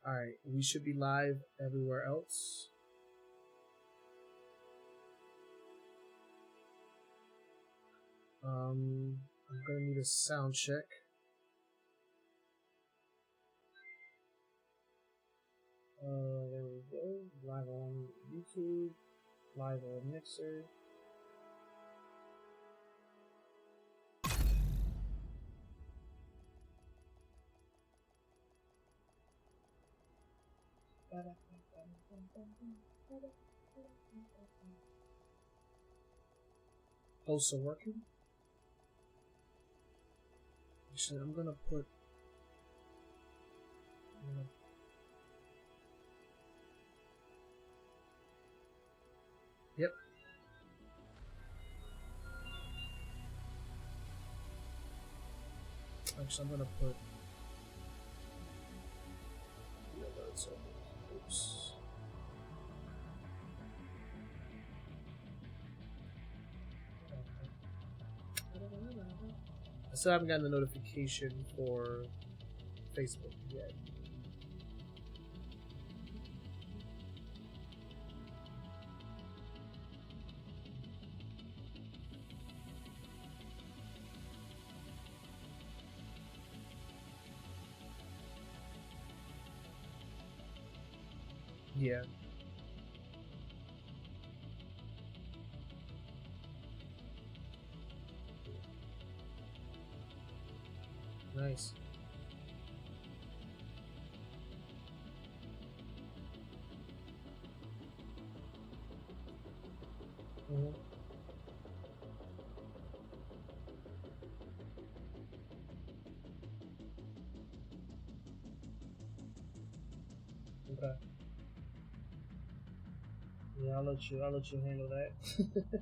Alright, we should be live everywhere else. I'm gonna need a sound check. There we go. Live on YouTube, live on Mixer. Posts are working. Actually, I'm gonna put. Yep. Actually, I'm gonna put. Oops. I still haven't gotten a notification for Facebook yet. Yeah. Nice. Mm-hmm. Okay. Yeah, I'll let you handle that.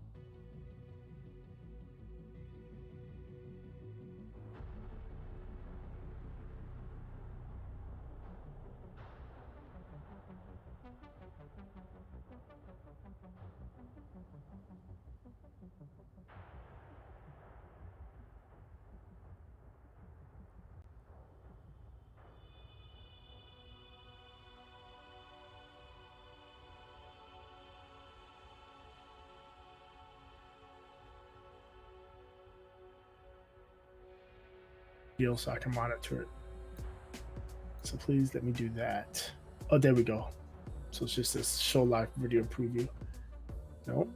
So I can monitor it. So please let me do that. Oh, there we go. So it's just this show live video preview. Nope.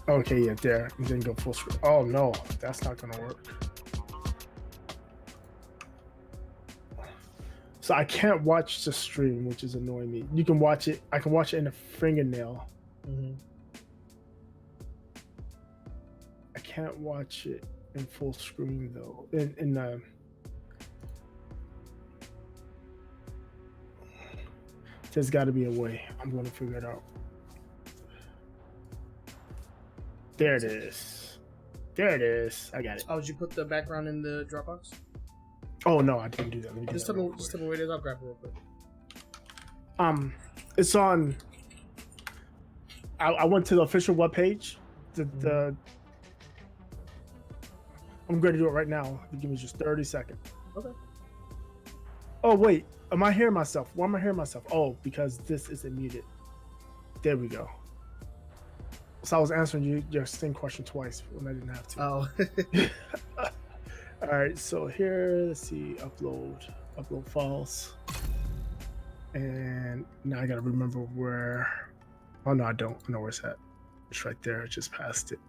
Okay, yeah, there. And then go full screen. Oh no, that's not gonna work. So I can't watch the stream, which is annoying me. You can watch it. I can watch it in a fingernail. Mm-hmm. I can't watch it in full screen though. There's got to be a way. I'm going to figure it out. There it is. There it is. I got it. Oh, did you put the background in the Dropbox? Oh no, I didn't do that. Let me do just that tell me where it is. I'll grab it real quick. It's on. I went to the official webpage. I'm going to do it right now. Give me just 30 seconds. Okay. Oh wait, am I hearing myself? Why am I hearing myself? Oh, because this isn't muted. There we go. So I was answering your same question twice when I didn't have to. Oh. All right, so here, let's see, upload files. And now I gotta remember where, oh no, I don't, I know where it's at. It's right there, I just passed it.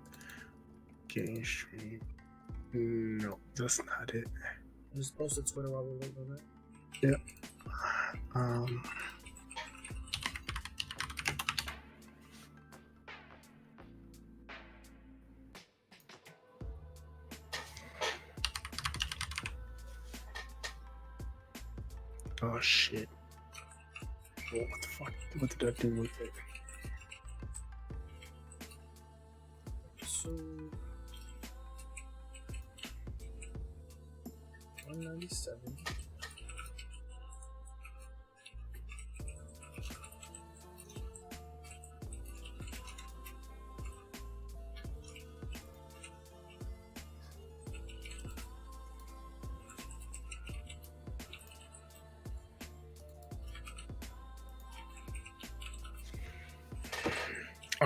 Game stream, no, that's not it. Just post it to Twitter while we're waiting on that. Yep. Oh shit. Oh, what the fuck? What did I do with it? So 197.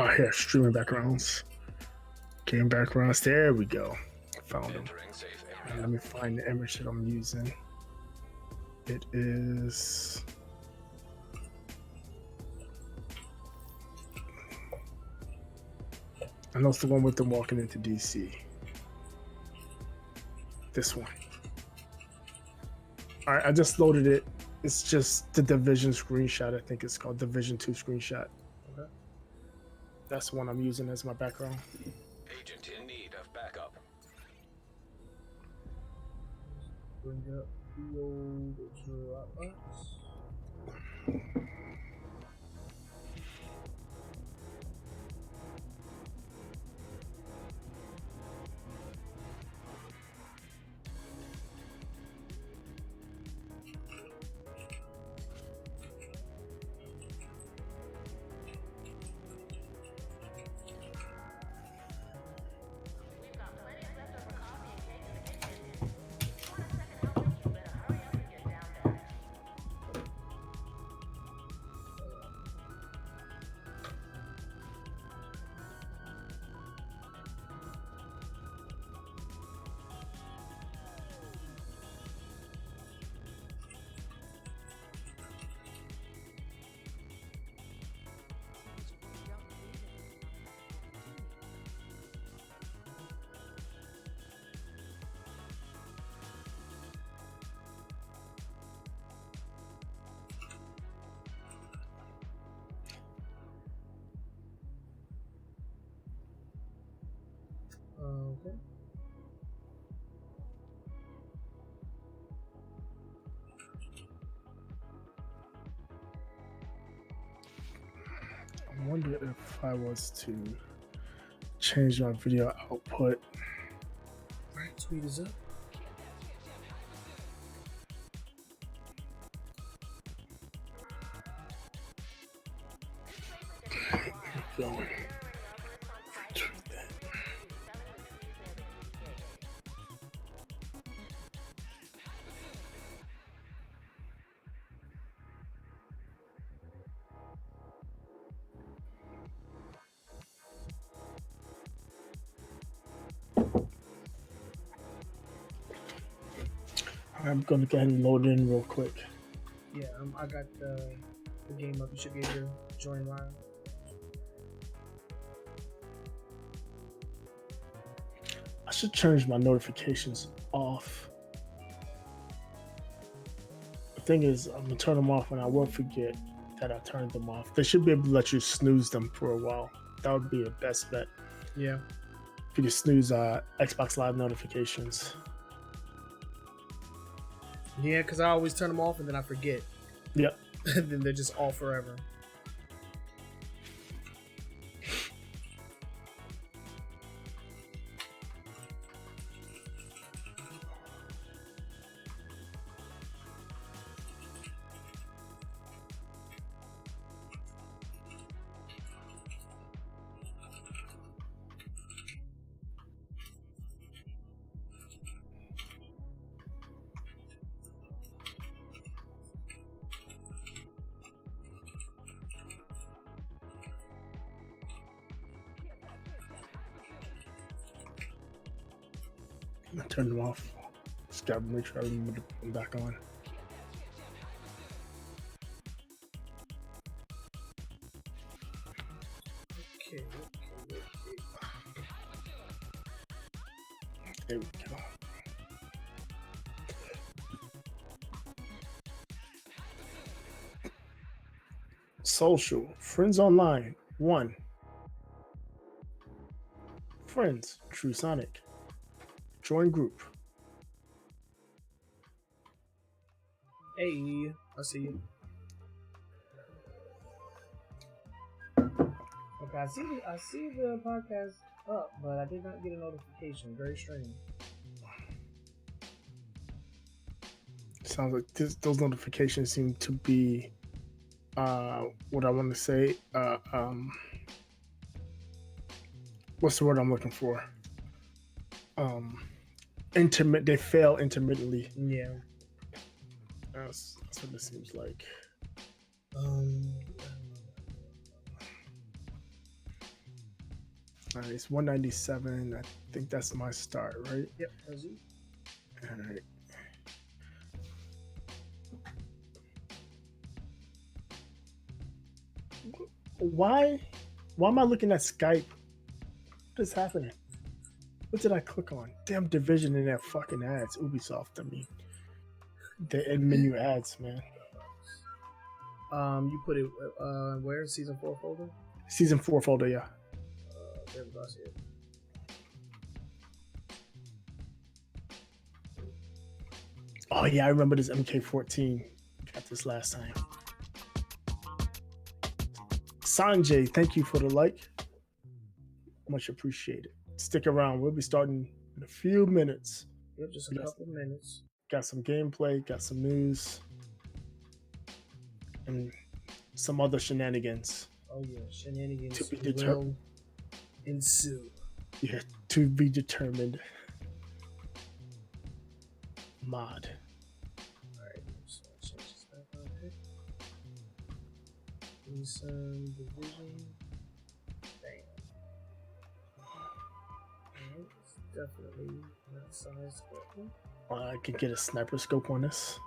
Oh, here, streaming backgrounds. Game backgrounds. There we go. Found them. And let me find the image that I'm using. It is. I know it's the one with them walking into DC. This one. All right, I just loaded it. It's just the Division screenshot. I think it's called Division 2 screenshot. Okay. That's the one I'm using as my background. Agent in need of backup. Bring up the old Dropbox. Okay. I wonder if I was to change my video output. Right, tweet is up. Going. I'm gonna go ahead and load it in real quick. Yeah, I got the game up. You should be able to join live. I should change my notifications off. The thing is, I'm gonna turn them off and I won't forget that I turned them off. They should be able to let you snooze them for a while. That would be a best bet. Yeah. If you can snooze Xbox Live notifications. Yeah, because I always turn them off and then I forget. Yep. And then they're just off forever. I turned them off. Just gotta make sure I remember to put them back on. Okay. There we go. Social. Friends online. 1. Friends. True Sonic. Join group. Hey, I see you. Okay, I see the podcast up, but I did not get a notification. Very strange. Sounds like those notifications seem to be what I want to say. What's the word I'm looking for? They fail intermittently. Yeah. That's what it seems like. Nice. 197. I think that's my start, right? Yep, that's you. All right. Why am I looking at Skype? What is happening? What did I click on? Damn Division in that fucking ads. Ubisoft, I mean. The menu ads, man. You put it where? Season 4 folder? Season 4 folder, yeah. There we go, I see it. Oh yeah, I remember this MK14. Got this last time. Sanjay, thank you for the like. Much appreciated. Stick around. We'll be starting in a few minutes. Yep, just a couple minutes. Got some gameplay, got some news, and some other shenanigans. Oh yeah, shenanigans To be will determined. ensue. Yeah, to be determined. Mod. Alright, so change this back on here. Do some division. Bam. Alright, it's definitely not size correctly. I could get a sniper scope on this.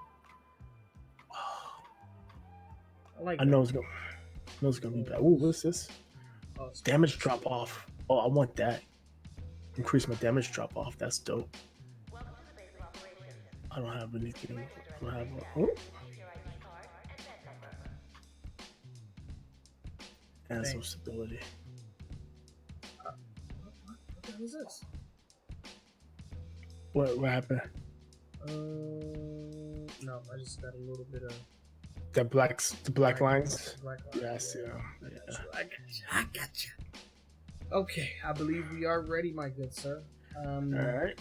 I like I know it's gonna be bad. Ooh, what's this? Damage drop off. Oh, I want that. Increase my damage drop off. That's dope. I don't have anything. I don't have. And some stability. What the hell is this? What happened? No, I just got a little bit of The black lines. black lines. Yes, yeah. I got you. Okay, I believe we are ready, my good sir. All right.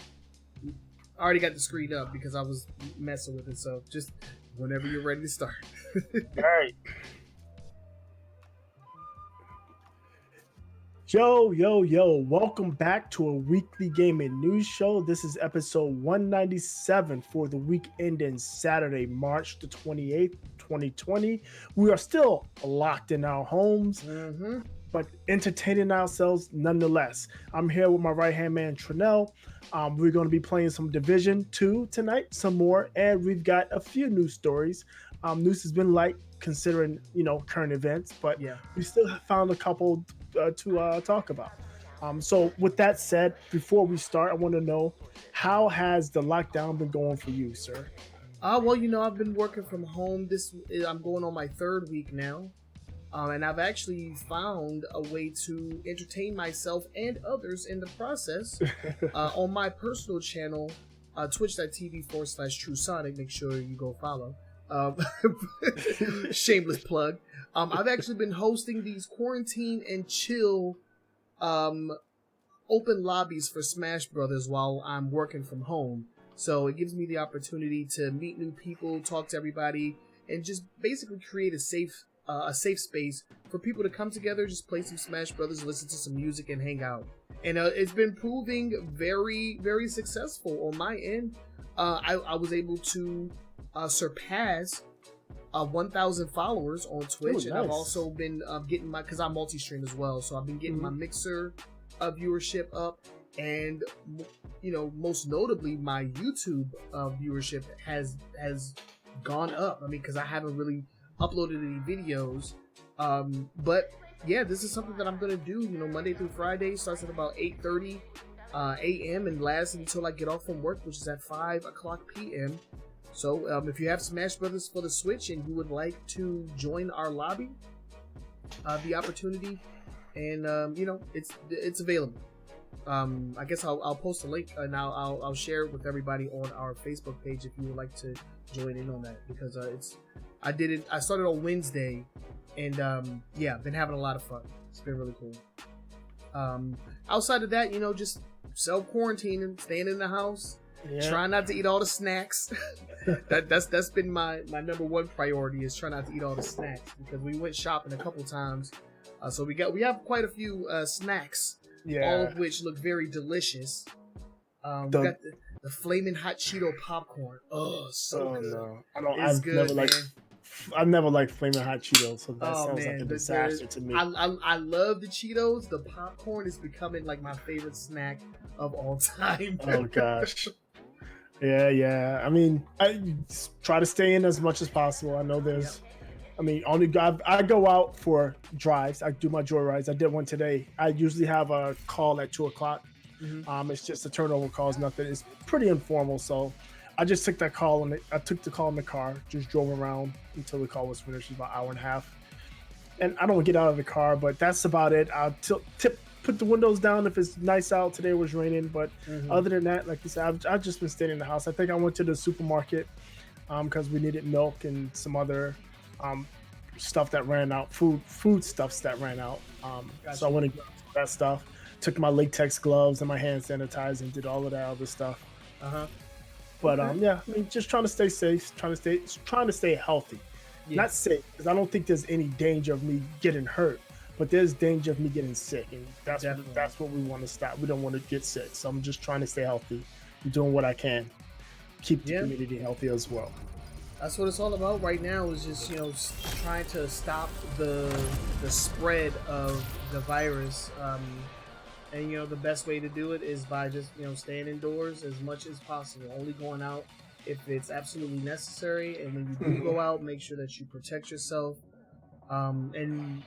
I already got the screen up because I was messing with it, so just whenever you're ready to start. All right. Yo, welcome back to a weekly gaming news show. This is episode 197 for the week ending Saturday, March the 28th, 2020. We are still locked in our homes, but entertaining ourselves nonetheless. I'm here with my right-hand man, Trenell. We're going to be playing some Division 2 tonight, some more, and we've got a few news stories. News has been light considering, current events, but Yeah. we still have found a couple to talk about. So with that said, before we start, I want to know, how has the lockdown been going for you, sir? Well, I've been working from home. I'm going on my third week now. And I've actually found a way to entertain myself and others in the process on my personal channel, twitch.tv/TrueSonic. Make sure you go follow. Shameless plug. I've actually been hosting these quarantine and chill open lobbies for Smash Brothers while I'm working from home. So it gives me the opportunity to meet new people, talk to everybody, and just basically create a safe space for people to come together, just play some Smash Brothers, listen to some music, and hang out. And it's been proving very, very successful on my end. I was able to surpass 1,000 followers on Twitch, and nice. I've also been getting because I multi-stream as well, so I've been getting my Mixer viewership up, and most notably my YouTube viewership has gone up. I mean, because I haven't really uploaded any videos, but yeah, this is something that I'm gonna do. Monday through Friday, starts at about 8:30 a.m. and lasts until I get off from work, which is at 5 o'clock p.m. So if you have Smash Brothers for the Switch and you would like to join our lobby, the opportunity, and it's available. I guess I'll post a link and I'll share it with everybody on our Facebook page if you would like to join in on that, because I started on Wednesday, and I've been having a lot of fun. It's been really cool. Outside of that, just self-quarantining, staying in the house, trying not to eat all the snacks. That's been my number one priority, is trying not to eat all the snacks, because we went shopping a couple times, so we have quite a few snacks, all of which look very delicious. We got the flaming hot Cheeto popcorn. Oh, so good. No. It's I've good, never man. I never liked Flaming Hot Cheetos, so that Oh sounds man, like a disaster to me. I love the Cheetos. The popcorn is becoming like my favorite snack of all time. Oh gosh. Yeah. I mean, I try to stay in as much as possible. I know there's, I mean, I go out for drives. I do my joy rides. I did one today. I usually have a call at 2:00. It's just a turnover call. It's nothing. It's pretty informal. So I just took that call and I took the call in the car. Just drove around until the call was finished. It was about an hour and a half. And I don't get out of the car, but that's about it. I'll put the windows down if it's nice out. Today was raining, but other than that, like you said, I've just been staying in the house. I think I went to the supermarket because we needed milk and some other stuff that ran out, food stuffs that ran out. So I went and got that stuff. Took my latex gloves and my hand sanitizer and did all of that other stuff. But yeah, I mean, just trying to stay safe, trying to stay healthy. Yeah. Not safe because I don't think there's any danger of me getting hurt, but there's danger of me getting sick, and that's what we want to stop. We don't want to get sick, so I'm just trying to stay healthy. I'm doing what I can, keep the community healthy as well. That's what it's all about right now. Is just trying to stop the spread of the virus. And the best way to do it is by just staying indoors as much as possible. Only going out if it's absolutely necessary. And when you do go out, make sure that you protect yourself, and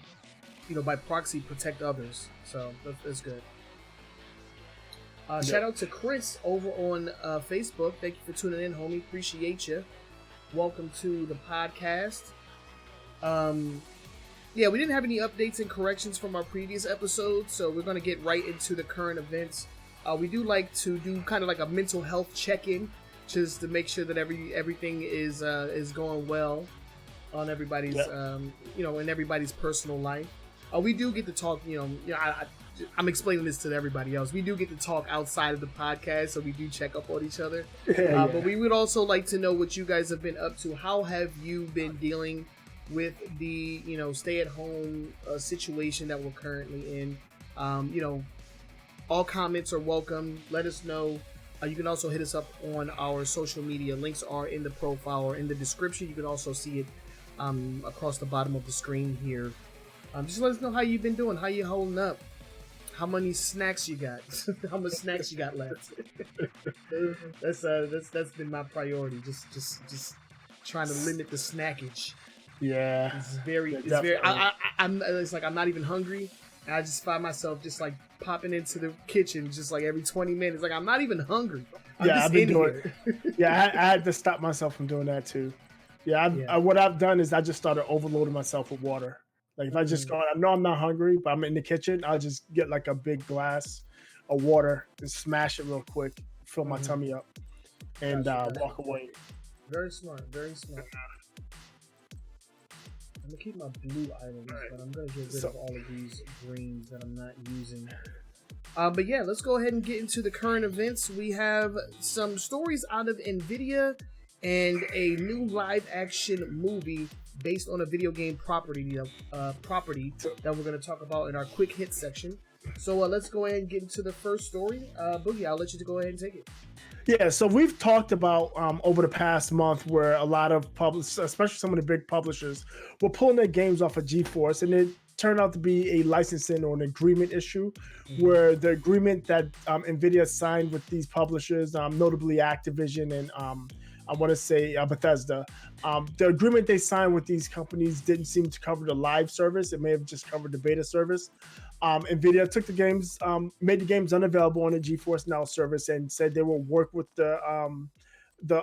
by proxy protect others. So that's good. Shout out to Chris over on Facebook. Thank you for tuning in, homie. Appreciate you. Welcome to the podcast. Yeah, we didn't have any updates and corrections from our previous episodes, so we're going to get right into the current events. We do like to do kind of like a mental health check-in, just to make sure that everything is going well on everybody's, in everybody's personal life. We do get to talk, I'm explaining this to everybody else. We do get to talk outside of the podcast, so we do check up on each other. But we would also like to know what you guys have been up to. How have you been dealing with the stay-at-home situation that we're currently in? All comments are welcome. Let us know. You can also hit us up on our social media. Links are in the profile or in the description. You can also see it across the bottom of the screen here. Just let us know how you've been doing. How you holding up? How many snacks you got? How much snacks you got left? That's been my priority. Just trying to limit the snackage. Yeah, it's very. It's like I'm not even hungry. And I just find myself just like popping into the kitchen just like every 20 minutes. Like I'm not even hungry. I've been doing it. Yeah, I had to stop myself from doing that too. What I've done is I just started overloading myself with water. Like if I just go, I know I'm not hungry, but I'm in the kitchen. I'll just get like a big glass of water and smash it real quick, fill my tummy up, and walk away. Very smart. Very smart. I'm gonna keep my blue items, but I'm gonna get rid of all of these greens that I'm not using. But yeah, let's go ahead and get into the current events. We have some stories out of NVIDIA and a new live-action movie based on a video game property that we're gonna talk about in our quick hit section. So let's go ahead and get into the first story. Boogie, I'll let you go ahead and take it. Yeah, so we've talked about over the past month where a lot of publishers, especially some of the big publishers, were pulling their games off of GeForce, and it turned out to be a licensing or an agreement issue, where the agreement that NVIDIA signed with these publishers, notably Activision and I want to say Bethesda, the agreement they signed with these companies didn't seem to cover the live service. It may have just covered the beta service. NVIDIA took the games, made the games unavailable on the GeForce Now service, and said they will work with the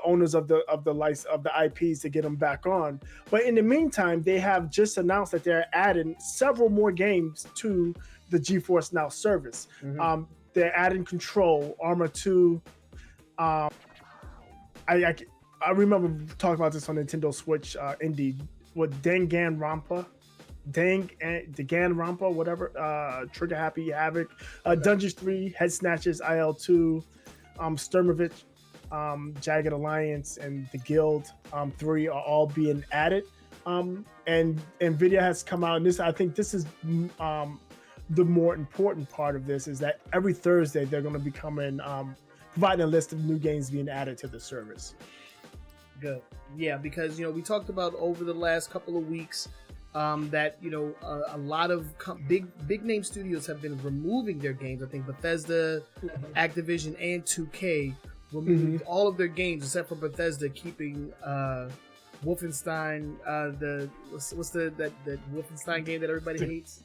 owners of the IPs to get them back on. But in the meantime, they have just announced that they're adding several more games to the GeForce Now service. They're adding Control, Arma 2. I remember talking about this on Nintendo Switch Indie with Danganronpa. Danganronpa, whatever, Trigger Happy Havoc, Dungeons 3, Head Snatchers, IL2, Sturmovich, Jagged Alliance, and the Guild 3 are all being added. And NVIDIA has come out, and I think this is the more important part of this, is that every Thursday they're going to be providing a list of new games being added to the service. Good. Yeah, because we talked about over the last couple of weeks that a lot of big name studios have been removing their games. I think Bethesda, Activision, and 2K removed all of their games except for Bethesda, keeping Wolfenstein. What's the Wolfenstein game that everybody hates?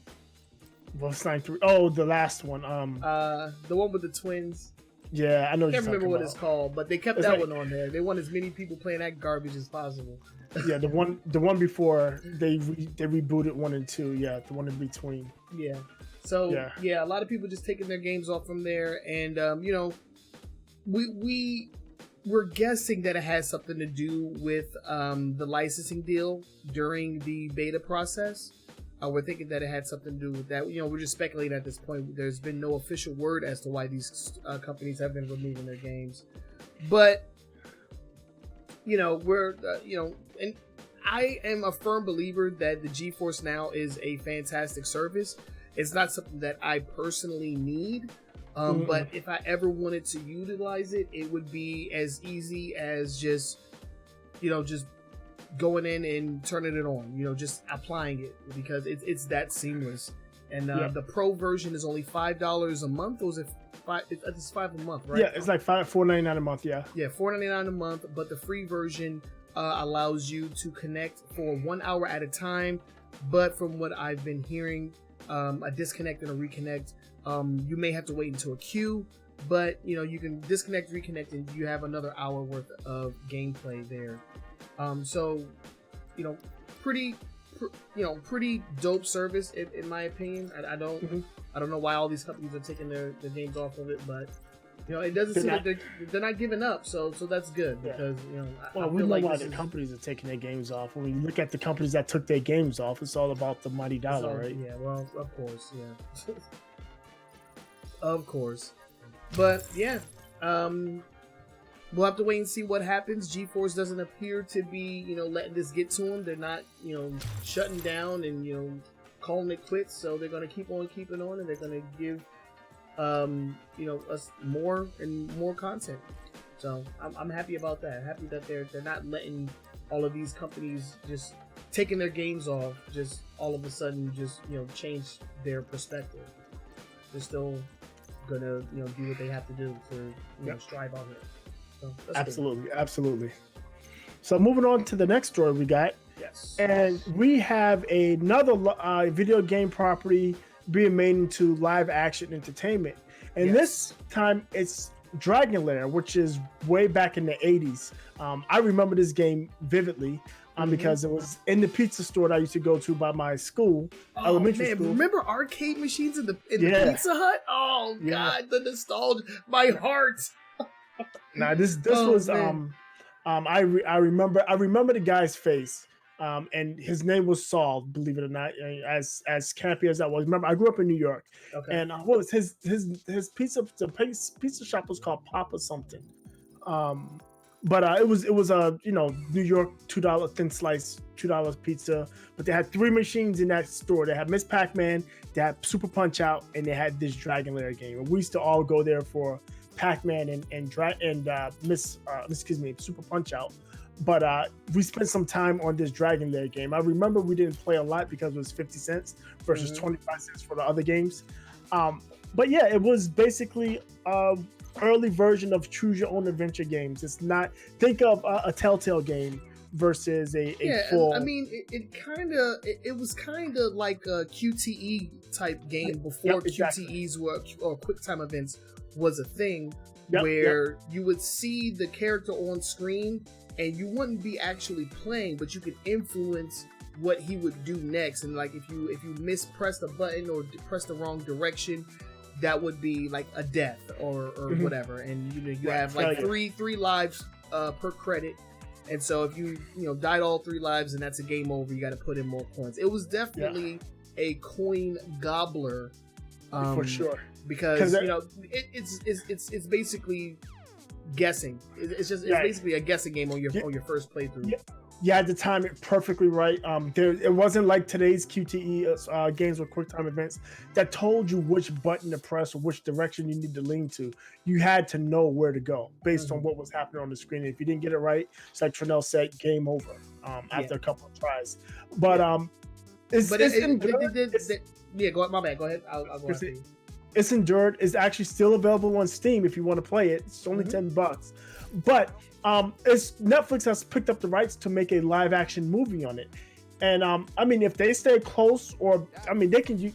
Wolfenstein 3. Oh, the last one. The one with the twins. Yeah, I know. I can't remember what it's called, but they kept that one on there. They want as many people playing that garbage as possible. Yeah, the one before they rebooted 1 and 2. Yeah, the one in between. Yeah. So yeah, a lot of people just taking their games off from there, and we're guessing that it has something to do with the licensing deal during the beta process. We're thinking that it had something to do with that. We're just speculating at this point. There's been no official word as to why these companies have been removing their games. But, we're, and I am a firm believer that the GeForce Now is a fantastic service. It's not something that I personally need. But if I ever wanted to utilize it, it would be as easy as just going in and turning it on, just applying it, because it's that seamless. And the pro version is only $5 a month, or is it $5? It's $5 a month, right? Yeah, it's like $4.99 a month. Yeah, $4.99 a month. But the free version allows you to connect for 1 hour at a time. But from what I've been hearing, a disconnect and a reconnect, you may have to wait until a queue. But you can disconnect, reconnect, and you have another hour worth of gameplay there. So, pretty dope service in my opinion. I don't know why all these companies are taking their games off of it, but it doesn't seem like they're not giving up. So that's good, because Well, we know why the companies are taking their games off. When you look at the companies that took their games off, it's all about the mighty dollar, right? Yeah, well, of course, yeah, of course, but yeah. We'll have to wait and see what happens. GeForce doesn't appear to be, letting this get to them. They're not, shutting down and, calling it quits. So they're going to keep on keeping on, and they're going to give, us more and more content. So I'm happy about that. Happy that they're not letting all of these companies just taking their games off, just all of a sudden just, change their perspective. They're still going to, do what they have to do to, strive on it. So absolutely. So moving on to the next story we got. Yes. And we have another video game property being made into live action entertainment. And this time it's Dragon Lair, which is way back in the 80s. I remember this game vividly because it was in the pizza store that I used to go to by my school, elementary school. Remember arcade machines in the Pizza Hut? Oh, God, the nostalgia. My heart. Now this was I remember the guy's face, and his name was Saul. Believe it or not, as campy as that was. Remember, I grew up in New York, and what was his pizza shop was called Papa something, but it was New York $2 thin slice $2 pizza. But they had 3 machines in that store. They had Miss Pac-Man, they had Super Punch Out, and they had this Dragon Lair game. And we used to all go there for Pac-Man and Super Punch Out. But we spent some time on this Dragon Lair game. I remember we didn't play a lot because it was 50 cents versus 25 cents for the other games. But yeah, it was basically early version of choose your own adventure games. It's not, think of a Telltale game versus a full. I mean, it was kind of like a QTE type game before QTEs were, or QuickTime events was a thing, where you would see the character on screen and you wouldn't be actually playing, but you could influence what he would do next. And like if you mispressed a button or pressed the wrong direction, that would be like a death or whatever. And you have like three lives per credit. And so if you died all 3 lives, and that's a game over, you got to put in more coins. It was definitely a coin gobbler, for sure. Because it's basically guessing. It's basically a guessing game on your first playthrough. You had to time it perfectly right. It wasn't like today's QTE games with QuickTime events that told you which button to press or which direction you need to lean to. You had to know where to go based on what was happening on the screen. And if you didn't get it right, it's like Trenell said, game over after a couple of tries. But yeah, go ahead. My bad. Go ahead. I'll go after you. It's endured. It's actually still available on Steam if you want to play it. It's only $10, but Netflix has picked up the rights to make a live action movie on it, and I mean, if they stay close, or I mean, they can.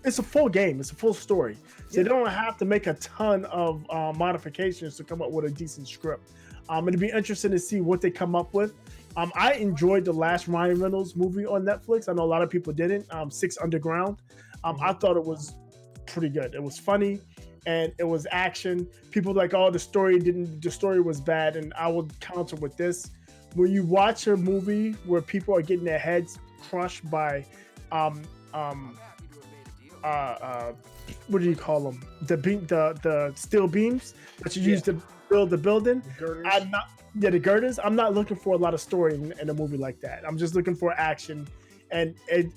It's a full game. It's a full story, so they don't have to make a ton of modifications to come up with a decent script. It'd be interesting to see what they come up with. I enjoyed the last Ryan Reynolds movie on Netflix. I know a lot of people didn't. Six Underground. I thought it was pretty good. It was funny and it was action. People like, oh, the story was bad, and I will counter with this. When you watch a movie where people are getting their heads crushed by what do you call them? The steel beams that you use to build the building. The girders. I'm not looking for a lot of story in a movie like that. I'm just looking for action, and it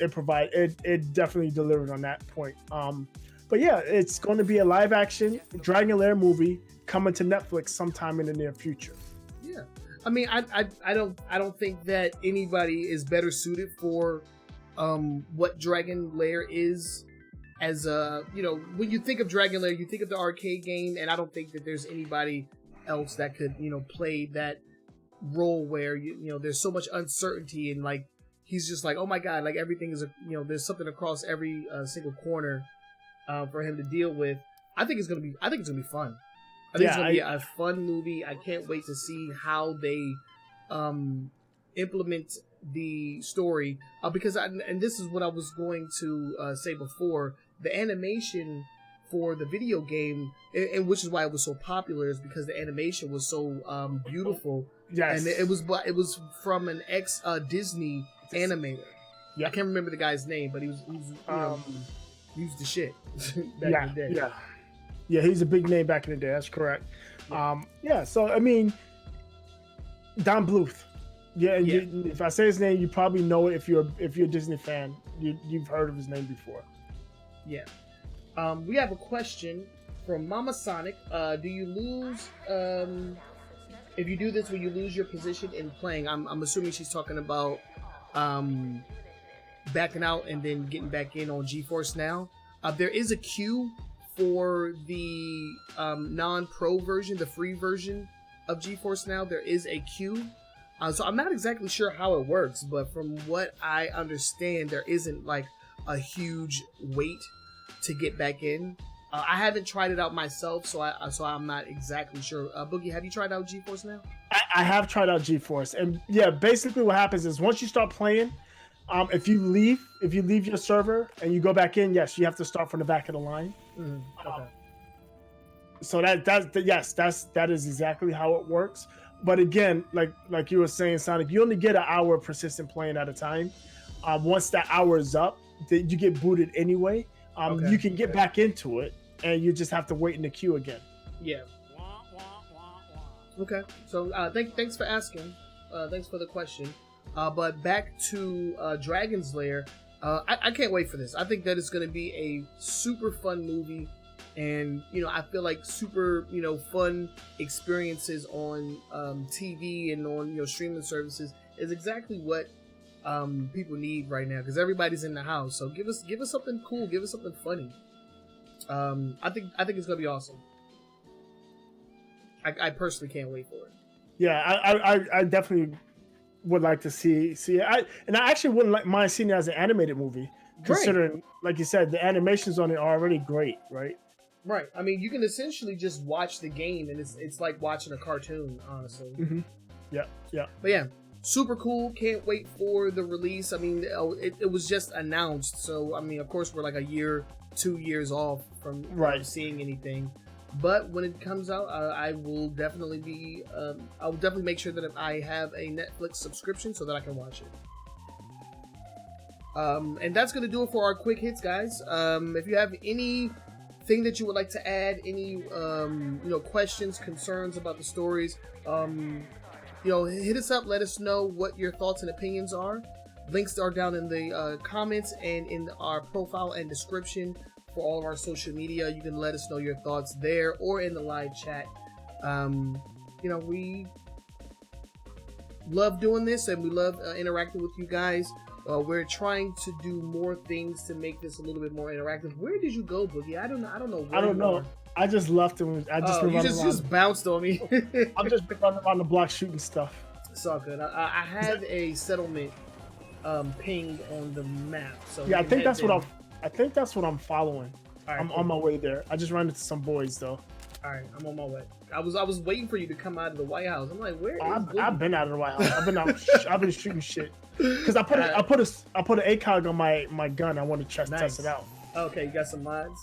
definitely delivered on that point. But yeah, it's going to be a live action Dragon Lair movie coming to Netflix sometime in the near future. Yeah, I mean, I don't think that anybody is better suited for what Dragon Lair is. As when you think of Dragon Lair, you think of the arcade game, and I don't think that there's anybody else that could play that role where there's so much uncertainty, and like he's just like, oh my god, like everything is there's something across every single corner for him to deal with. I think it's gonna be fun. I think it's gonna be a fun movie. I can't wait to see how they implement the story because and this is what I was going to say before. The animation for the video game, and which is why it was so popular, is because the animation was so beautiful. Yes, and it was from an ex Disney animator. Yeah, I can't remember the guy's name, but he was he was the shit back in the day. Yeah, he's a big name back in the day. That's correct. So I mean, Don Bluth. If I say his name, you probably know it. If you're a Disney fan, you've heard of his name before. Yeah. We have a question from Mama Sonic. Do you lose if you do this? Will you lose your position in playing? I'm assuming she's talking about backing out and then getting back in on GeForce Now. There is a queue for the non-pro version, the free version of GeForce Now. There is a queue. So I'm not exactly sure how it works, but from what I understand, there isn't like a huge wait to get back in. I haven't tried it out myself, so I'm not exactly sure. Boogie, have you tried out GeForce Now? I have tried out GeForce, and basically what happens is once you start playing, if you leave your server and you go back in, yes, you have to start from the back of the line. Okay. So that is exactly how it works. But again, like you were saying, Sonic, you only get an hour of persistent playing at a time. Once that hour is up, you get booted anyway. You can get back into it, and you just have to wait in the queue again. Yeah. Okay. So thanks for asking. Thanks for the question. But back to Dragon's Lair. I can't wait for this. I think that it's going to be a super fun movie. And, I feel like super, fun experiences on TV and on, streaming services is exactly what people need right now, because everybody's in the house. So give us something cool. Give us something funny. I think it's going to be awesome. I personally can't wait for it. Yeah, I definitely would like to see it. I actually wouldn't mind seeing it as an animated movie, considering, like you said, the animations on it are already great, right? Right. I mean, you can essentially just watch the game, and it's like watching a cartoon, honestly. Mm-hmm. Yeah. But yeah, super cool. Can't wait for the release. I mean, it was just announced, so I mean, of course, we're like 2 years off from seeing anything. But when it comes out, I will definitely make sure that I have a Netflix subscription so that I can watch it. And that's gonna do it for our quick hits, guys. If you have anything that you would like to add, any questions, concerns about the stories, hit us up. Let us know what your thoughts and opinions are. Links are down in the comments and in our profile and description for all of our social media. You can let us know your thoughts there or in the live chat. We love doing this and we love interacting with you guys. We're trying to do more things to make this a little bit more interactive. Where did you go, Boogie? I don't know. I don't know. I just left him. I just just bounced on me. I'm just running around the block shooting stuff. It's all good. I have a settlement pinged on the map. So yeah, I think that's what I'm following. Right, I'm on my way there. I just ran into some boys though. All right, I'm on my way. I was waiting for you to come out of the White House. I'm like, where? I've been out of the White House. I've been shooting shit because I put an ACOG on my gun. I want to test it out. Okay, you got some mods.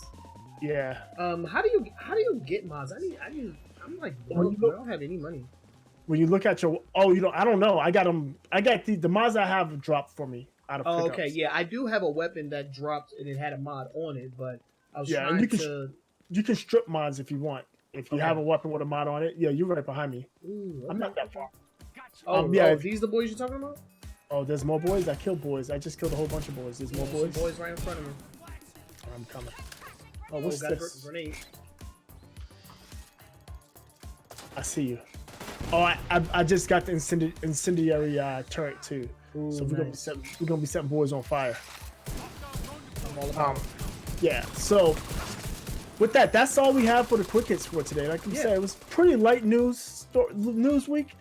Yeah. How do you get mods? I'm like, I don't have any money. When you look at your I don't know. I got them. I got the mods I have dropped for me out of pickups. Okay, yeah, I do have a weapon that dropped and it had a mod on it, but I was trying to. You can strip mods if you want. If you have a weapon with a mod on it, yeah, you're right behind me. Ooh, okay. I'm not that far. These the boys you're talking about? Oh, there's more boys. I killed boys. I just killed a whole bunch of boys. There's more boys. Some boys right in front of me. I'm coming. Oh, what's this? Grenade. I see you. Oh, I just got the incendiary turret too. Ooh, so we're gonna be setting boys on fire. I'm all about it. Yeah. So with that, that's all we have for the quick hits for today. Like you said, it was pretty light news week.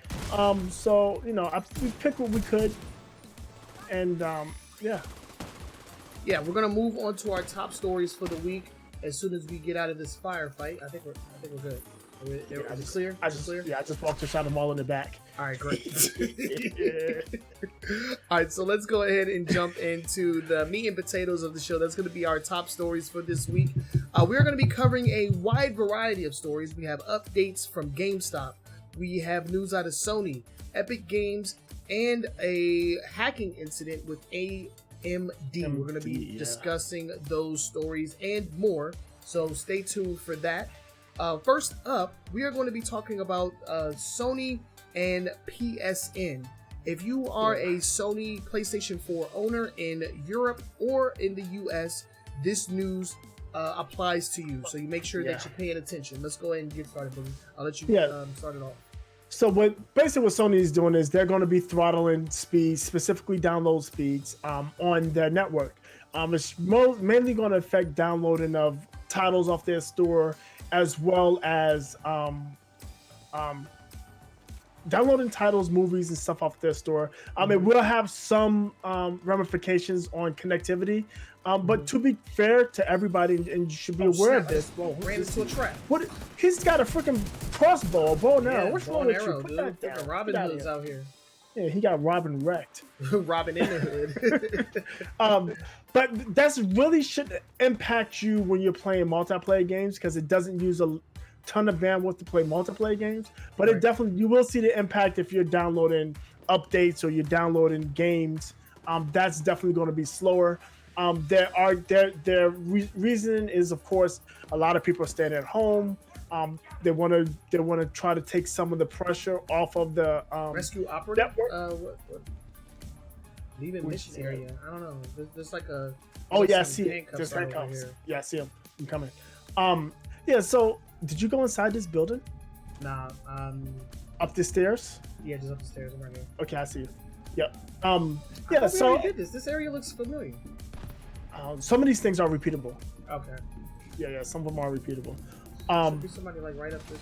So we picked what we could, and yeah, we're gonna move on to our top stories for the week as soon as we get out of this firefight. I think we're good. Is it clear? I just walked and shot them all in the back. All right, great. All right, so let's go ahead and jump into the meat and potatoes of the show. That's going to be our top stories for this week. We're going to be covering a wide variety of stories. We have updates from GameStop. We have news out of Sony, Epic Games, and a hacking incident with AMD. We're going to be discussing those stories and more, so stay tuned for that. First up, we are going to be talking about Sony and PSN. If you are a Sony PlayStation 4 owner in Europe or in the US, this news applies to you. So you make sure that you're paying attention. Let's go ahead and get started, Boogie. I'll let you start it off. So what Sony is doing is they're going to be throttling speeds, specifically download speeds, on their network. It's mainly going to affect downloading of titles off their store, as well as downloading titles, movies, and stuff off their store. It will have some ramifications on connectivity, but to be fair to everybody, and you should be aware of this. Ran into a trap. What? He's got a freaking crossbow, a bow and arrow. What's wrong with arrow, you? Put dude. that down. Robin Hood's out here. Yeah, he got Robin wrecked. Robin in the hood. But that's really should impact you when you're playing multiplayer games, because it doesn't use a ton of bandwidth to play multiplayer games. But it definitely, you will see the impact if you're downloading updates or you're downloading games. That's definitely going to be slower. Their reason is, of course, a lot of people are staying at home. They want to try to take some of the pressure off of the rescue operative. What? Leaving mission area. I don't know. There's like a. Oh yeah, I see it. There's handcuffs. Yeah, I see him. I'm coming. Yeah. So, did you go inside this building? Nah. Up the stairs? Yeah, just up the stairs. I'm right here. Okay, I see you. Yep. Yeah. So we did this. This area looks familiar. Some of these things are repeatable. Okay. Yeah. Some of them are repeatable. Should be somebody like right up this.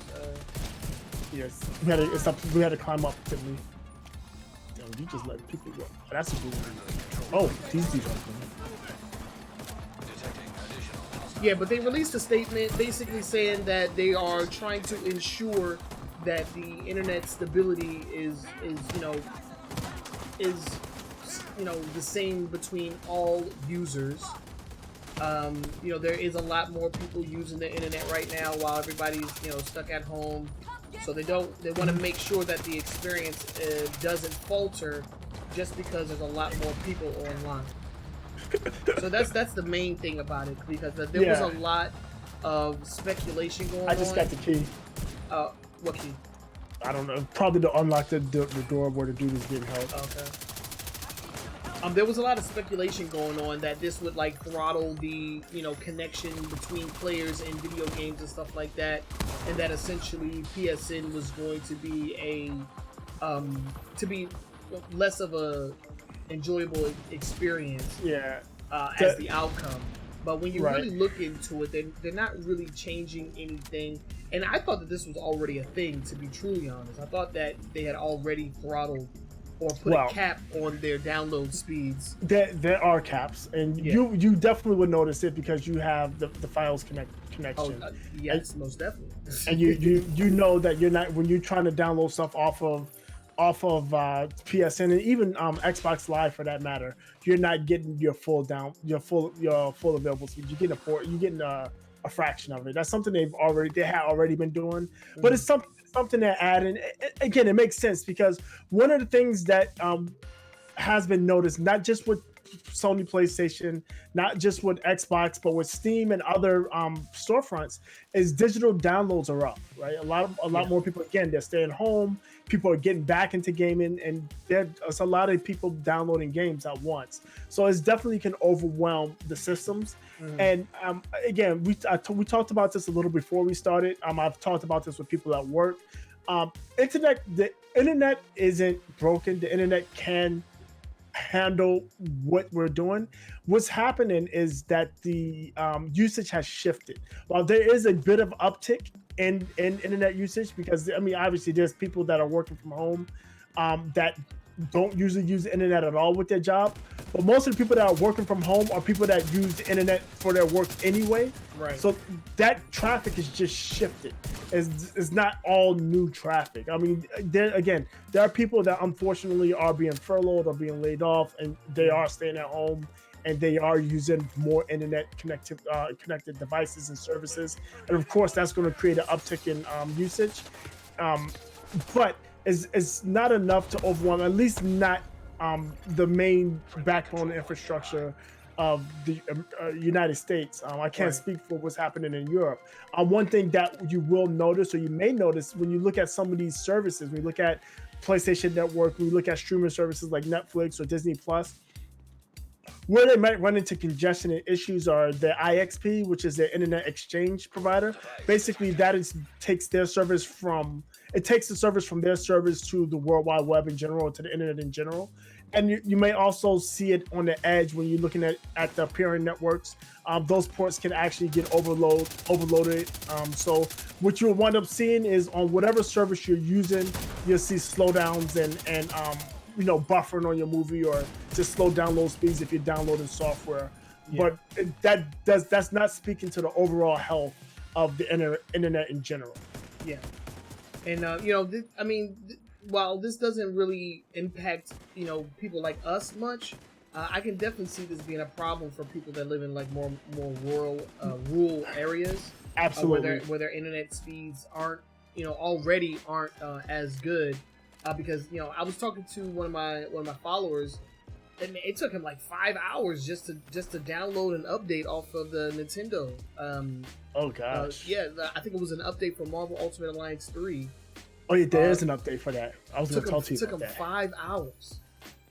Yes. We had to climb up, didn't we? Damn, you just let people go. Oh, that's a good one. Oh, these dudes are cool. Yeah, but they released a statement basically saying that they are trying to ensure that the internet stability is the same between all users. There is a lot more people using the internet right now while everybody's stuck at home. So they want to make sure that the experience doesn't falter just because there's a lot more people online. So that's the main thing about it, because there was a lot of speculation going on. I just got the key. What key? I don't know. Probably to unlock the door where the dude is getting held. Okay. There was a lot of speculation going on that this would like throttle the connection between players in video games and stuff like that, and that essentially PSN was going to be less of a enjoyable experience. Yeah. As the outcome. But when you Right. really look into it, they're not really changing anything. And I thought that this was already a thing, to be truly honest. I thought that they had already throttled or put a cap on their download speeds. There are caps, and you definitely would notice it because you have the files connection. Oh, yes, most definitely. And you know that you're not, when you're trying to download stuff off of PSN and even Xbox Live for that matter, you're not getting your full available speed. You're getting a fraction of it. That's something they had already been doing, but it's something to add. And again, it makes sense because one of the things that has been noticed, not just with Sony PlayStation, not just with Xbox, but with Steam and other storefronts, is digital downloads are up, right? A lot more people, again, they're staying home. People are getting back into gaming, and there's a lot of people downloading games at once. So it definitely can overwhelm the systems. And again, we talked about this a little before we started. I've talked about this with people at work. The internet isn't broken. The internet can handle what we're doing. What's happening is that the usage has shifted. While there is a bit of uptick in internet usage, because obviously there's people that are working from home that don't usually use the internet at all with their job, but most of the people that are working from home are people that use the internet for their work anyway. Right. So that traffic is just shifted. It's not all new traffic. There are people that unfortunately are being furloughed or being laid off, and they are staying at home, and they are using more internet connected devices and services. And of course, that's going to create an uptick in usage. But it's not enough to overwhelm, at least not the main backbone infrastructure of the United States. I can't speak for what's happening in Europe. One thing that you will notice, or you may notice, when you look at some of these services, when you look at PlayStation Network, when you look at streaming services like Netflix or Disney Plus, where they might run into congestion and issues are the IXP, which is their internet exchange provider. Basically, takes the service from their service to the World Wide Web in general, to the internet in general. And you may also see it on the edge when you're looking at the peering networks. Those ports can actually get overloaded. So what you'll wind up seeing is on whatever service you're using, you'll see slowdowns and buffering on your movie, or just slow download speeds if you're downloading software. Yeah. But that's not speaking to the overall health of the internet in general. Yeah. And while this doesn't really impact people like us much, I can definitely see this being a problem for people that live in like more rural areas. Absolutely. Where their internet speeds aren't as good. Because I was talking to one of my followers, and it took him like 5 hours just to download an update off of the Nintendo. Oh gosh. I think it was an update for Marvel Ultimate Alliance 3. Oh yeah, there is an update for that. I was going to talk to you about that. It took him 5 hours.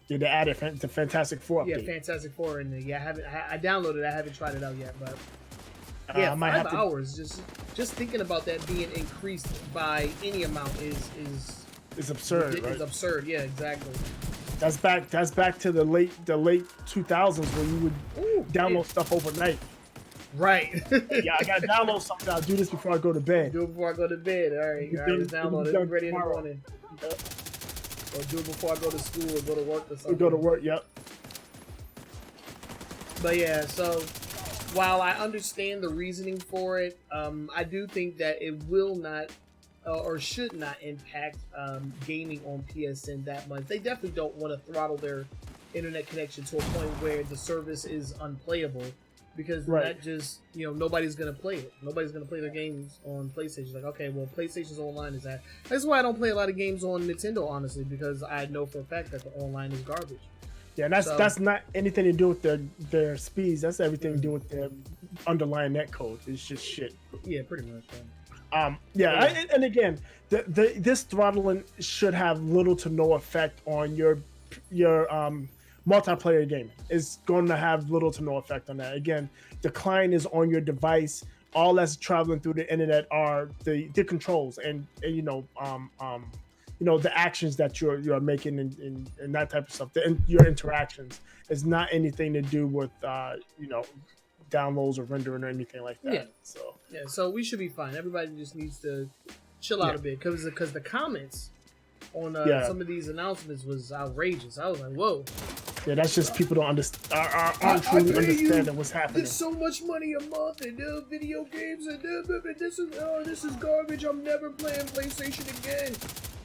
Yeah, they added the Fantastic Four update. Yeah, Fantastic Four in there. Yeah, I downloaded it. I haven't tried it out yet, but 5 hours. Just thinking about that being increased by any amount is absurd. Right? It's absurd. Yeah, exactly. That's back to the late 2000s when you would download stuff overnight. Right. Yeah, I gotta download something. I'll do this before I go to bed. Do it before I go to bed. All right, let's download it. Be ready in the morning. Yep. Or do it before I go to school or go to work or something. Or go to work. Yep. But yeah, so while I understand the reasoning for it, I do think that it will not or should not impact gaming on PSN that much. They definitely don't want to throttle their internet connection to a point where the service is unplayable, because that just nobody's gonna play it. Nobody's gonna play their games on PlayStation. Like, okay, well, PlayStation's online is that. That's why I don't play a lot of games on Nintendo, honestly, because I know for a fact that the online is garbage. Yeah, that's not anything to do with their speeds. That's everything to do with their underlying net code. It's just shit. Yeah, pretty much. And again, this throttling should have little to no effect on your multiplayer gaming. It's going to have little to no effect on that. Again, the client is on your device. All that's traveling through the internet are the controls and the actions that you're making and that type of stuff. Your interactions is not anything to do with downloads or rendering or anything like that. So we should be fine. Everybody just needs to chill out a bit because the comments on some of these announcements was outrageous. I was like, whoa. Yeah, that's just people don't understand. Aren't truly understanding what's happening. There's so much money a month and video games and this is garbage. I'm never playing PlayStation again.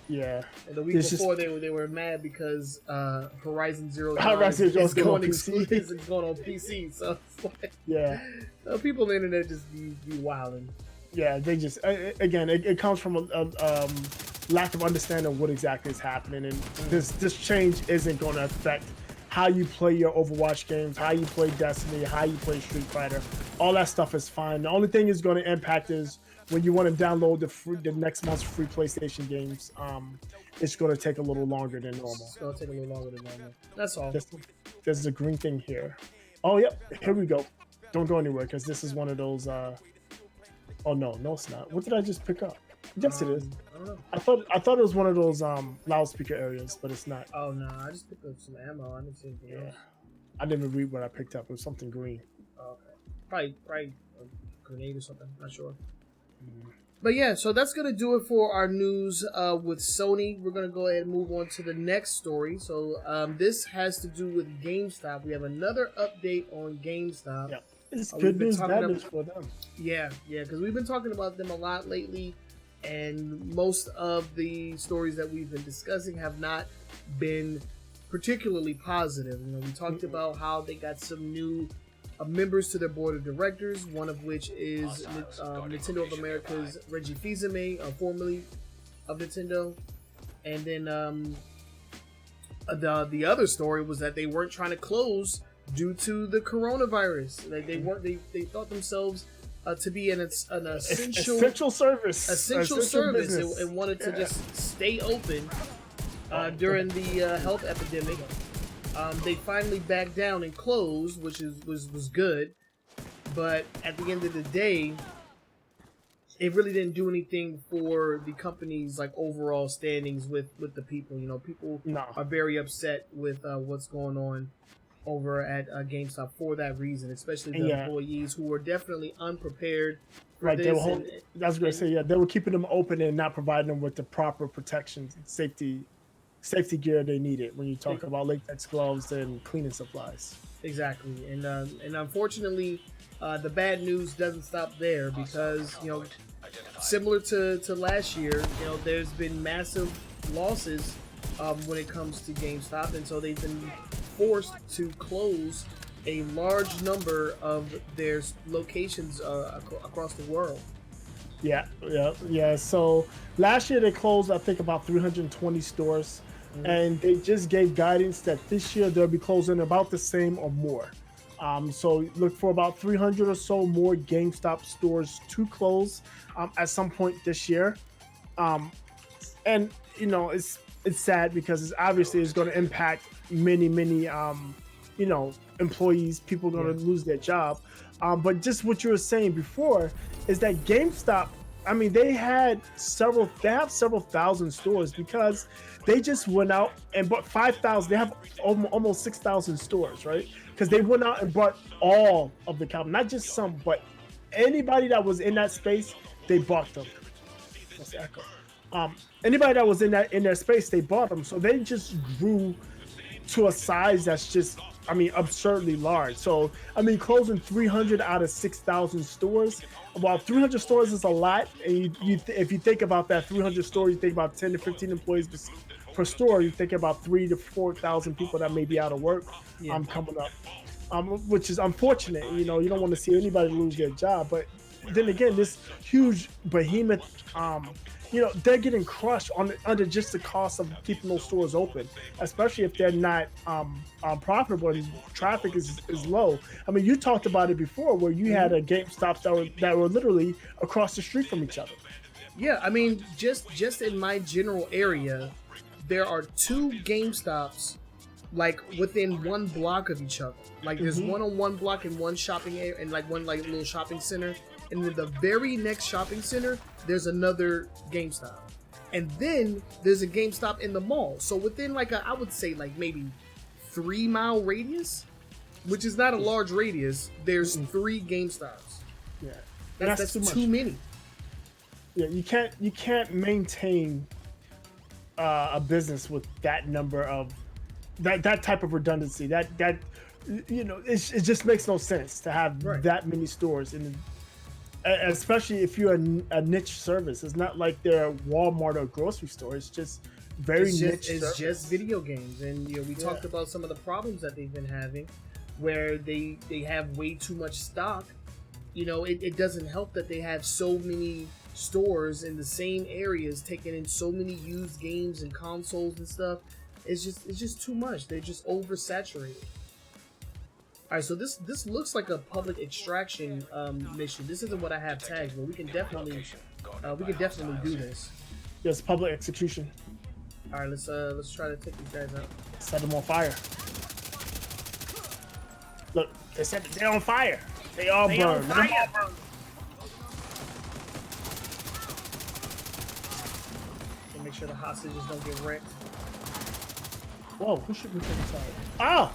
Yeah. And the week before they were mad because Horizon Zero Dawn is going on PC. So it's like, people on the internet just be wilding. Yeah, they just again it comes from a lack of understanding of what exactly is happening, and this change isn't going to affect how you play your Overwatch games, how you play Destiny, how you play Street Fighter. All that stuff is fine. The only thing is going to impact is when you want to download the next month's free PlayStation games. It's going to take a little longer than normal. It's going to take a little longer than normal. That's all. There's a green thing here. Oh, yep. Here we go. Don't go anywhere because this is one of those. Oh no, it's not. What did I just pick up? Yes, it is. I don't know. I thought it was one of those loudspeaker areas, but it's not. Oh no, I just picked up some ammo. I didn't see anything else. I didn't even read what I picked up. It was something green. Oh, okay. Probably a grenade or something. Not sure. But yeah, so that's gonna do it for our news with Sony. We're gonna go ahead and move on to the next story. So this has to do with GameStop. We have another update on GameStop. Yeah. It's good news, bad news for them. Yeah, because we've been talking about them a lot lately, and most of the stories that we've been discussing have not been particularly positive. We talked about how they got some new members to their board of directors, one of which is Nintendo of America's Reggie Fils-Aimé, formerly of Nintendo, and then the other story was that they weren't trying to close due to the coronavirus. They thought themselves to be an essential service, and wanted to just stay open during the health epidemic. They finally backed down and closed, which was good, but at the end of the day, it really didn't do anything for the company's overall standings with the people. People are very upset with what's going on over at GameStop for that reason, especially the employees who were definitely unprepared for this. I was going to say, they were keeping them open and not providing them with the proper protections and safety gear they needed when you talk about latex gloves and cleaning supplies. Exactly, and unfortunately, the bad news doesn't stop there because similar to last year, there's been massive losses when it comes to GameStop, and so they've been forced to close a large number of their locations across the world. Yeah. So last year they closed, I think, about 320 stores, and they just gave guidance that this year they'll be closing about the same or more. So look for about 300 or so more GameStop stores to close at some point this year. And it's sad because it's going to impact many employees. People are going to lose their job. But just what you were saying before is that GameStop, they have several thousand stores because they just went out and bought 5,000. They have almost 6,000 stores, right? Because they went out and bought all of the company, not just some, but anybody that was in that space, they bought them. What's the echo? Anybody that was in their space, they bought them. So they just grew to a size that's just, absurdly large. So, closing 300 out of 6,000 stores. While 300 stores is a lot, and if you think about that 300 stores, you think about 10 to 15 employees per store. You think about 3,000 to 4,000 people that may be out of work coming up, which is unfortunate. You don't want to see anybody lose their job. But then again, this huge behemoth, they're getting crushed under just the cost of keeping those stores open, especially if they're not profitable and traffic is low. You talked about it before where you had a GameStop that were literally across the street from each other. Yeah, I mean, just in my general area, there are 2 GameStops like within 1 block of each other. Like there's one on 1 block in one shopping area and like one like little shopping center, and then the very next shopping center there's another GameStop, and then there's a GameStop in the mall. So within like I would say like maybe 3-mile radius, which is not a large radius, there's 3 GameStops. Yeah, That's too many. Yeah, you can't maintain a business with that number of that type of redundancy. That it just makes no sense to have that many stores, and especially if you're a niche service. It's not like they're a Walmart or a grocery store. It's just niche. It's just video games, and we talked about some of the problems that they've been having, where they have way too much stock. It doesn't help that they have so many stores in the same areas taking in so many used games and consoles and stuff. It's just too much. They're just oversaturated. All right, so this looks like a public extraction mission. This isn't what I have tagged, but we can definitely do this. Yes, public execution. All right, let's try to take these guys out. Set them on fire. Look, they're on fire. They all burn. On fire. Make sure the hostages don't get wrecked. Whoa, who should we take inside? Oh!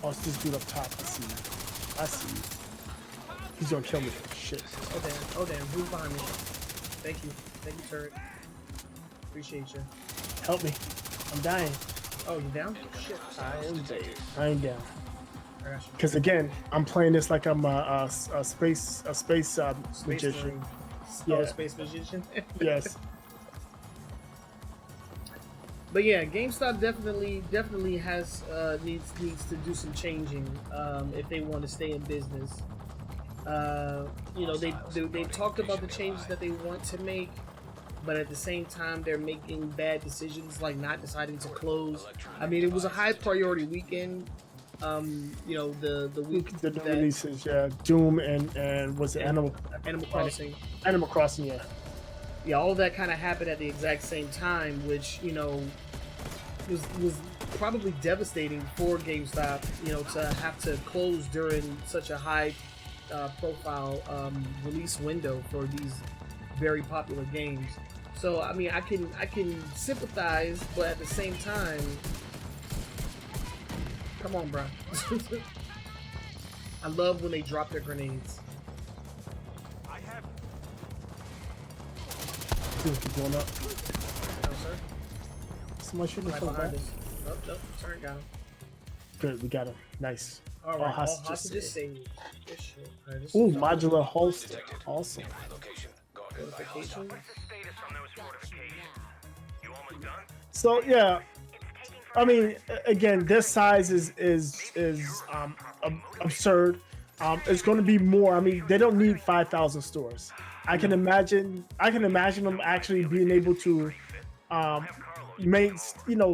Oh, it's this dude up top. I see you. He's gonna kill me. Shit. Oh damn, who's behind me? Thank you, turret. Appreciate you. Help me. I'm dying. Oh, you down? Shit. I am dead. I ain't down. I got you. Because again, I'm playing this like I'm a space magician. Marine. Yeah. Oh, space magician. Yes. But yeah, GameStop definitely has needs to do some changing if they want to stay in business. They talked about the changes that they want to make, but at the same time they're making bad decisions, like not deciding to close. I mean, it was a high priority weekend. The week the releases, Doom and was it Animal Crossing? Animal Crossing, yeah. Yeah, all that kind of happened at the exact same time, which was probably devastating for GameStop, to have to close during such a high profile release window for these very popular games. So I mean, I can sympathize, but at the same time, come on, bro. I love when they drop their grenades. Keep going up. No, sir. Somebody shooting Right from behind back. us. Nope. Turn got him. Good, we got him. Nice. All right, all hostages saved. Good shit. Right, this Ooh, is modular holster. Awesome. Location. Guarded by notifications. So yeah, I mean, again, this size is absurd. It's going to be more. I mean, they don't need 5,000 stores. I can imagine them actually being able to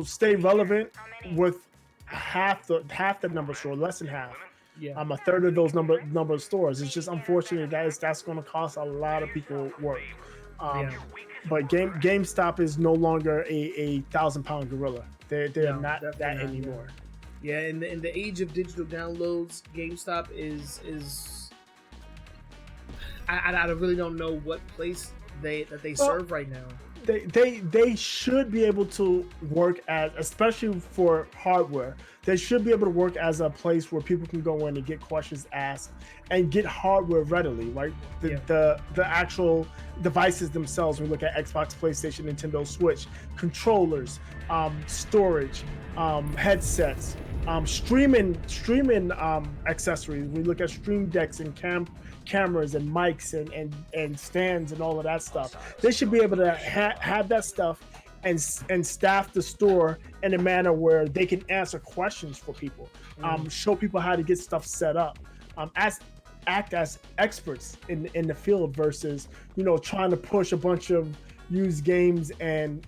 stay relevant with half the number of stores, less than half. Yeah. A third of those number of stores. It's just unfortunate, guys. That's going to cost a lot of people work. But GameStop is no longer a 1,000-pound gorilla. They're not that anymore. Yeah, in the age of digital downloads, GameStop is I really don't know what place they serve right now. They should be able to work as, especially for hardware, they should be able to work as a place where people can go in and get questions asked and get hardware readily, right? The actual devices themselves, when we look at Xbox, PlayStation, Nintendo Switch, controllers, storage, headsets, streaming accessories. We look at stream decks and cameras and mics and stands and all of that stuff. They should be able to have that stuff and staff the store in a manner where they can answer questions for people, show people how to get stuff set up, act as experts in the field versus trying to push a bunch of used games and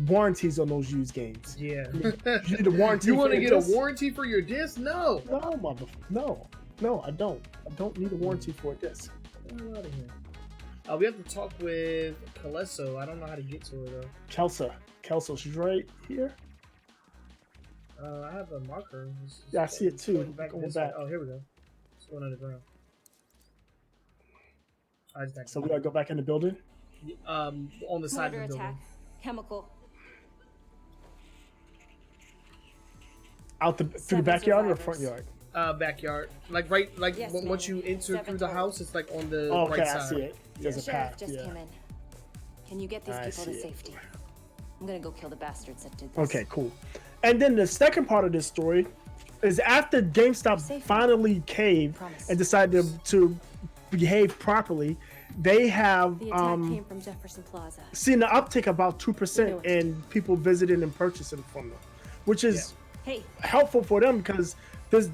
warranties on those used games. Yeah. You need a warranty. You want to get a warranty for your disc? No. No, I don't. I don't need a warranty for a disc. Get out of here. We have to talk with Calesso. I don't know how to get to her though. Kelso, she's right here. I have a marker. Yeah, I see it too. Going back. Oh, here we go. It's going underground. So we gotta go back in the building. On the side of the building. Attack. Chemical. Out through the backyard or front yard? Backyard. Like Yes, once you enter through the house, it's like on the Okay, right side. I see it. There's a Sheriff path. just Yeah. came in. Can you get these I people to see it. safety? I'm gonna go kill the bastards that did this. Okay, cool. And then the second part of this story is after GameStop finally caved and decided to behave properly, they have The attack came from Jefferson Plaza. seen an uptick about 2% in people visiting and purchasing from them, which is Hey, helpful for them because there's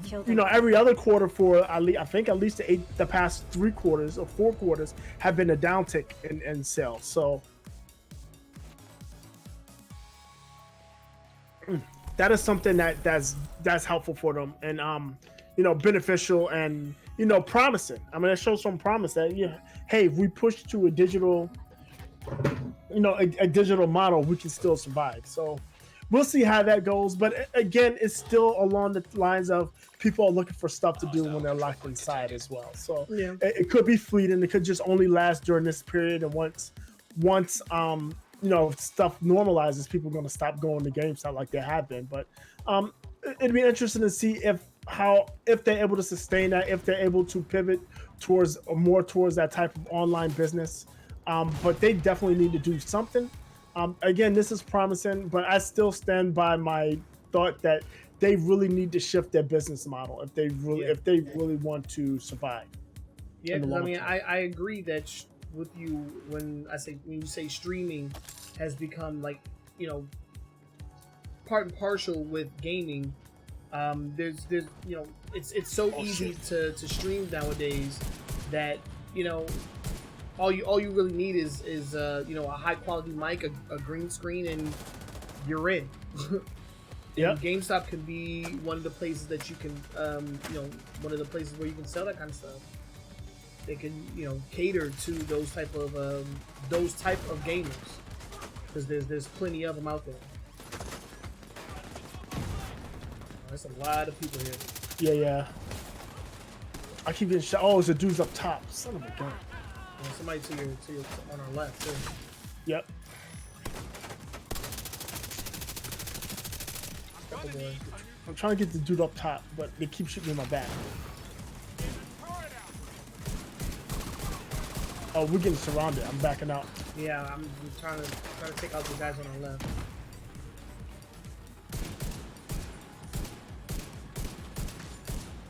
every other quarter for at least the past 3 quarters or 4 quarters have been a downtick in sales. So that is something that's helpful for them and beneficial and promising. I mean, it shows some promise that hey, if we push to a digital a digital model, we can still survive. So we'll see how that goes. But again, it's still along the lines of people are looking for stuff to do when they're locked inside as well. So it could be fleeting. It could just only last during this period. And once stuff normalizes, people are going to stop going to GameStop like they have been. But it'd be interesting to see if they're able to sustain that, if they're able to pivot towards that type of online business. But they definitely need to do something. Again, this is promising, but I still stand by my thought that they really need to shift their business model if they really want to survive. Yeah, because I mean, I agree that with you when you say streaming has become like part and partial with gaming. There's it's so easy to stream nowadays that all you really need is a high quality mic, a green screen, and you're in. Yeah, GameStop can be one of the places that you can one of the places where you can sell that kind of stuff. They can cater to those type of gamers because there's plenty of them out there. There's a lot of people here. Yeah. I keep getting shot. Oh, it's a dude's up top. Son of a gun. Somebody to your on our left too. Yep. I'm trying to get the dude up top, but they keep shooting in my back. Oh, we're getting surrounded. I'm backing out. Yeah, I'm trying to take out the guys on our left.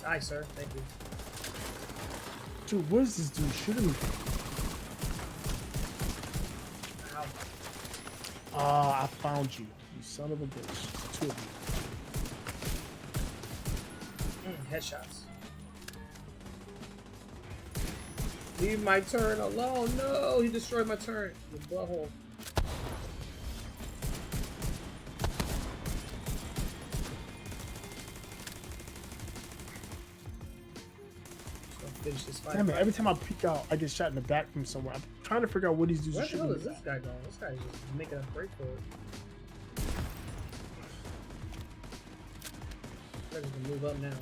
Hi, sir. Thank you. Dude, where's this dude shooting me? Ow. Ah, I found you. You son of a bitch. 2 of you. Headshots. Leave my turn alone. No, he destroyed my turn. The butthole. Finish this fight. Damn it, every time I peek out, I get shot in the back from somewhere. I'm trying to figure out what these dudes are shooting. Where the hell is this guy going? This guy's just making a break for it. I'm gonna move up now.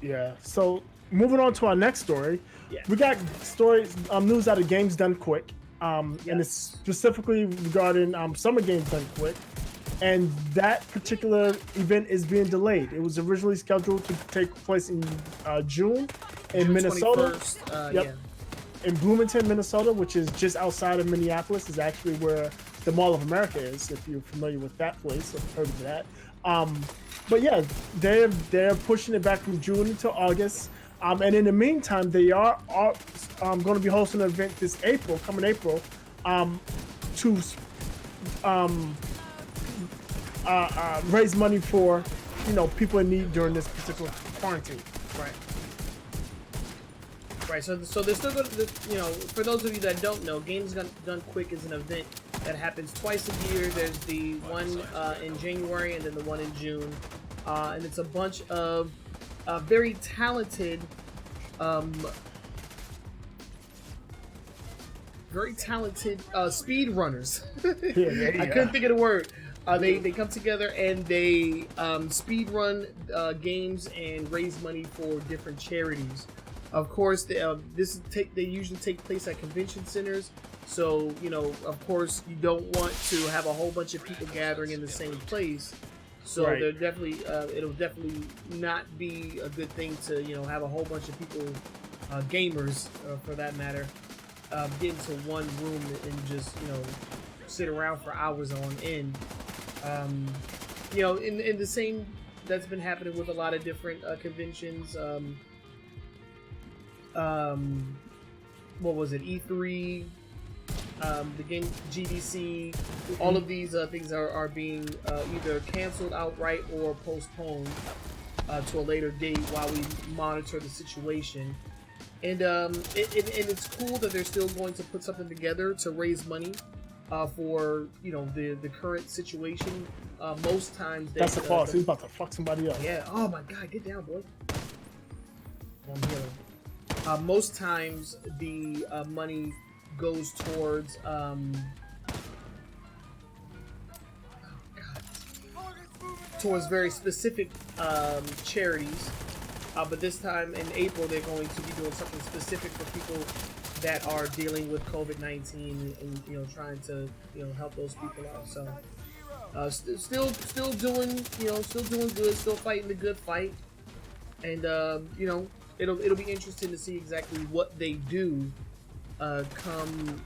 Yeah, so moving on to our next story. Yeah. We got stories, news out of Games Done Quick. And it's specifically regarding Summer Games Done Quick. And that particular event is being delayed. It was originally scheduled to take place in June in Minnesota. In Bloomington, Minnesota, which is just outside of Minneapolis, is actually where the Mall of America is, if you're familiar with that place, or heard of that. But yeah, they're pushing it back from June into August. And in the meantime, they are going to be hosting an event this coming April, to raise money for people in need during this particular quarantine. Right. So they're still going to, for those of you that don't know, Games Done Quick is an event that happens twice a year. There's the one in January and then the one in June, and it's a bunch of very talented very talented speed runners. Yeah, I couldn't think of the word. They come together and they speed run games and raise money for different charities. Of course, they usually take place at convention centers. So, you know, of course, you don't want to have a whole bunch of people gathering in the same place. So Right. they're definitely, it'll definitely not be a good thing to, you know, have a whole bunch of people, gamers for that matter, get into one room and just, you know, sit around for hours on end. You know, in the same that's been happening with a lot of different conventions. What was it? E3, the game GDC. All of these things are being either canceled outright or postponed to a later date while we monitor the situation. And it's cool that they're still going to put something together to raise money for, you know, the current situation. Most times That's the boss. He's about to fuck somebody up. yeah. Oh my God, get down, boy. I'm healing. Most times the money goes towards towards very specific charities. But this time in April, they're going to be doing something specific for people that are dealing with COVID-19 and, you know, trying to, you know, help those people out. So, still doing, you know, still doing good, still fighting the good fight, and you know, it'll be interesting to see exactly what they do come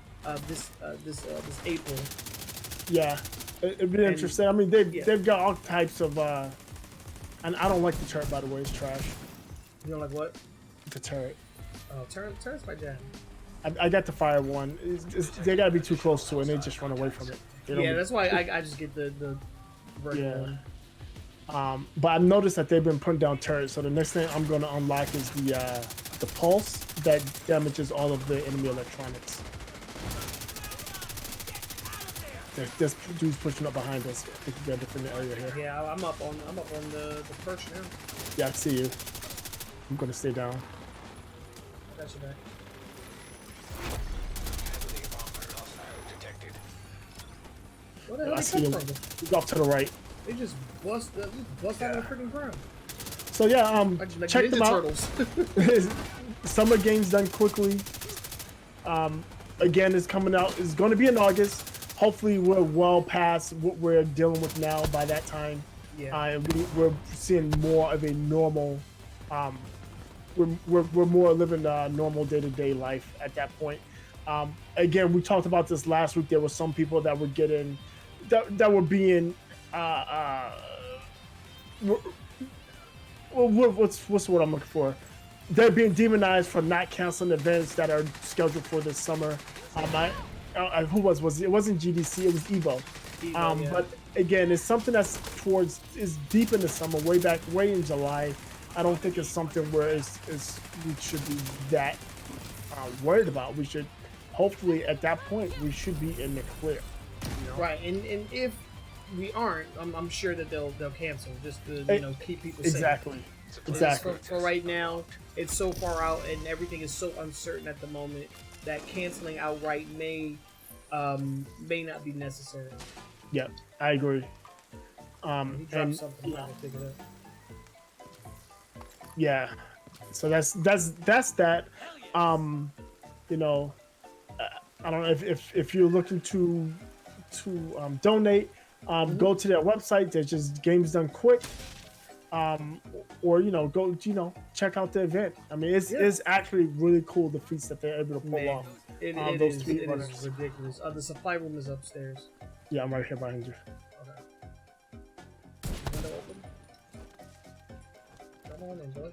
this April. Yeah, it'd be interesting. I mean, they've got all types of and I don't like the turret, by the way. It's trash. You know, like what? The turret. Oh, turret's my jam. I got the fire one. They gotta be too close to it, and they just run away from it. Yeah, that's why I just get the yeah. One. But I've noticed that they've been putting down turrets. So the next thing I'm gonna unlock is the pulse that damages all of the enemy electronics. There's dudes pushing up behind us. We can get a different area here. Yeah, I'm up on the perch now. Yeah, I see you. I'm gonna stay down. Got you back. Where the hell I they see come him. from? He's off to the right. They just bust out of the freaking ground. So yeah, Like check them Ninja out. Turtles. Summer Games Done Quickly. Again, it's coming out. It's going to be in August. Hopefully, we're well past what we're dealing with now by that time. Yeah. And we're seeing more of a normal. We're more living a normal day-to-day life at that point. Again, we talked about this last week. There were some people that were getting that were being what's the word I'm looking for? They're being demonized for not canceling events that are scheduled for this summer. Who was it? It wasn't GDC. It was Evo. Yeah. But again, it's something that's is deep in the summer, way in July. I don't think it's something where we should be that worried about. We should, hopefully, at that point, we should be in the clear. You know? Right, and if we aren't, I'm sure that they'll cancel just to keep people safe. Exactly. For right now, it's so far out and everything is so uncertain at the moment that canceling outright may not be necessary. Yep, I agree. He dropped something. I'm trying to pick it up. Yeah, so that's that. You know, I don't know if you're looking to donate, go to their website. There's just Games Done Quick, or go check out the event. I mean, it's actually really cool the feats that they're able to pull off. It those is tweet runners. ridiculous. The supply room is upstairs. Yeah, I'm right here behind you. Okay. Window open. Come on in, boy.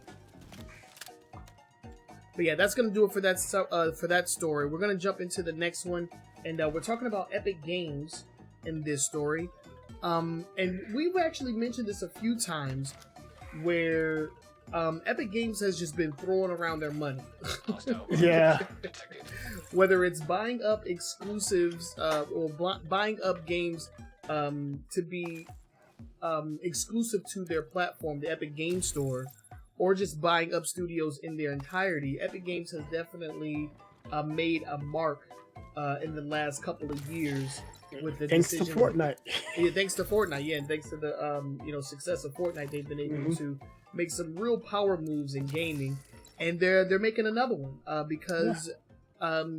But yeah, that's gonna do it for that story. We're gonna jump into the next one, and we're talking about Epic Games in this story. And we've actually mentioned this a few times, where Epic Games has just been throwing around their money. Yeah. Whether it's buying up exclusives or buying up games to be exclusive to their platform, the Epic Games Store, or just buying up studios in their entirety, Epic Games has definitely made a mark in the last couple of years with the Thanks to decision. Fortnite. Yeah, thanks to Fortnite, yeah, and thanks to the success of Fortnite, they've been able to make some real power moves in gaming, and they're making another one because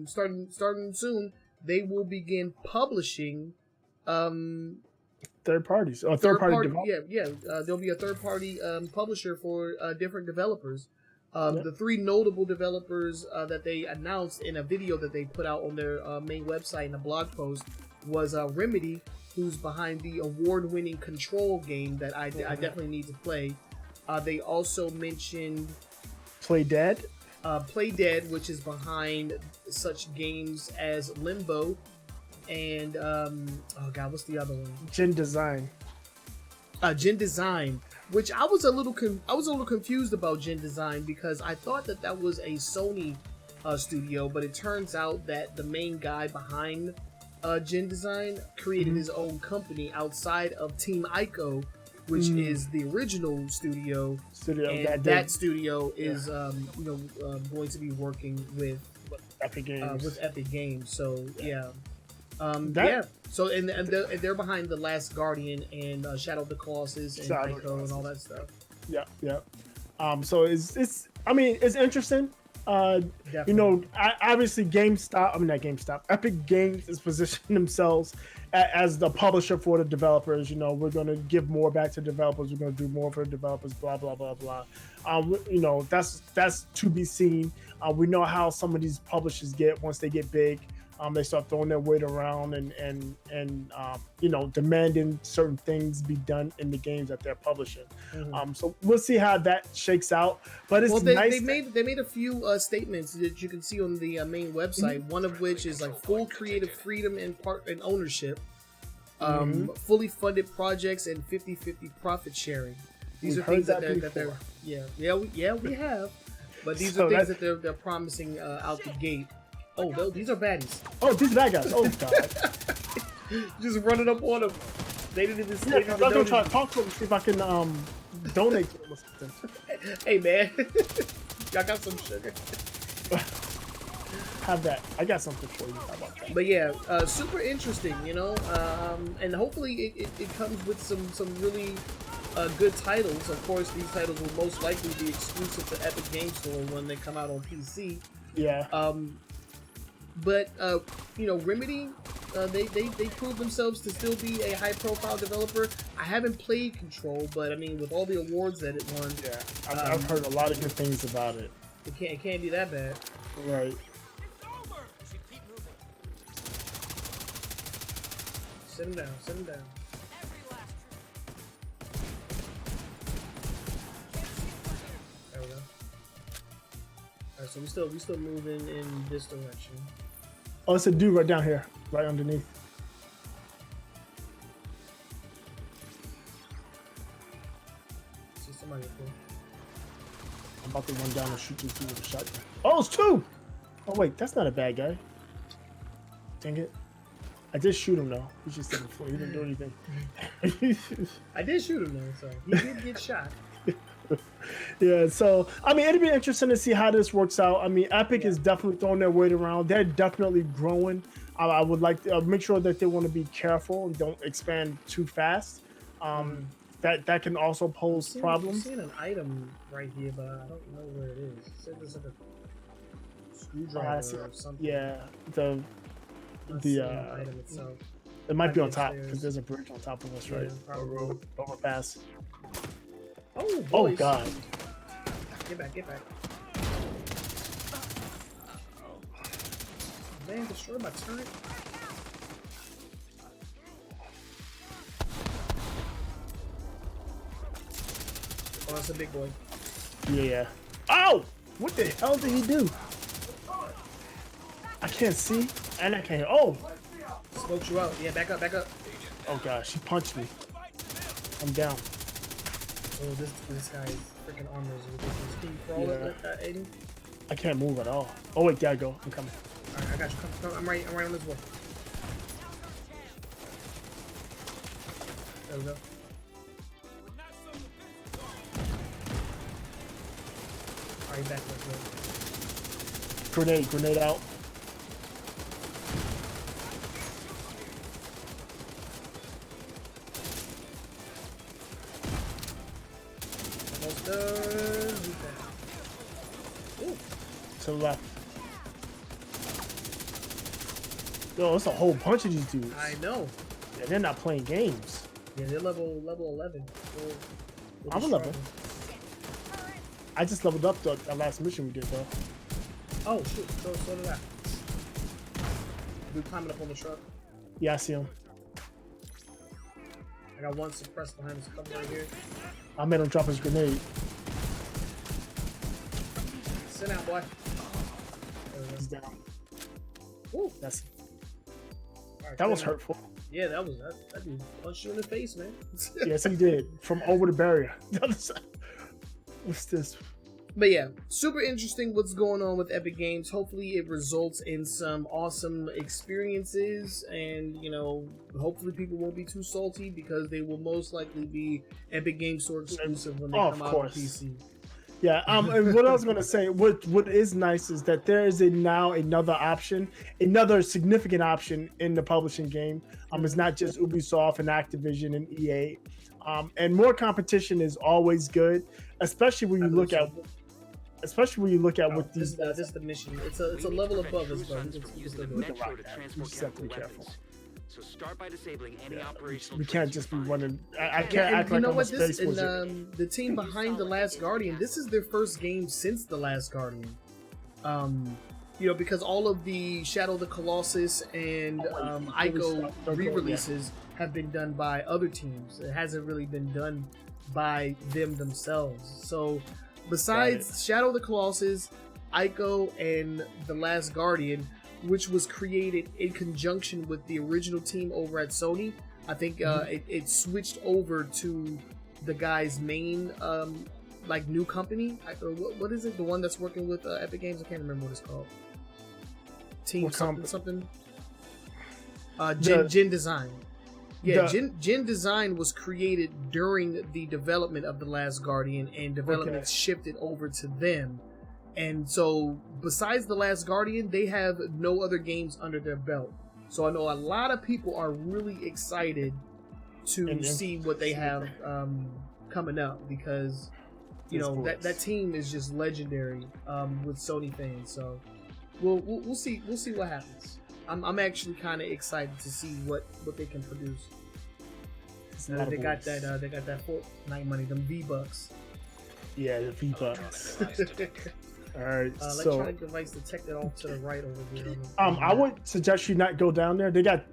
starting soon they will begin publishing third parties or third party there'll be a third party publisher for different developers. The three notable developers that they announced in a video that they put out on their main website in a blog post was Remedy, who's behind the award-winning Control game that I definitely need to play. They also mentioned Play Dead, which is behind such games as Limbo and what's the other one? Gen Design. Gen Design, which I was a little confused about Gen Design because I thought that was a Sony studio, but it turns out that the main guy behind Gen Design created his own company outside of Team Ico, which is the original studio. And that studio is going to be working with Epic Games. So yeah. So and they're behind The Last Guardian and Shadow of the Colossus and Ico and all that stuff. Yeah. So it's interesting. Obviously Epic Games is positioning themselves as the publisher for the developers. We're going to give more back to developers. We're going to do more for the developers, blah, blah, blah, blah. That's to be seen. We know how some of these publishers get once they get big. They start throwing their weight around and demanding certain things be done in the games that they're publishing. So we'll see how that shakes out. But it's nice. They made a few statements that you can see on the main website. One of which is like full creative freedom and ownership, fully funded projects, and 50-50 profit sharing. These are things that they're we have. But these are things that they're promising out the gate. Oh, these are baddies. Oh, these are bad guys. Oh, God. Just running up on them. They didn't even say I'm going to try to talk to them, see if I can donate to them or something. Hey, man. Y'all got some sugar. Have that. I got something for you. How about that? But yeah, super interesting, and hopefully it comes with some really good titles. Of course, these titles will most likely be exclusive to Epic Games Store when they come out on PC. Yeah. But Remedy, they proved themselves to still be a high-profile developer. I haven't played Control, but I mean, with all the awards that it won, I've heard a lot of good things about it. It can't be that bad, right? Sit him down. There we go. Alright, so we still moving in this direction. Oh, it's a dude right down here, right underneath. See somebody up there. I'm about to run down and shoot these two with a shotgun. Oh, it's two! Oh wait, that's not a bad guy. Dang it. I did shoot him though. He's just sitting before. He didn't do anything. I did shoot him though, so he did get shot. Yeah, so I mean, it'd be interesting to see how this works out. I mean, Epic is definitely throwing their weight around. They're definitely growing. I would like to make sure that they want to be careful and don't expand too fast. That can also pose problems. I'm seeing an item right here, but I don't know where it is. It said there's like a screwdriver or something. Yeah, the item itself. It might be on top because there's a bridge on top of us, right? Yeah, a road overpass. Oh, boys. Oh God! Get back! Man, destroy my turret. Oh, that's a big boy. Yeah. Oh! What the hell did he do? I can't see and I can't hear. Oh! Smoked you out. Yeah, back up. Oh gosh, he punched me. I'm down. Oh, this guy's freaking armor is ridiculous. Can you crawl it like that, Aiden? I can't move at all. Oh wait, there I go. I'm coming. Alright, I got you. Come. I'm right on this wall. There we go. Alright, back. Grenade out. Ooh. To the left. Yo, it's a whole bunch of these dudes. I know. Yeah, they're not playing games. Yeah, they're level 11. I'm a level. I just leveled up that last mission we did, though. Oh, shoot. So did I. We climbing up on the truck. Yeah, I see him. I got one suppressed behind this cover right here. I made him drop his grenade. Sit down, boy. He's down. Ooh. That's Right, that was hurtful. Yeah, that dude punched you in the face, man. Yes, he did. From over the barrier. What's this? But yeah, super interesting what's going on with Epic Games. Hopefully it results in some awesome experiences, and you know, hopefully people won't be too salty because they will most likely be Epic Games Store exclusive when they come out on PC. Yeah, and what I was gonna say, what is nice is that there is now another option, another significant option in the publishing game. It's not just Ubisoft and Activision and EA, and more competition is always good, especially when you look at what these. This is the mission. It's a level above us, but we just have to be careful. So start by disabling any operational. We can't just be running. I can't act you like know I'm what? a space This wizard. and the team behind The Last Guardian. This is their first game since The Last Guardian. You know, because all of the Shadow of the Colossus and Ico re-releases have been done by other teams. It hasn't really been done by them themselves. So, besides Shadow of the Colossus, Ico, and The Last Guardian, which was created in conjunction with the original team over at Sony, I think it switched over to the guy's main like new company. What is it? The one that's working with Epic Games? I can't remember what it's called. Team something. Gen Design. Yeah, Gen Design was created during the development of The Last Guardian, and development shifted over to them. And so, besides The Last Guardian, they have no other games under their belt. So I know a lot of people are really excited to see what they have coming up, because you know that team is just legendary with Sony fans. So we'll see what happens. I'm actually kind of excited to see what they can produce. They got that Fortnite money, them V-Bucks. Yeah, the V-Bucks. All right, electronic device detected off to the right over here. I would suggest you not go down there. They got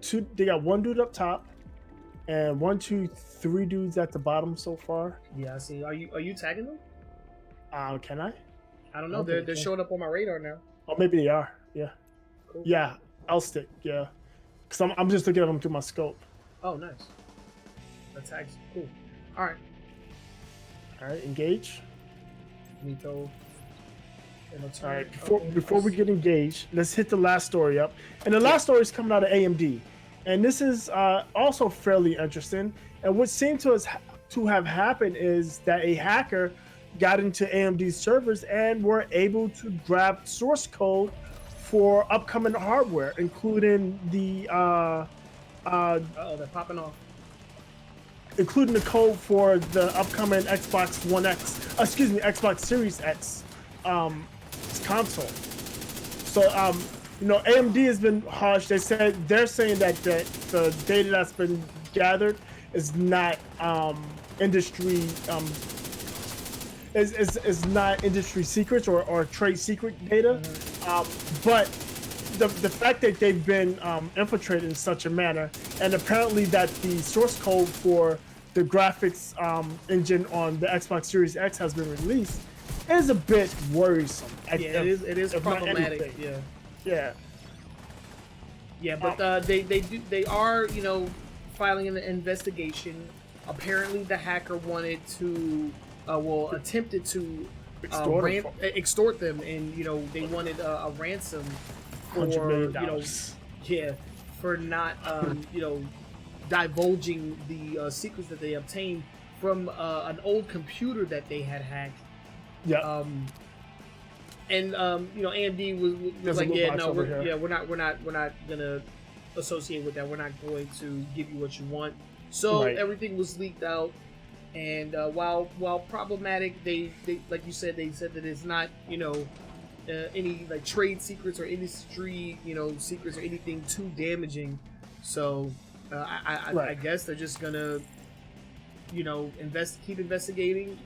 one dude up top, and 1, 2, 3 dudes at the bottom so far. Yeah, I see. Are you tagging them? Can I? I don't know. They're showing up on my radar now. Oh, maybe they are. Yeah. Cool. Yeah, I'll stick. Yeah, because I'm just looking at them through my scope. Oh, nice. The tags. Cool. All right. All right. Engage. Mito. All right, before we get engaged, let's hit the last story up. And the last story is coming out of AMD. And this is also fairly interesting. And what seemed to have happened is that a hacker got into AMD's servers and were able to grab source code for upcoming hardware, including the they're popping off. Including the code for the upcoming Xbox Series X console. So AMD has been harsh. They're saying that the data that's been gathered is not industry is not industry secrets or trade secret data. But the fact that they've been infiltrated in such a manner, and apparently that the source code for the graphics engine on the Xbox Series X has been released, is a bit worrisome. It is problematic. Yeah, but they are filing an investigation. Apparently, the hacker wanted to attempted to extort them, and they wanted a ransom for $100 million. For not divulging the secrets that they obtained from an old computer that they had hacked. Yeah. AMD was like, we're not gonna associate with that. We're not going to give you what you want. So everything was leaked out, And while problematic, they like you said, they said that it's not any like trade secrets or industry secrets or anything too damaging. So I guess they're just gonna keep investigating.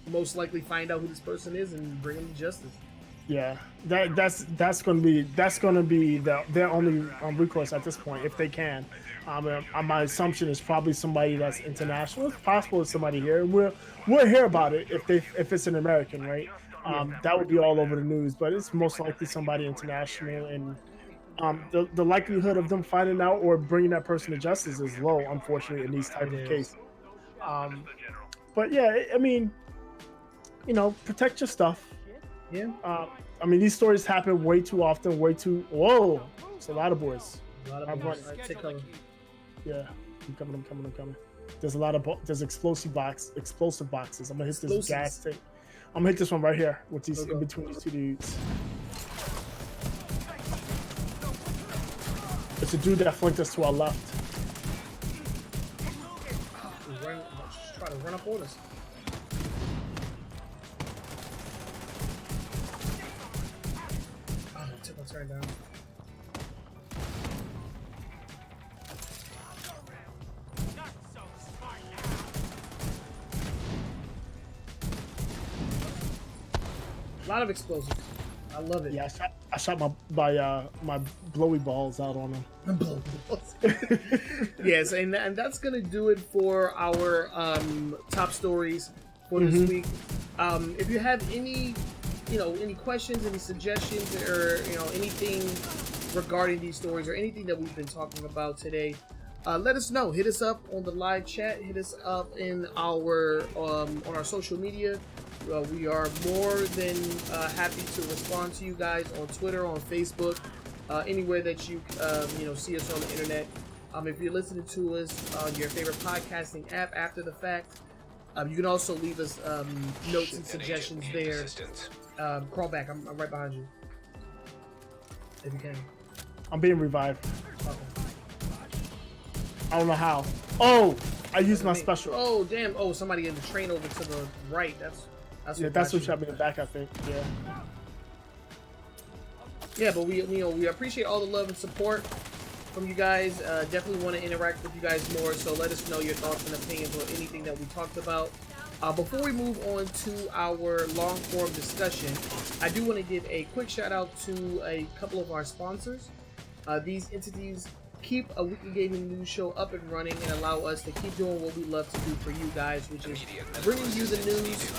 Most likely find out who this person is and bring him to justice. Yeah, that's gonna be their only recourse at this point if they can. My assumption is probably somebody that's international. It's possible it's somebody here. We'll hear about it if it's an American, right? That would be all over the news. But it's most likely somebody international, and the likelihood of them finding out or bringing that person to justice is low, unfortunately, in these type of cases. But yeah, I mean, protect your stuff. Yeah. I mean, these stories happen way too often. Whoa, it's a lot of boys. Take cover. Yeah, I'm coming. There's a lot of there's explosive boxes. I'm gonna hit this gas tank. I'm gonna hit this one right here with these in between these two dudes. It's a dude that flanked us to our left. Try to run up on us. Took my turn down. A lot of explosives. I love it. Yeah, I shot my blowy balls out on him. Yes, and that's gonna do it for our top stories for this week. If you have any questions, any suggestions, or anything regarding these stories or anything that we've been talking about today, let us know. Hit us up on the live chat. Hit us up in our on our social media. We are more than happy to respond to you guys on Twitter, on Facebook, anywhere that you see us on the internet. If you're listening to us on your favorite podcasting app after the fact, you can also leave us notes and suggestions there. Crawl back. I'm right behind you. If you can. I'm being revived. Okay. I don't know how. Oh, I used my special. Oh, damn. Oh, somebody in the train over to the right. That's what shot me in the back, I think. Yeah. Yeah, but we appreciate all the love and support from you guys. Definitely want to interact with you guys more. So let us know your thoughts and opinions on anything that we talked about. Before we move on to our long form discussion, I do want to give a quick shout out to a couple of our sponsors. These entities keep a weekly gaming news show up and running and allow us to keep doing what we love to do for you guys, which is bringing you the news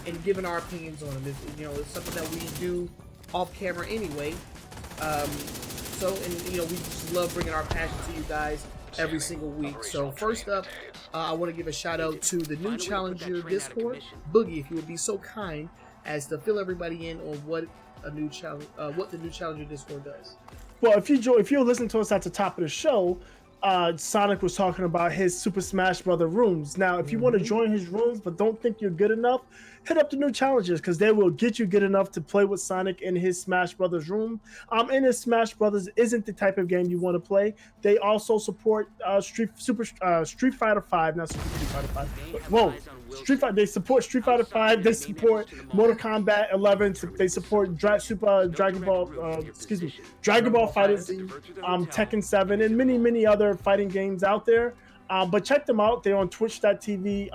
and giving our opinions on them. It's something that we do off camera anyway. We just love bringing our passion to you guys every single week. So first up, I want to give a shout out to the new Challenger Discord. Boogie, if you would be so kind as to fill everybody in on what the new Challenger Discord does. Well, if you listen to us at the top of the show, Sonic was talking about his Super Smash Brother rooms. Now, if you want to join his rooms but don't think you're good enough, hit up the new challengers because they will get you good enough to play with Sonic in his Smash Brothers room. In his Smash Brothers isn't the type of game you want to play. They also support Street Fighter 5, not Super Street Fighter 5. Whoa, Street Fighter. They support Street Fighter 5. They support Mortal Kombat 11. They support Dragon Ball Fighters, Tekken 7, and many other fighting games out there. But check them out. They're on twitch.tv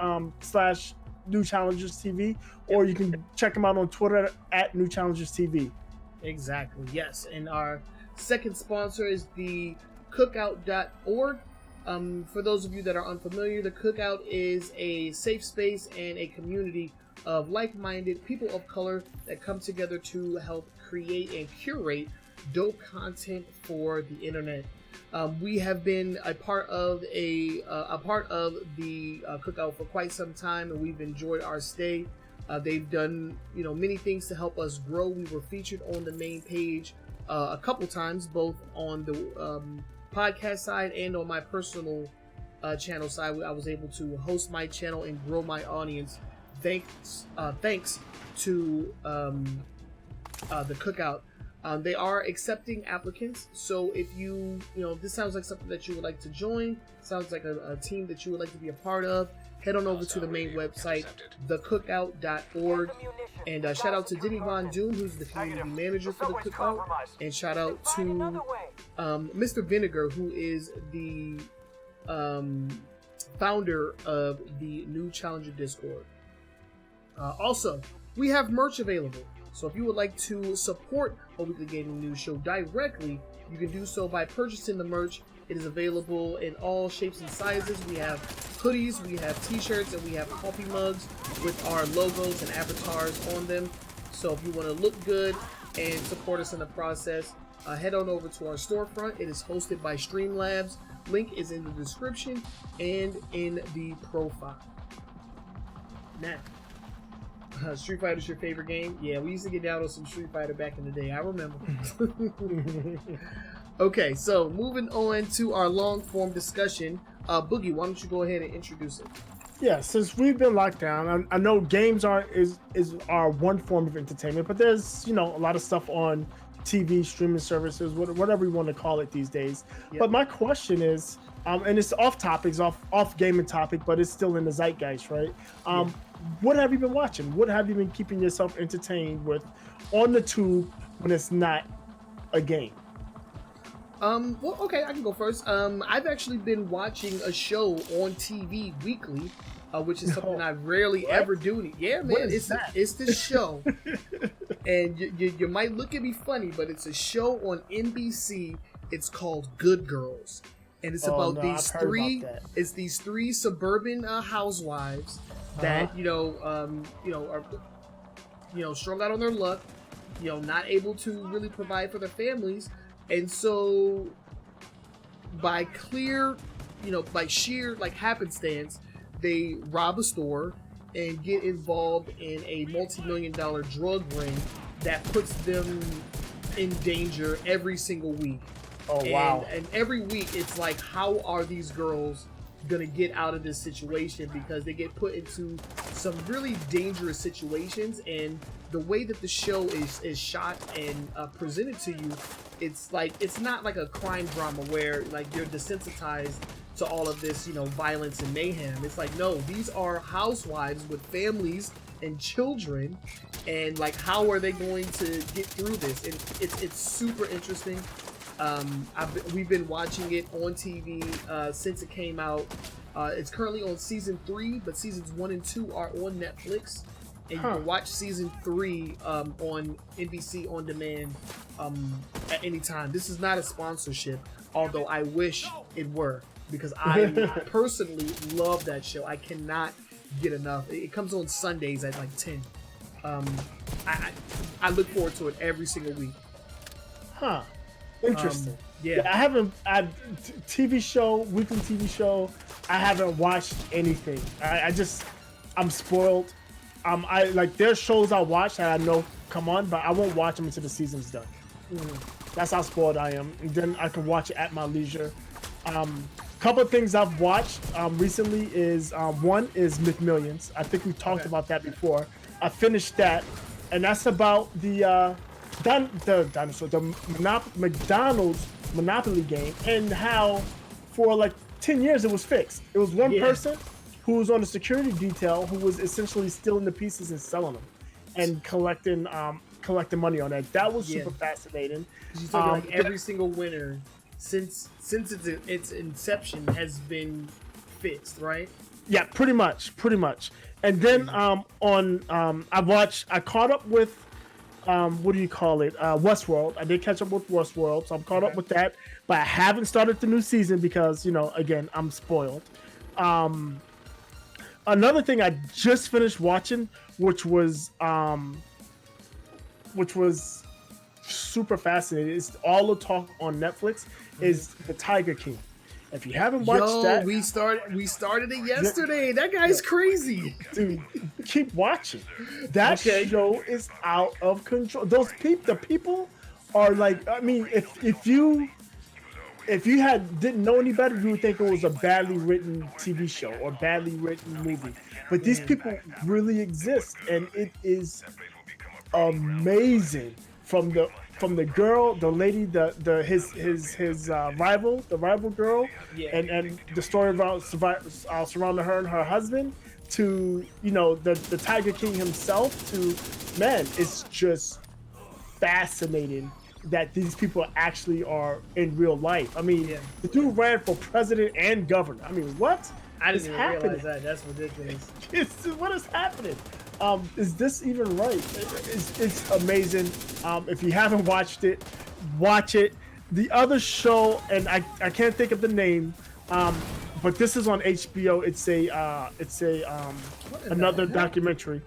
/New Challengers TV, or you can check them out on Twitter at New Challengers TV. Exactly, yes. And our second sponsor is the Cookout.org. For those of you that are unfamiliar, the Cookout is a safe space and a community of like-minded people of color that come together to help create and curate dope content for the internet. We have been a part of the Cookout for quite some time, and we've enjoyed our stay. They've done many things to help us grow. We were featured on the main page a couple times, both on the podcast side and on my personal channel side. I was able to host my channel and grow my audience thanks to the Cookout. They are accepting applicants, so if you know, this sounds like something that you would like to join, sounds like a team that you would like to be a part of, head on over to the main website, thecookout.org, and shout out to Denny Von Doom, who's the community manager for the Cookout, and shout out to Mr. Vinegar, who is the founder of the new Challenger Discord. Also, we have merch available. So if you would like to support a weekly gaming news show directly, you can do so by purchasing the merch. It is available in all shapes and sizes. We have hoodies, we have t-shirts, and we have coffee mugs with our logos and avatars on them. So if you want to look good and support us in the process, head on over to our storefront. It is hosted by Streamlabs. Link is in the description and in the profile. Now, Street Fighter is your favorite game? Yeah, we used to get down on some Street Fighter back in the day. I remember. Okay, so moving on to our long-form discussion. Boogie, why don't you go ahead and introduce it? Yeah, since we've been locked down, I know games is our one form of entertainment, but there's, you know, a lot of stuff on TV, streaming services, whatever you want to call it these days. Yep. But my question is, and it's off topics, off gaming topic, but it's still in the zeitgeist, right? Yeah. What have you been watching? What have you been keeping yourself entertained with on the tube when it's not a game? Well, okay, I can go first. I've actually been watching a show on TV weekly, which is something I rarely ever do. Yeah, man, it's this show, and you might look at me funny, but it's a show on NBC. It's called Good Girls, and it's about these three suburban housewives that are strung out on their luck, not able to really provide for their families. And so by sheer happenstance, they rob a store and get involved in a multi-million-dollar drug ring that puts them in danger every single week. Oh, wow. And every week it's like, how are these girls gonna get out of this situation, because they get put into some really dangerous situations, and the way that the show is shot and presented to you, it's not like a crime drama where like you're desensitized to all of this violence and mayhem. It's like, no, these are housewives with families and children, and like, how are they going to get through this? And it's super interesting. We've been watching it on TV since it came out. It's currently on season 3, but seasons 1 and 2 are on Netflix, and you can watch season 3 on NBC On Demand at any time. This is not a sponsorship, although I wish it were, because I personally love that show. I cannot get enough. It comes on Sundays at like 10. I look forward to it every single week. Interesting. Yeah, TV show, weekly TV show. I haven't watched anything. I'm spoiled. I like, there's shows I watch that I know come on, but I won't watch them until the season's done. That's how spoiled I am. And then I can watch it at my leisure. Couple of things I've watched recently is one is McMillions. I think we talked about that before. I finished that, and that's about the McDonald's Monopoly game, and how for like 10 years it was fixed. It was one person who was on the security detail who was essentially stealing the pieces and selling them and collecting money on that. That was super fascinating. You talking like every single winner since its inception has been fixed, right? Yeah, pretty much. And then I caught up with Westworld. I did catch up with Westworld, so I'm caught up with that, but I haven't started the new season because, again, I'm spoiled. Another thing I just finished watching, which was super fascinating, is all the talk on Netflix, is The Tiger King. If you haven't watched that, we started it yesterday. That guy's crazy, dude. Keep watching. That show is out of control. The people are like, I mean, if you didn't know any better, you would think it was a badly written TV show or badly written movie. But these people really exist, and it is amazing. From from the girl, the lady, his rival, the rival girl, Yeah. and the story about surrounding her and her husband, to the Tiger King himself, to man, it's just fascinating that these people actually are in real life. I mean, Yeah. the dude ran for president and governor. I mean, what? I didn't is even happening? realize that. That's ridiculous. What is happening? Is this even right? It's amazing. If you haven't watched it, watch it. The other show, and I can't think of the name, but this is on HBO. It's another documentary.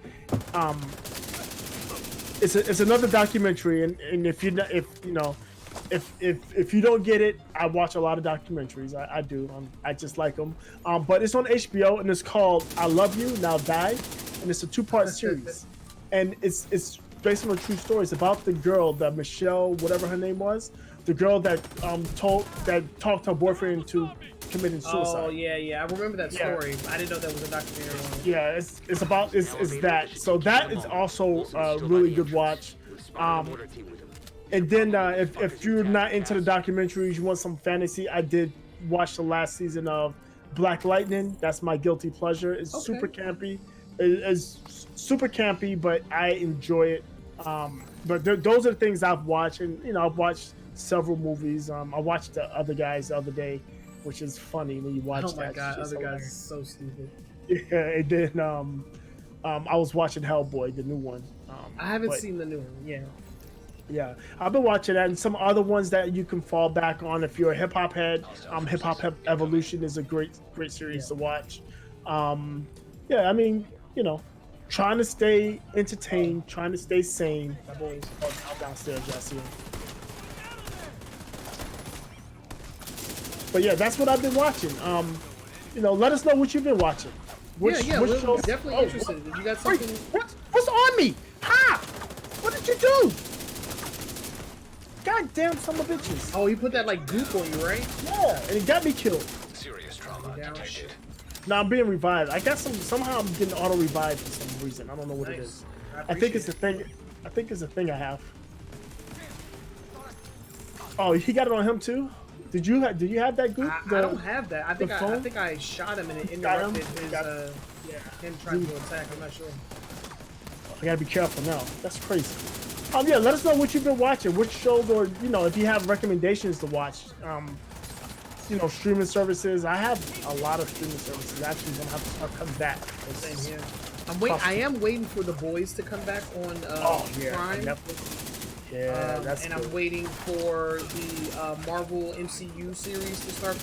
It's another documentary, and if you don't get it, I watch a lot of documentaries. I do. I just like them. But it's on HBO, and it's called "I Love You Now Die," and it's a 2-part series, and it's based on a true story. It's about the girl, that Michelle, whatever her name was, the girl that talked her boyfriend into committing suicide. Oh yeah, I remember that story. I didn't know that was a documentary on it. Yeah, it's that. So that is also a really good watch. And then if you're not into the documentaries, you want some fantasy, I did watch the last season of Black Lightning. That's my guilty pleasure. It's super campy. It's super campy, but I enjoy it. But those are the things I've watched, and I've watched several movies. I watched The Other Guys the other day, which is funny when you watch that. Oh my god, It's Other Guys hilarious. is so stupid. Yeah, and then I was watching Hellboy, the new one. I haven't seen the new one. Yeah. Yeah, I've been watching that, and some other ones that you can fall back on if you're a hip hop head. Hip Hop Evolution is a great series to watch. Yeah, I mean, trying to stay entertained, trying to stay sane. My boy's out downstairs, y'all see him. But yeah, that's what I've been watching. Let us know what you've been watching. We're shows- definitely interested. Did you got Wait, something? what's on me? Ha! What did you do? God damn son of bitches. Oh, he put that like goop on you, right? Yeah, and it got me killed. Serious trauma Down. detected. Now I'm being revived. I got somehow I'm getting auto revived for some reason. I don't know what it Nice. is. I think it's a thing. I think it's a thing I have. Oh, he got it on him too? Did you have that goop? I don't have that. I think phone? I shot him and it Got him? interrupted his Got him trying to attack. I'm not sure. I gotta be careful now. That's crazy. Yeah, let us know what you've been watching, which shows, or if you have recommendations to watch. Streaming services. I have a lot of streaming services. Actually, I'm gonna have to start coming back. Same here. I am waiting for The Boys to come back on Prime. Netflix. Yeah, that's and good. I'm waiting for the Marvel MCU series to start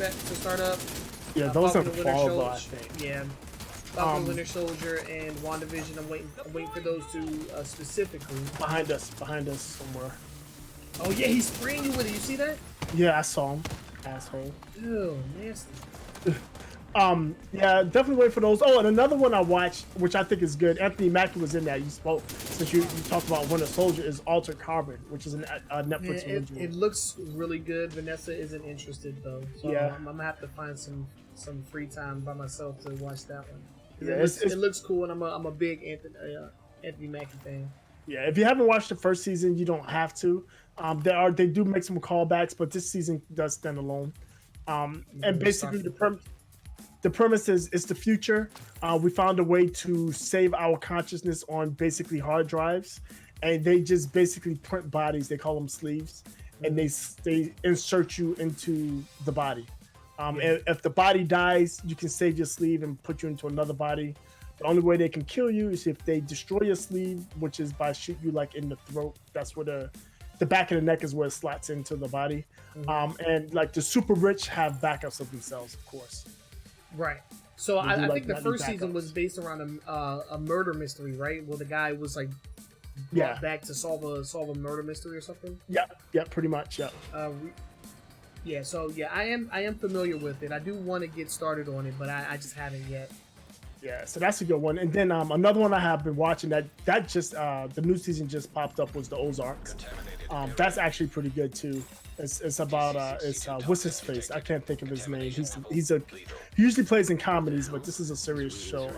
up. Yeah, those are Falcon and Winter fall though, I Soldier. think. Yeah. Falcon, Winter Soldier, and WandaVision. I'm waiting for those two specifically. Behind us somewhere. Oh yeah, he's spraying you with it. You see that? Yeah, I saw him. Asshole. Ew, nasty. Yeah, definitely wait for those. Oh, and another one I watched, which I think is good. Anthony Mackie was in that. You spoke since you talked about Winter Soldier, is Altered Carbon, which is a Netflix original. It looks really good. Vanessa isn't interested though, so Yeah. I'm gonna have to find some free time by myself to watch that one. Yeah, It looks cool, and I'm a big Anthony Mackie fan. Yeah, if you haven't watched the first season, you don't have to. They do make some callbacks, but this season does stand alone. And basically the premise is it's the future. We found a way to save our consciousness on basically hard drives, and they just basically print bodies. They call them sleeves, and they insert you into the body. And if the body dies, you can save your sleeve and put you into another body. The only way they can kill you is if they destroy your sleeve, which is by shoot you like in the throat. That's where the back of the neck is where it slots into the body. And like the super rich have backups of themselves, of course. Right. So I think the first season backups. was based around a murder mystery, right? Well, the guy was like brought back to solve a murder mystery or something. Yeah, pretty much. Yeah. I am familiar with it. I do want to get started on it, but I just haven't yet. Yeah, so that's a good one. And then another one I have been watching that just the new season just popped up was the Ozarks. That's actually pretty good too. It's about what's his face? I can't think of his name. He usually plays in comedies, but this is a serious show.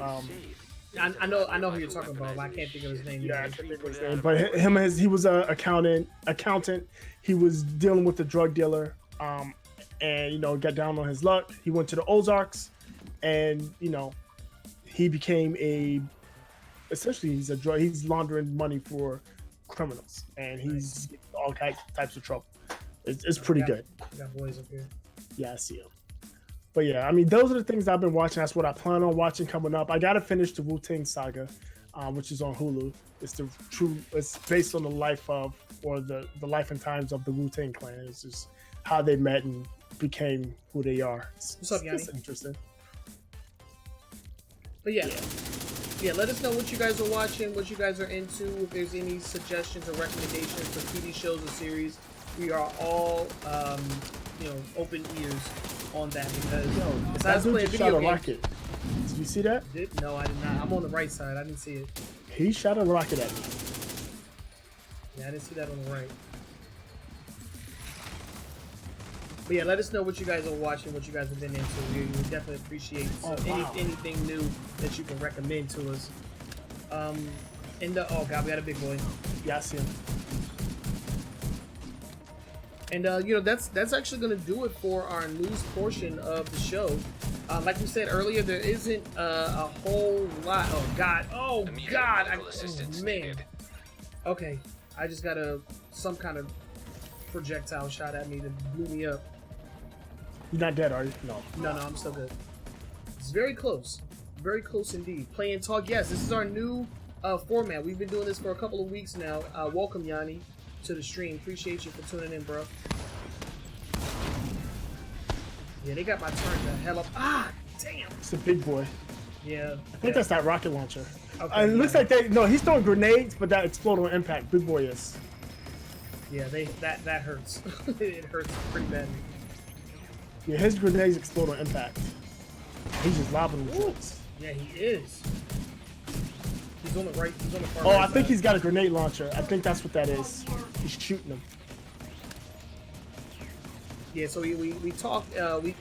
I know who you're talking about, but I can't think of his name. Yeah, I either. can't think of his name. But he was a accountant. He was dealing with a drug dealer, and got down on his luck. He went to the Ozarks, and he became he's laundering money for criminals, and he's in all types of trouble. It's pretty good. Got boys up here. Yeah, I see him. But yeah, I mean, those are the things I've been watching. That's what I plan on watching coming up. I gotta finish the Wu-Tang Saga, which is on Hulu. It's based on the life of, or the life and times of the Wu-Tang Clan. It's just how they met and became who they are. What's up, Yanni? It's interesting. But yeah, let us know what you guys are watching, what you guys are into. If there's any suggestions or recommendations for TV shows or series, we are all open ears on that, because besides playing video games, rocket. Did you see that? No, I did not. I'm on the right side. I didn't see it. He shot a rocket at me. Yeah, I didn't see that on the right. But yeah, let us know what you guys are watching, what you guys have been into. We definitely appreciate anything new that you can recommend to us. Oh god, we got a big boy. Yeah, I see him. And that's actually going to do it for our news portion of the show. Like we said earlier, there isn't a whole lot. Oh god! Oh man! Okay, I just got some kind of projectile shot at me that blew me up. You're not dead, are you? No, I'm still good. It's very close indeed. Play and talk. Yes, this is our new format. We've been doing this for a couple of weeks now. Welcome, Yanni, to the stream. Appreciate you for tuning in, bro. Yeah, they got my turn the hell up. Ah, damn. It's a big boy. Yeah. I think that's that rocket launcher. Okay, it looks like he's throwing grenades, but that explode on impact. Big boy is. Yeah, that hurts. It hurts pretty badly. Yeah, his grenades explode on impact. He's just lobbing them. Yeah, he is. He's on the right. He's on the far right. I think side. he's got a grenade launcher. I think that's what that is. He's shooting them. Yeah, so we talk we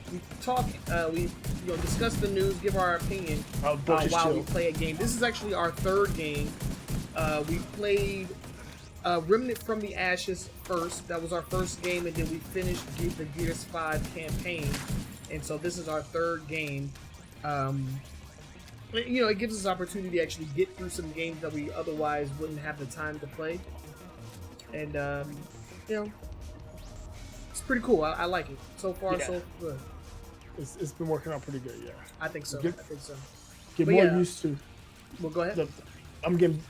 discuss the news, give our opinion while we play a game. This is actually our third game. We played Remnant from the Ashes first. That was our first game, and then we finished the Gears 5 campaign. And so this is our third game. It gives us opportunity to actually get through some games that we otherwise wouldn't have the time to play. And it's pretty cool. I like it. So far, so good. It's been working out pretty good, yeah. I think so. Get more used to. Well, go ahead. I'm getting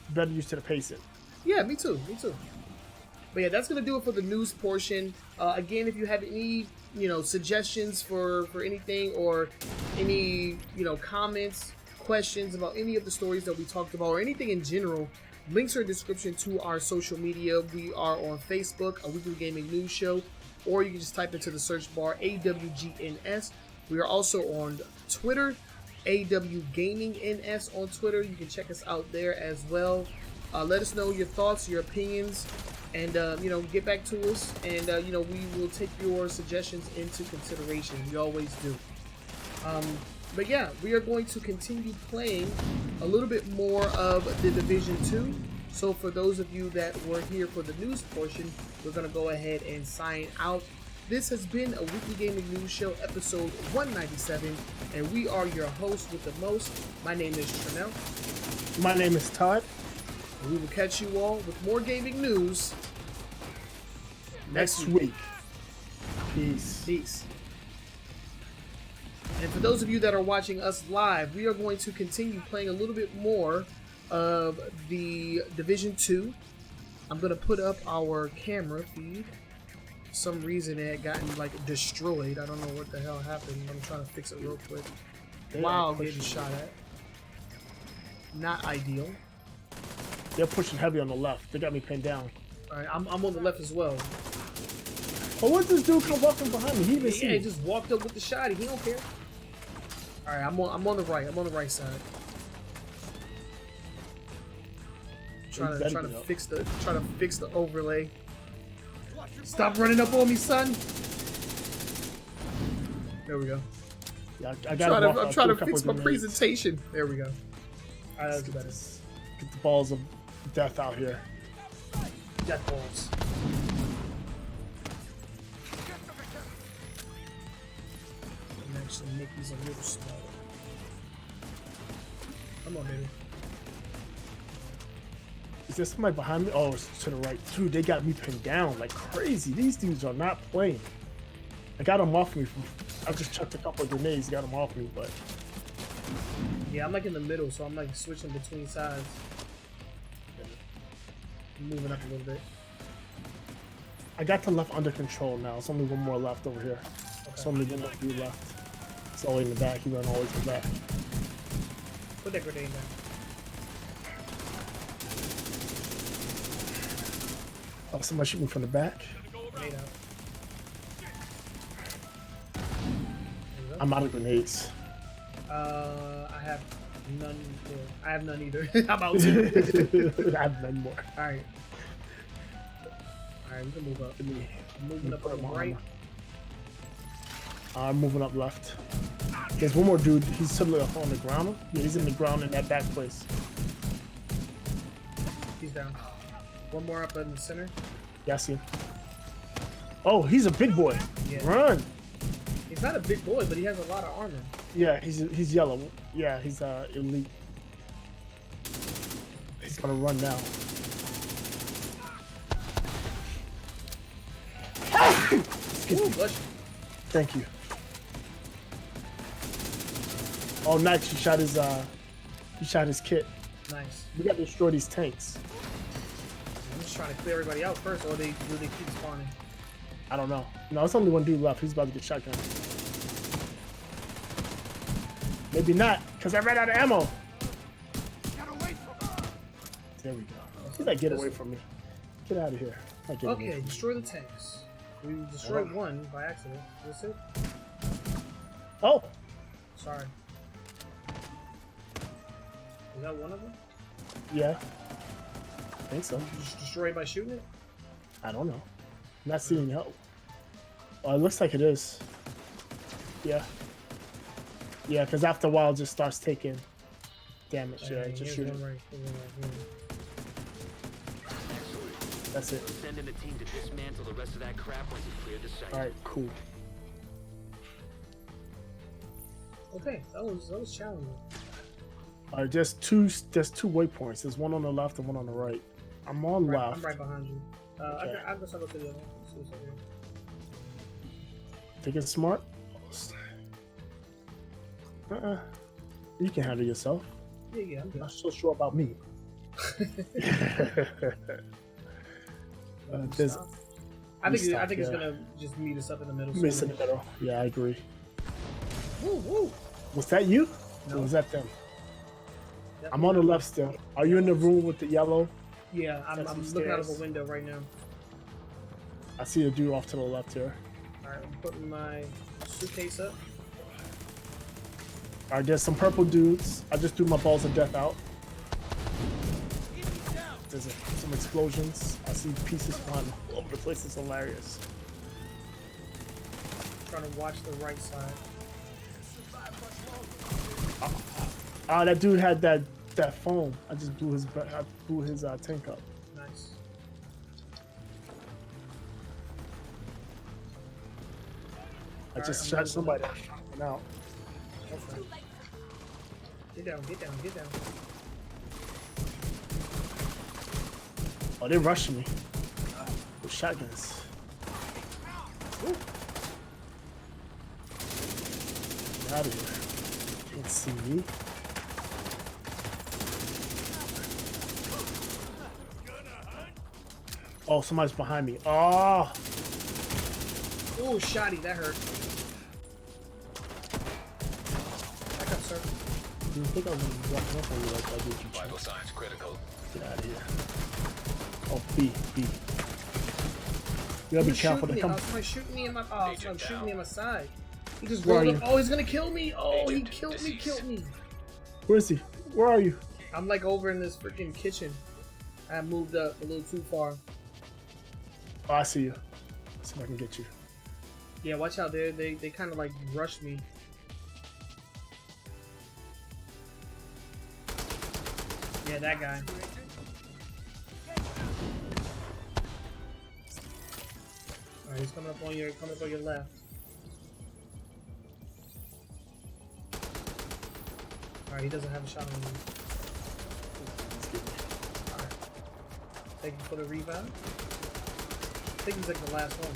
better used to the pacing. Yeah, me too. But yeah, that's gonna do it for the news portion. Again, if you have any suggestions for anything, or any comments, questions about any of the stories that we talked about, or anything in general, links are in the description to our social media. We are on Facebook, a weekly gaming news show, or you can just type into the search bar AWGNS. We are also on Twitter, AWGNS on Twitter. You can check us out there as well. Let us know your thoughts, your opinions, and get back to us, and we will take your suggestions into consideration. We always do. But yeah, we are going to continue playing a little bit more of the Division 2. So for those of you that were here for the news portion, we're going to go ahead and sign out. This has been a Weekly Gaming News Show, episode 197, and we are your hosts with the most. My name is Trenell. My name is Todd. And we will catch you all with more gaming news next week. Peace. And for those of you that are watching us live, we are going to continue playing a little bit more of the Division 2. I'm going to put up our camera feed. For some reason it had gotten destroyed. I don't know what the hell happened. I'm trying to fix it real quick. Wow, getting shot at. Not ideal. They're pushing heavy on the left. They got me pinned down. Alright, I'm on the left as well. Oh, what's this dude come walking behind me? He didn't see me. He just walked up with the shotty. He don't care. Alright, I'm on the right. I'm on the right side. Trying to fix the overlay. Stop running up on me, son. There we go. Yeah, I'm trying to fix my presentation. There we go. Let's get this. Get the balls of death out here. Death balls. And actually make these a little smaller. Come on, baby. Is there somebody behind me? Oh, it's to the right. Dude, they got me pinned down like crazy. These dudes are not playing. I got them off me. I just chucked a couple of grenades, got them off me, but... Yeah, I'm like in the middle, so I'm like switching between sides. I'm moving up a little bit. I got the left under control now. It's only one more left over here. Okay. It's only one more dude left. It's all in the back. He ran all the way to the back. Put that grenade down. Oh, somebody shoot me from the back. Grenade out. I'm out of grenades. I have none more. I have none either. I'm out too. I have none more. Alright. Alright, we can move up. I'm moving up on the right. I'm moving up left. There's one more dude. He's suddenly up on the ground. Yeah, he's in the ground in that back place. He's down. One more up in the center. Yeah, I see him. Oh, he's a big boy. Yeah. Run. He's not a big boy, but he has a lot of armor. Yeah, he's yellow. Yeah, he's elite. He's gonna run now. Ooh, bless you. Thank you. Oh, nice. He shot his kit. Nice. We gotta destroy these tanks. I'm just trying to clear everybody out first, or they keep spawning. I don't know. No, it's only one dude left. He's about to get shotgun. Maybe not, because I ran out of ammo. There we go. He's like, get away from me. Get out of here. Okay, destroy the tanks. We destroyed one by accident. Is this it? Oh! Sorry. Is that one of them? Yeah. I think so. You just destroyed by shooting it? I don't know. I'm not seeing help. Oh, it looks like it is. Yeah. Yeah, because after a while, it just starts taking damage. Yeah, just shoot it. Right here. That's it. Send in a team to dismantle the rest of that crap once you clear the site. All right, cool. Okay, that was challenging. All right, there's two waypoints. There's one on the left and one on the right. I'm on left. I'm right behind you. Okay. I guess I'll go to the other one. See what's over here. Think it's smart? You can handle yourself. Yeah, I'm I'm good. not so sure about me. There's I think stop, it's yeah. gonna just meet us up in the middle. miss in the middle. Yeah, I agree. Woo, woo. Was that you? No. Or was that them? Definitely I'm on the not. left still. Are you in the room with the yellow? Yeah, I'm That's looking out of a stairs. window right now. I see a dude off to the left here. Alright, I'm putting my suitcase up. Alright, there's some purple dudes. I just threw my balls of death out. There's some explosions. I see pieces flying all over the place. It's hilarious. Trying to watch the right side. That dude had that foam. I just blew his tank up. Nice. I just I'm shot moving somebody up. out. Okay. Get down, get down, get down. Oh, they're rushing me with shotguns. Woo. Get out of here. Can't see me. Oh, somebody's behind me. Oh, Ooh, shoddy, that hurt. Back up, sir. do you think I was walking up on you like that? Did you Vital signs critical. get out of here? Oh, B. You gotta be careful. They come. Somebody's shooting me in my. Oh, Agent somebody's shooting down. me in my side. He just Where are rolled you? up. Oh, he's gonna kill me. Oh, he Agent killed me. deceased. Killed me. Where is he? Where are you? I'm like over in this freaking kitchen. I moved up a little too far. Oh, I see you. See if I can get you. Yeah, watch out there. They kind of like rushed me. Yeah, that guy. Alright, he's coming up on your left. Alright, he doesn't have a shot on you. Alright. Thank you for the rebound. I think he's like the last one.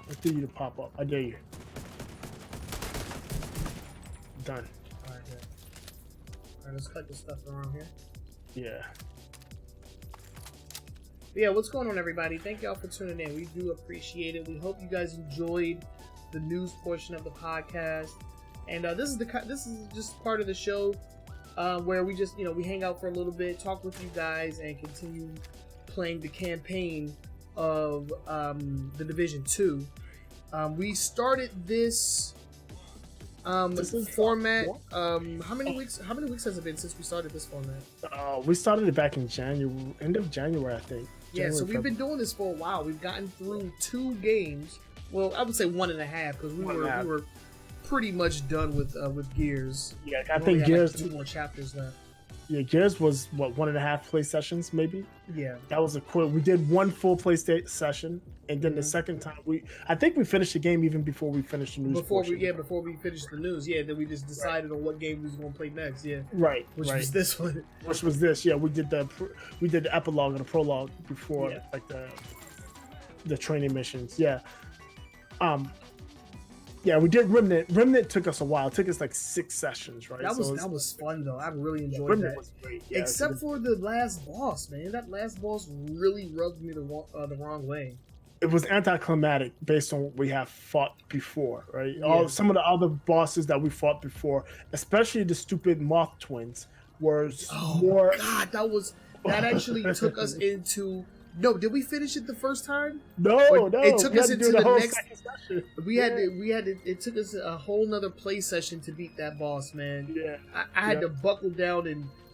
I dare you to pop up. I dare you. Done. Alright, good. Alright, let's cut this stuff around here. Yeah. But yeah, what's going on, everybody? Thank y'all for tuning in. We do appreciate it. We hope you guys enjoyed the news portion of the podcast. And this is just part of the show where we just we hang out for a little bit, talk with you guys, and continue playing the campaign of the Division 2. We started this format. How many weeks has it been since we started this format? We started it back in January, end of January, I think. Yeah, so we've been doing this for a while. We've gotten through 2 games. Well, I would say 1.5 because we were pretty much done with Gears. Yeah, I think Gears. Like 2 more chapters left. Yeah, Gears was what 1.5 play sessions, maybe. Yeah, that was a quick. We did 1 full play session, and then the second time I think we finished the game even before we finished the news. Before we finished the news. Yeah, then we just decided on what game we was gonna play next. Yeah, right. Which was this one. Which was this? Yeah, we did the epilogue and the prologue before like the training missions. Yeah. Yeah, we did Remnant. Remnant took us a while. It took us like 6 sessions, right? That was fun though. I really enjoyed Remnant that. Was great. Yeah, except for the last boss, man. That last boss really rubbed me the wrong way. It was anticlimactic based on what we have fought before, right? Yeah. Some of the other bosses that we fought before, especially the stupid Moth twins, were more. God, that actually took us into. No, did we finish it the first time? No. It took us into the next. Session. It took us a whole nother play session to beat that boss, man. Yeah. I had to buckle down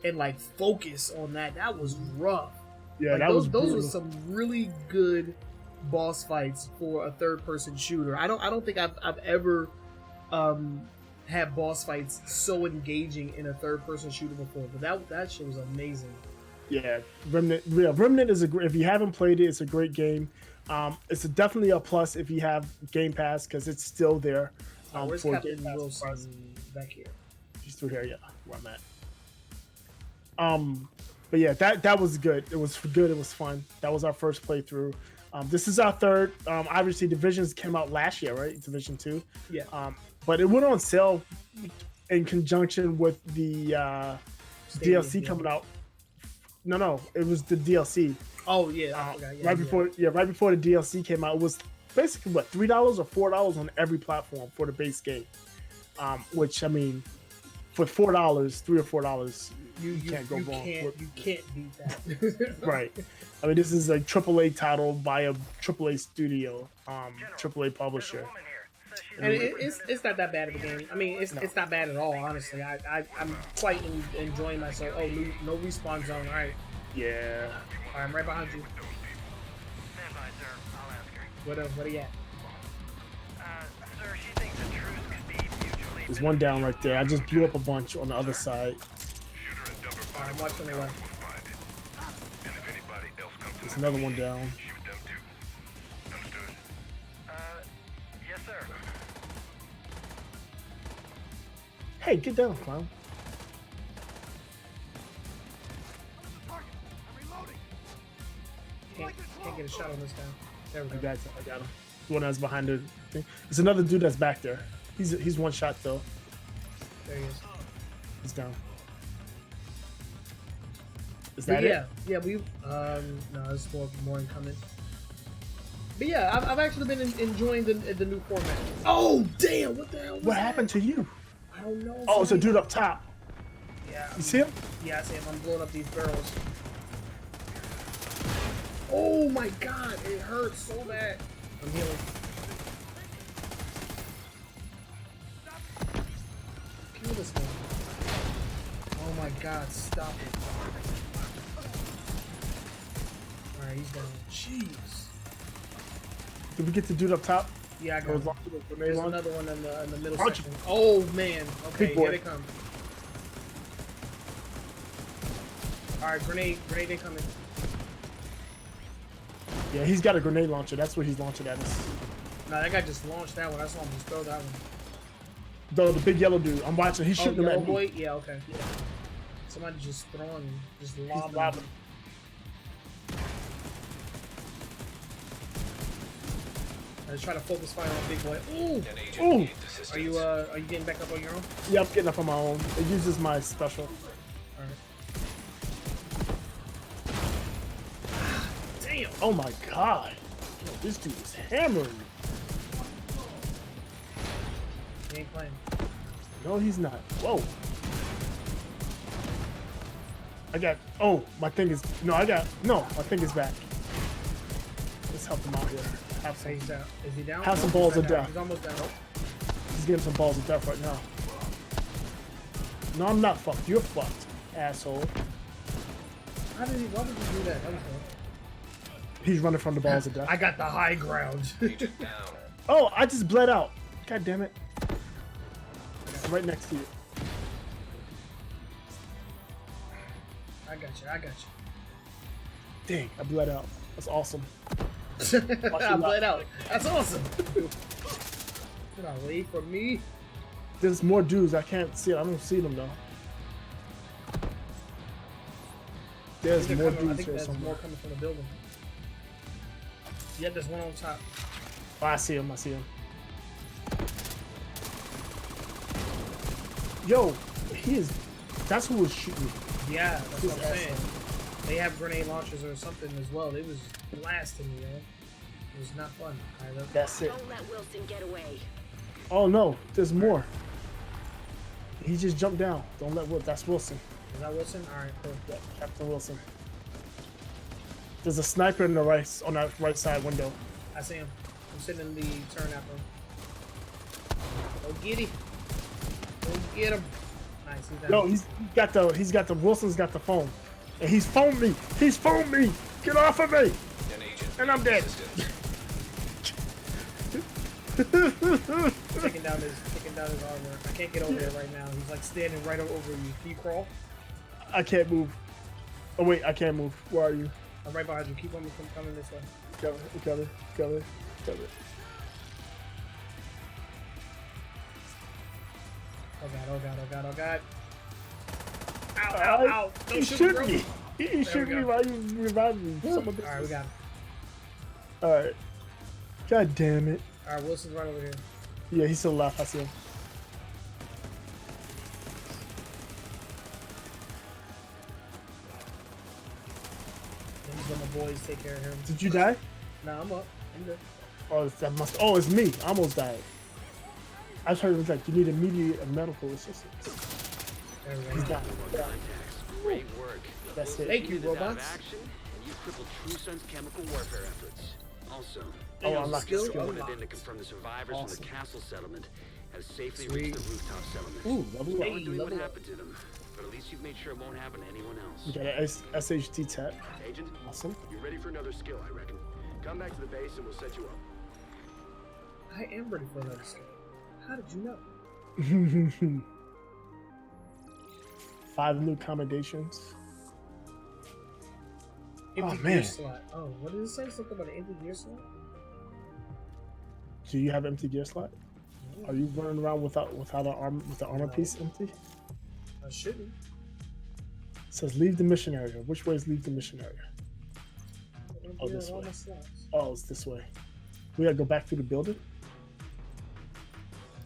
and like focus on that. That was rough. Yeah, like, that was those were some really good boss fights for a third-person shooter. I don't think I've ever had boss fights so engaging in a third-person shooter before. But that shit was amazing. Yeah, Remnant. Yeah, Remnant is if you haven't played it, it's a great game. It's definitely a plus if you have Game Pass because it's still there. Where's Captain Wilson back here? He's through here, yeah, where I'm at. But yeah, that was good. It was good. It was fun. That was our first playthrough. This is our third. Obviously, Divisions came out last year, right? Division 2. Yeah. But it went on sale in conjunction with the DLC coming out. No, it was the DLC. Oh yeah, right before the DLC came out. It was basically what $3 or $4 on every platform for the base game. Which I mean, for $4, $3 or $4, you can't go wrong. You can't beat that. Right. I mean, this is a AAA title by a AAA studio, AAA publisher. And it's not that bad of a game. I mean, it's not bad at all, honestly. I'm quite enjoying myself. Oh, no respawn zone. All right. Yeah. All right, I'm right behind you. Stand by, sir. I'll ask her. What are you at? Sir, she thinks the truth could be mutually. There's one down right there. I just blew up a bunch on the other side. All right, I'm watching the left. There's another one down. Yes, sir. Hey, get down, clown. Can't get a shot on this guy. There we go. I got him. The one that's behind the thing. There's another dude that's back there. He's one shot though. There he is. He's down. Is that it? Yeah, we no, there's more incoming. But yeah, I've actually been enjoying the new format. Oh damn! What the hell? What happened to you? I don't know. Oh, it's a dude up top. Yeah. You see him? Yeah, I see him. I'm blowing up these barrels. Oh my god, it hurts so bad. I'm healing. Kill this guy. Oh my god, stop it. Alright, he's down. Jeez. Did we get the dude up top? Yeah, I got Goes it. off to the grenade There's launcher. another one in the middle Launch section. Oh man. Okay, Big boy. here they come. All right, grenade incoming. Yeah, he's got a grenade launcher. That's what he's launching at us. No, that guy just launched that one. I saw him just throw that one. The big yellow dude. I'm watching. He's shooting him yellow at boy? me. Yeah, okay. Somebody just throwing, just He's lobbing. lobbing. I was trying to focus fire on big boy. Ooh! An agent Ooh. needs assistance. Are you getting back up on your own? Yeah, I'm getting up on my own. It uses my special. All right. Damn! Oh my god. Yo, this dude is hammering me. He ain't playing. No, he's not. Whoa. I got. Oh, my thing is. No, I got. No, my thing is back. Let's help him out here. Have some. He's down. Is he down? Have some He's balls not of down. death. He's almost down. He's getting some balls of death right now. No, I'm not fucked. You're fucked, asshole. Why would he do that? That was fun. He's running from the balls of death. I got the high ground. Agent down. Oh, I just bled out. God damn it. I'm right next to you. I got you. Dang, I bled out. That's awesome. I bled out. That's awesome. Get away from me. There's more dudes. I can't see it. I don't see them though. There's They're more coming, I dudes think here there's more somewhere. coming from the building. Yeah, there's one on top. Oh, I see him. I see him. Yo, he is. That's who was shooting me. Yeah, that's what I'm His saying. They have grenade launchers or something as well. They was blasting me, man. It was not fun. All right, That's it. Don't let Wilson get away. Oh no, there's more. He just jumped down. Don't let Will. That's Wilson. is that Wilson? All right, cool. Yeah, Captain Wilson. There's a sniper in the right on that right side window. I see him. I'm sitting in the turn apple. Go get him. Go get him. Nice, he's down. Yo, he's got the Wilson's got the phone, and he's phoned me. He's phoned me. Get off of me. An agent And I'm needs dead. assistance. taking down his armor. I can't get over there right now. He's like standing right over you. Can you crawl? I can't move. Oh wait, I can't move. Where are you? I'm right behind you. Keep on coming this way. Cover. Oh god. Ow. He Don't shoot bro. me. He shoot me go. while you revive me. All right, we got him. Alright. God damn it. All right, Wilson's right over here. Yeah, he's still alive. I see him. These little boys take care of him. Did you die? Nah, I'm up. I'm good. Oh, that must. Oh, it's me. I almost died. I just heard it was like you need immediate medical assistance. There we He's go. down. Contacts. Great work. That's it. Thank you, Unit out of robots. action, and you crippled True Sun's chemical warfare efforts. Also, Oh, Damn, I'm not skill skill. wanted in to unlocked. confirm the survivors from Awesome. the castle settlement have safely Sweet. reached the rooftop settlement. Ooh, level No up. one doing what level up. happened to them, but at least you've made sure it won't happen to anyone You else. got an SHT tap. Agent, Awesome. you're ready for another skill, I reckon. Come back to the base and we'll set you up. I am ready for another skill. How did you know? 5 new accommodations. Empty man. gear slot. Oh, what did it say? Something about an empty gear slot? Do you have empty gear slot? Are you running around without an arm with the armor piece empty? I shouldn't. It says leave the mission area. Which way is leave the mission area? Oh, this All way. my slots. Oh, it's this way. We gotta go back through the building.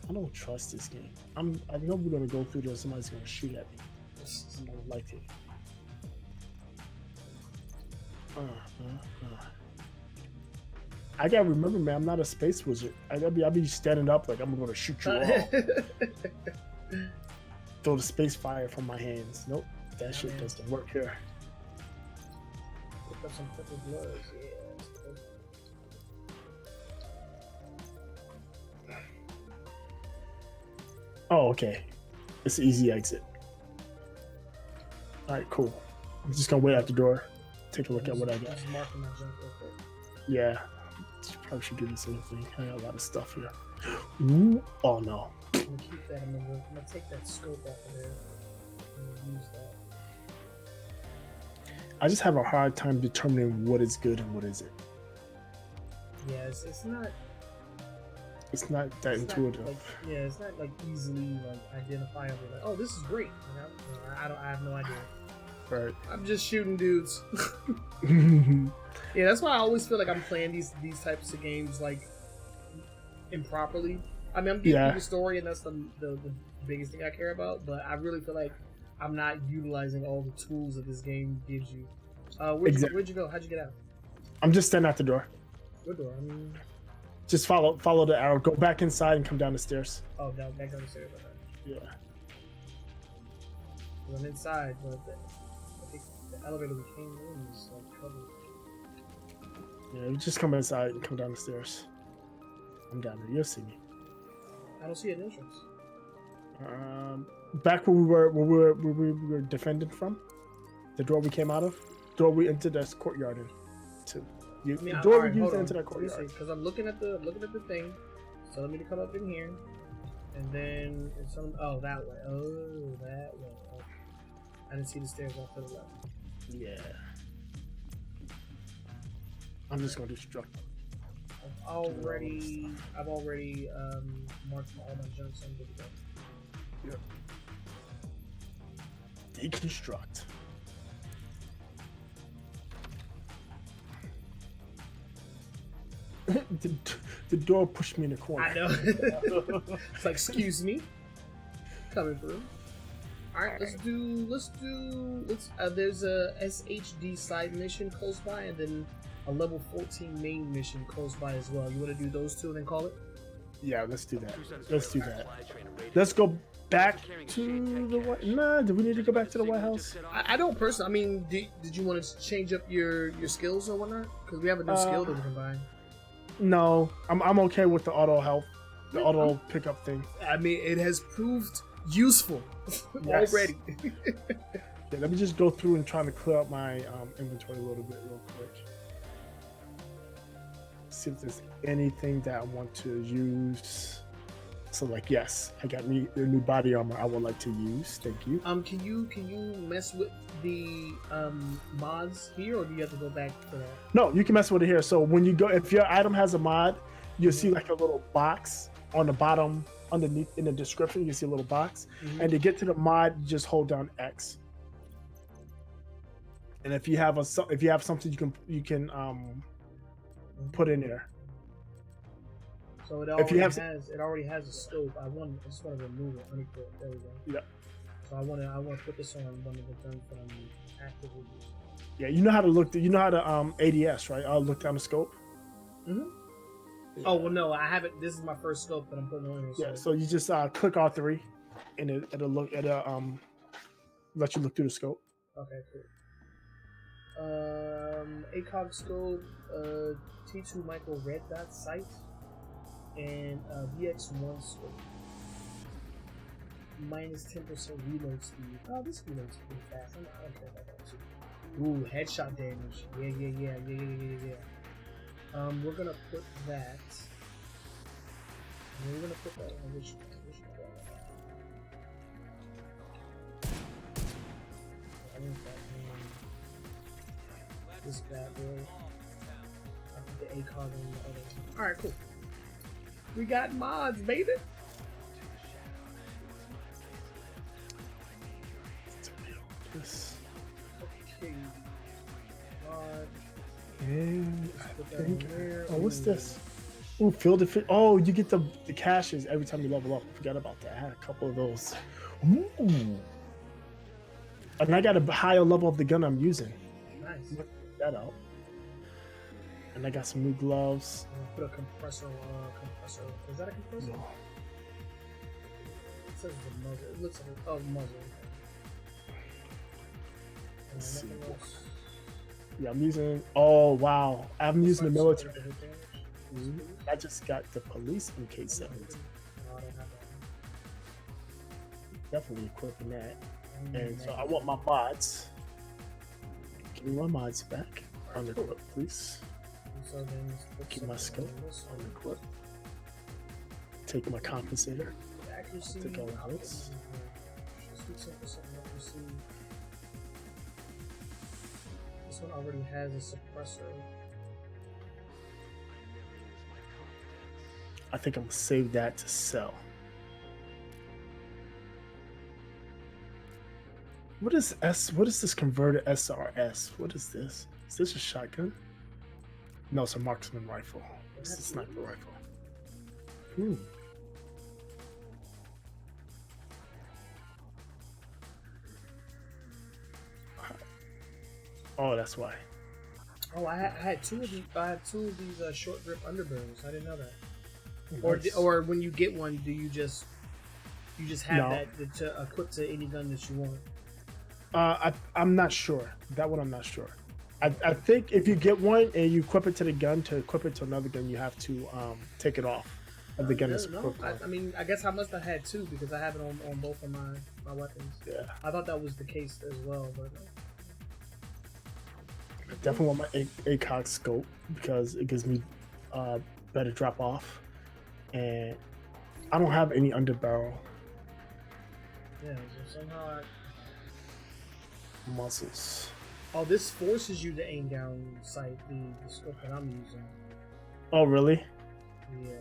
I don't trust this game. I know we're gonna go through there. Somebody's gonna shoot at me. I don't like it. I gotta remember, man. I'm not a space wizard. I'll be standing up like I'm gonna shoot you all. Throw the space fire from my hands. Nope, that shit man. doesn't work here. Pick up some purple gloves. Yeah. Oh, okay. It's an easy exit. All right, cool. I'm just gonna wait at the door, take a look at what I got. Just marking my junk real quick. Yeah, Probably should give this anything. I got a lot of stuff here. Ooh. Oh no. I'm gonna keep that. I'm gonna take that scope off of there. I'm gonna use that. I just have a hard time determining what is good and what isn't. Yeah, it's not. It's not that It's not, intuitive. like, yeah, it's not like easily like identifiable. Like, oh, this is great. I have no idea. Right. I'm just shooting dudes. Yeah, that's why I always feel like I'm playing these types of games like improperly. I mean, I'm getting through the story, and that's the biggest thing I care about. But I really feel like I'm not utilizing all the tools that this game gives you. Where'd you go? How'd you get out? I'm just standing at the door. What door? I mean, Just follow the arrow. Go back inside and come down the stairs. oh, down back down the stairs. Okay. Yeah. I'm inside, but I think the elevator we came in is like covered. Yeah, you just come inside and come down the stairs. I'm down there. You'll see me. I don't see an entrance. Back where we were defended from, the door we came out of, door we entered this courtyard in. The door we used to enter that courtyard. Because I'm looking at the thing. So let me to come up in here, and then it's some. Oh, that way. Oh, that way. Okay. I didn't see the stairs off to the left. Yeah. I'm just gonna destruct. I've already marked all my junk, so I'm good to go. Yep. Deconstruct. the door pushed me in the corner. I know. It's like, excuse me, coming through. All right, let's do. There's a SHD side mission close by, and then a level 14 main mission close by as well. You want to do those two and then call it? Yeah, let's do that. Let's do that. Let's go back to the White. Nah, do we need to go back to the White House? I don't personally. I mean, did you want to change up your skills or whatnot? Because we have a new skill that we can buy. No, I'm okay with the auto health, the auto pickup thing. I mean, it has proved useful Yes. already. Yeah, let me just go through and try to clear up my inventory a little bit real quick. See if there's anything that I want to use. So, like, yes, I got the new body armor I would like to use. Thank you. Can you mess with the mods here, or do you have to go back for that? No, you can mess with it here. So when you go, if your item has a mod, you'll see like a little box on the bottom underneath in the description. You see a little box, and to get to the mod, you just hold down X. And if you have something you can put in there. So it already has a scope. I just want to remove it. Let me put it. There we go. Yeah. So I want to put this on one of the guns that I'm actively using. Yeah, you know how to look. You know how to ADS, right? I'll look down the scope. Mm-hmm. Yeah. Oh well, no, I haven't. This is my first scope that I'm putting on here. Yeah. So you just click R3, and it'll let you look through the scope. Okay, cool. ACOG scope, T2 micro red dot sight, and VX1 scope. Minus 10% reload speed. Oh, this reloads pretty fast. I don't care about that too. Ooh, headshot damage. Yeah. We're gonna put that. We're gonna put that on which one? I think that this bad boy. I put the ACOG on the other one. Alright, cool. We got mods, baby! Okay. Mod. And I think. Oh, what's this? Ooh, field of fit. Oh, you get the caches every time you level up. I forgot about that. I had a couple of those. Ooh. And I got a higher level of the gun I'm using. Nice. Check that out. And I got some new gloves. I'm gonna put a compressor. Is that a compressor? No. It says it's a muzzle. It looks like muzzle. Let's see. Nothing else. Yeah, I'm using. Oh wow, I'm using the military. Mhm. I just got the police MK7. No, I don't have that. Definitely equipping that. And so I want my mods. Give me my mods back. Unequip, please. So then let's Keep my scope this on the one. clip. Take my compensator. Accuracy. Take all the hits. Sweet simple something accuracy. This one already has a suppressor. I think I'm gonna save that to sell. What is this converted SRS? What is this? Is this a shotgun? No, it's a marksman rifle. It's a sniper rifle. Hmm. Oh, that's why. Oh, I had two of these. I had two of these short grip underbarrels. I didn't know that. Nice. Or when you get one, do you just have No. that to equip to any gun that you want? I'm not sure. That one I'm not sure. I think if you get one and you equip it to the gun, to equip it to another gun, you have to take it off of the gun that's equipped on. I mean, I guess I must have had two because I have it on both of my weapons. Yeah. I thought that was the case as well, but I definitely want my AWGNS scope because it gives me better drop off, and I don't have any underbarrel yeah. So somehow, muscles. this forces you to aim down sight. The scope that I'm using. Oh, really? Yeah.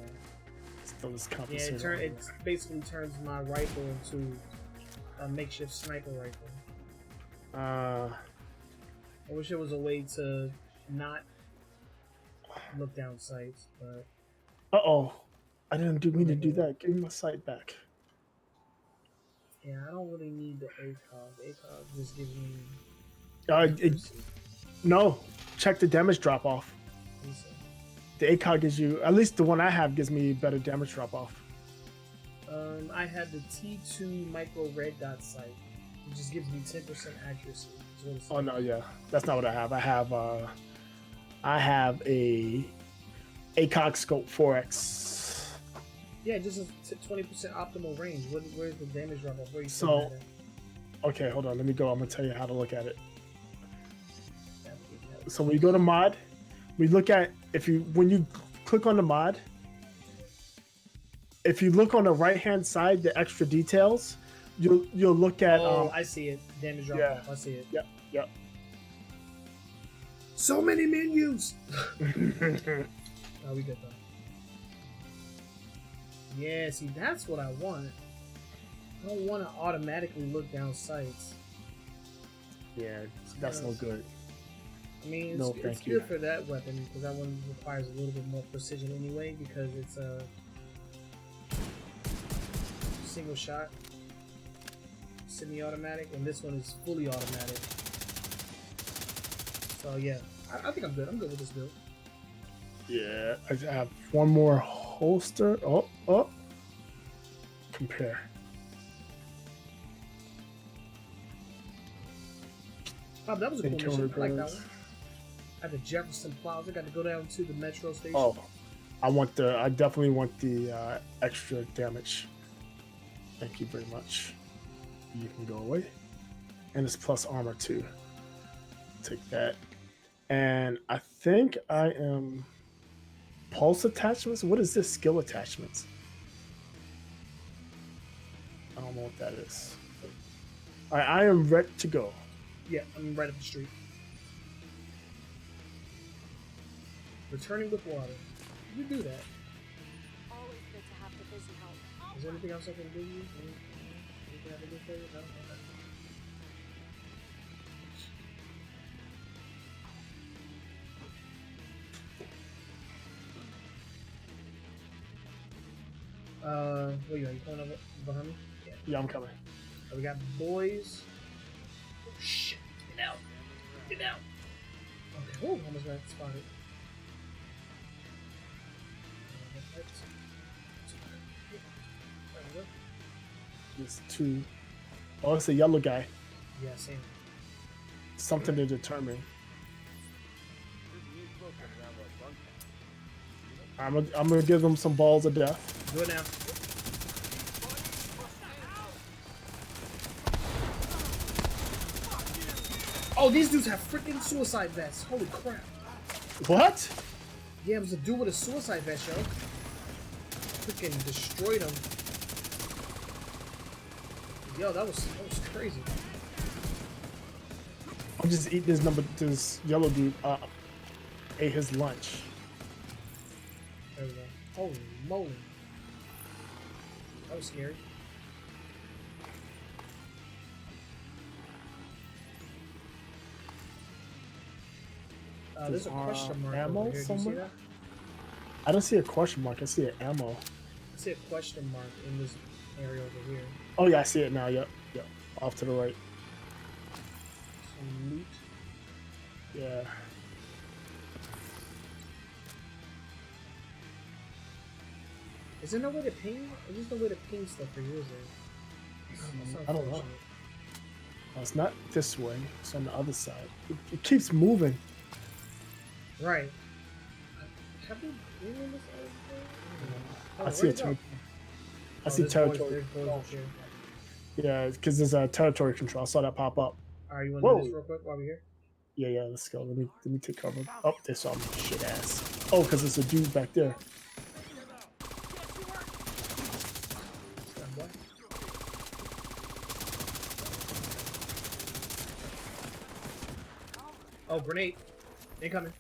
Still this Yeah. compensator. It basically turns my rifle into a makeshift sniper rifle. I wish there was a way to not look down sights, but Uh-oh. I didn't mean to do that. Give me my sight back. yeah, I don't really need the AWGNS. The AWGNS just gives me. No. Check the damage drop off. The AWGNS gives you, at least the one I have, gives me better damage drop off. I had the T2 micro red dot sight. It just gives me 10% accuracy. is what it Oh says. no, yeah, that's not what I have. I have a AWGNS scope 4X. Yeah, just a 20% optimal range. Where's the damage drop off? Where you So- seeing that at? Okay, hold on. Let me go. I'm gonna tell you how to look at it. So when you go to mod, we look at when you click on the mod, if you look on the right hand side, the extra details, you'll look at. I see it. Damage drop yeah. off. I see it. Yep. So many menus. Oh, we good though. Yeah, see, that's what I want. I don't want to automatically look down sights. Yeah, that's no good. I mean, it's, No, it's thank good you. for that weapon because that one requires a little bit more precision anyway because it's a single shot, semi-automatic, and this one is fully automatic. So yeah, I think I'm good. I'm good with this build. Yeah, I have one more holster. Oh. Compare. Oh, that was a cool Internal mission. I like that guards. one. At the Jefferson Plaza, got to go down to the metro station. Oh, I definitely want the extra damage. Thank you very much. You can go away. And it's plus armor too. Take that. And I think I am pulse attachments. What is this? Skill attachments. I don't know what that is. All right, I am ready to go. Yeah, I'm right up the street. Returning with water. You do that. Always good to have the busy help. Is there anything else I can do? Anything I can do for you? No? Okay. Where you at? You coming over behind me? Yeah, I'm coming. So we got boys. Oh, shit. Get out. Get out. Okay. Oh, almost got spotted. There's two. Oh, it's a yellow guy. Yeah, same. Something to determine. I'm gonna give them some balls of death. Do it now. Oh, these dudes have freaking suicide vests. Holy crap. What? Yeah, it was a dude with a suicide vest, yo. Freaking destroyed him. Yo, that was crazy. I'll just eat this yellow dude up. Ate his lunch. There we go. Holy moly. That was scary. There's a question mark ammo over here. Do you see somewhere? that? I don't see a question mark. I see an ammo. I see a question mark in this area over here. Oh yeah, I see it now. Yep. Off to the right. Some loot. Yeah. Is there no way to ping? There's no way to ping stuff for you, is there? I don't know. No, it's not this way. It's on the other side. It keeps moving. Right. Have we been in this area before? I see a territory. I see territory. Yeah, because there's a territory control. I saw that pop up. Alright, you want to do this real quick while we're here? Yeah, let's go. Let me take cover. Oh, they saw me. Shit ass. Oh, because there's a dude back there. Oh, grenade. Incoming.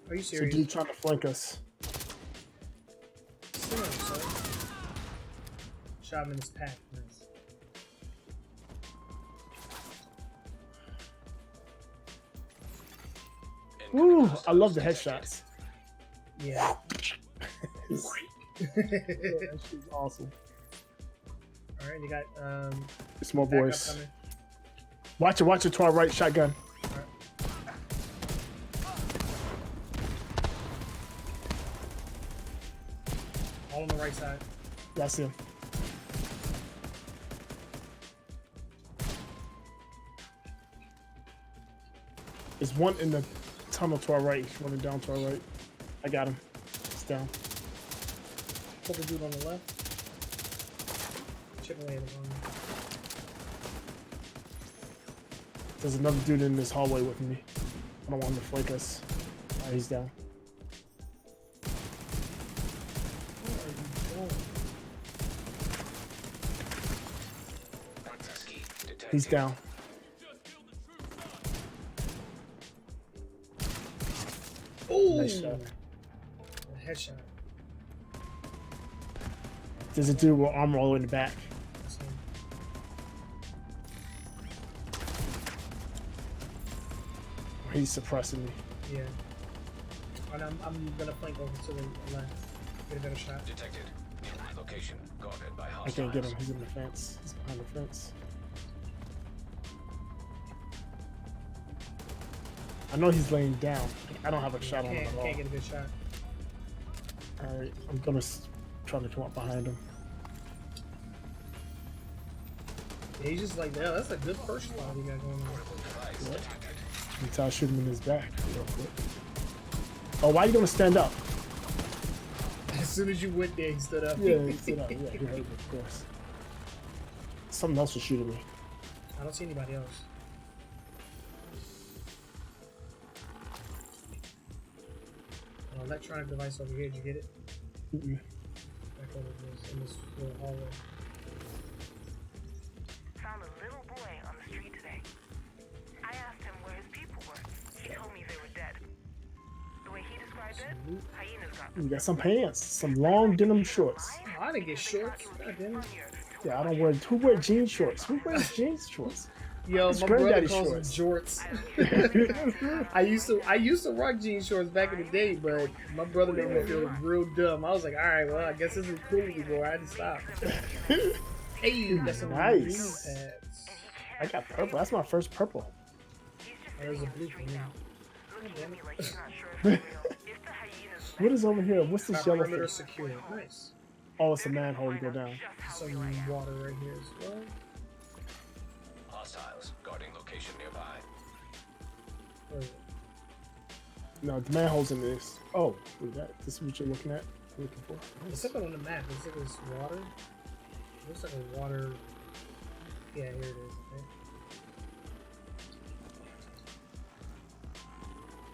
Are you So serious? dude trying to flank us. Shot him in his pack. Nice. Woo! I love the headshots. Yeah. That shit's awesome. Alright, you got It's more backup boys. coming. Watch it to our right, shotgun. All on the right side. Yeah, I see him. There's one in the tunnel to our right. He's running down to our right. I got him. He's down. Put the dude on the left. Chip away at the bottom. There's another dude in this hallway with me. I don't want him to flank us. Alright, he's down. He's down. Oh, Nice shot. Headshot. There's a dude with armor all the way in the back. That's him. He's suppressing me. Yeah. And I'm gonna flank over to the left. Get a better shot. Detected. Nearby location. Guarded by I hostiles. can't get him. He's in the fence. He's behind the fence. I know he's laying down. I don't have a shot on him at all. Can't get a good shot. Alright, I'm gonna try to come up behind him. Yeah, he's just like, yeah, that's a good first shot we got going on. Yep. Until I shoot him in his back real quick. Oh, why are you gonna stand up? As soon as you went there, he stood up. Yeah, he stood up. Yeah, he heard me, of course. Something else was shooting me. I don't see anybody else. Electronic device over here. Did you get it? Mm-mm. Back over in this little hallway. Found a little boy on the street today. I asked him where his people were. He told me they were dead. The way he described it, hyenas got We got some pants, some long denim shorts. Oh, I didn't get shorts. God damn it. Yeah, I don't wear. Who wear jean shorts? Who wears jeans shorts? Yo, It's my brother granddaddy calls them jorts. I used to rock jean shorts back in the day, but my brother made me feel real dumb. I was like, all right, well, I guess this is cool anymore. I had to stop. Hey, that's some Nice. green pads. I got purple. That's my first purple. Oh, there's a blue for me. looking at me like he's not sure if it's real. If the hyenas What is over here? What's this yellow Perimeter thing? secure. Nice. Oh, it's a manhole to go down. Some water right here as well. Hostiles. Guarding location nearby. Where is it? No, the manhole's in this. Oh, this is what you're looking at? Looking for? It's something on the map. Looks like it's water. It looks like a water Yeah, here it is. Okay.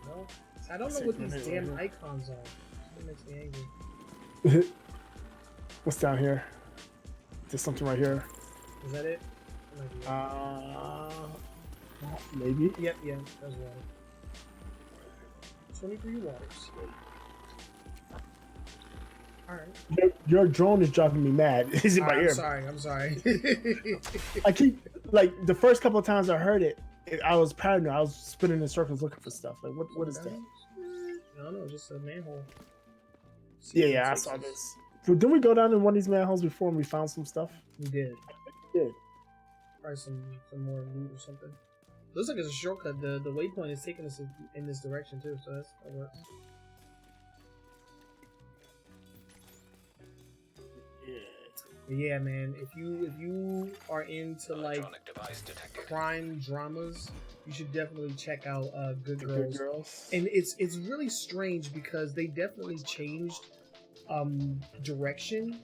No, I don't know what these damn icons are. It makes me angry. What's down here? There's something right here. Is that it? Maybe. Yep, yeah, that's water. 23 waters. Alright. Your drone is driving me mad. It's in my ear. I'm sorry. I keep, like, the first couple of times I heard it, I was paranoid. I was spinning in circles looking for stuff. Like, what is that? I don't know, just a manhole. Yeah, I saw this. Didn't we go down in one of these manholes before and we found some stuff? We did. Yeah. Probably some more loot or something. Looks like it's a shortcut. The waypoint is taking us in this direction too, so that works. Yeah, man. If you are into like crime dramas, you should definitely check out Good Girls. And it's really strange because they definitely changed direction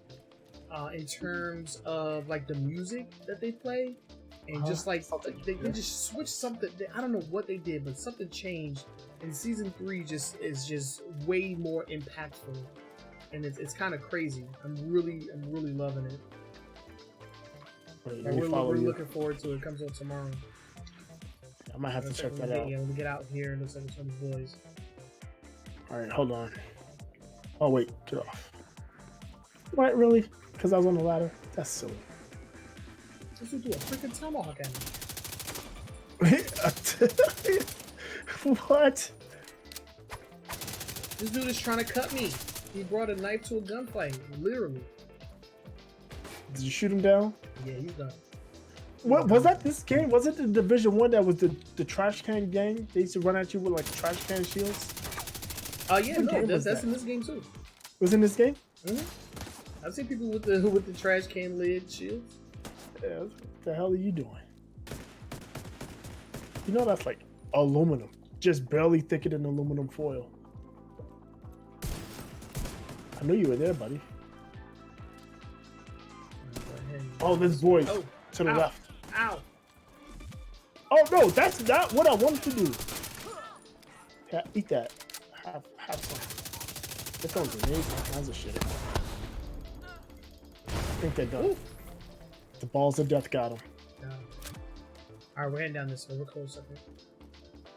in terms of like the music that they play, and just like they just switched something. I don't know what they did, but something changed. And season 3 is just way more impactful, and it's kind of crazy. I'm really loving it. We're looking forward to it. It comes out tomorrow. I might have to check that out. Yeah, when we get out here, it looks like it's on the boys. All right, hold on. Oh wait, get off. What, really? Because I was on the ladder? That's silly. This would do a freaking tomahawk at me. What? This dude is trying to cut me. He brought a knife to a gunfight, literally. Did you shoot him down? Yeah, he's done. What was that? This game? Was it the Division 1 that was the trash can gang? They used to run at you with like trash can shields. Yeah, no, that's in this game too. Was in this game? Mm-hmm. I've seen people with the trash can lid shields. Yeah, what the hell are you doing? You know that's like aluminum, just barely thicker than aluminum foil. I knew you were there, buddy. Oh, this boy's to the left. Ow! Oh no, that's not what I wanted to do. Yeah, eat that. Have some. It's on grenades, all kinds of shit. I think they're done. Ooh. The balls of death got him. Alright, we're heading down this way. We're close up here.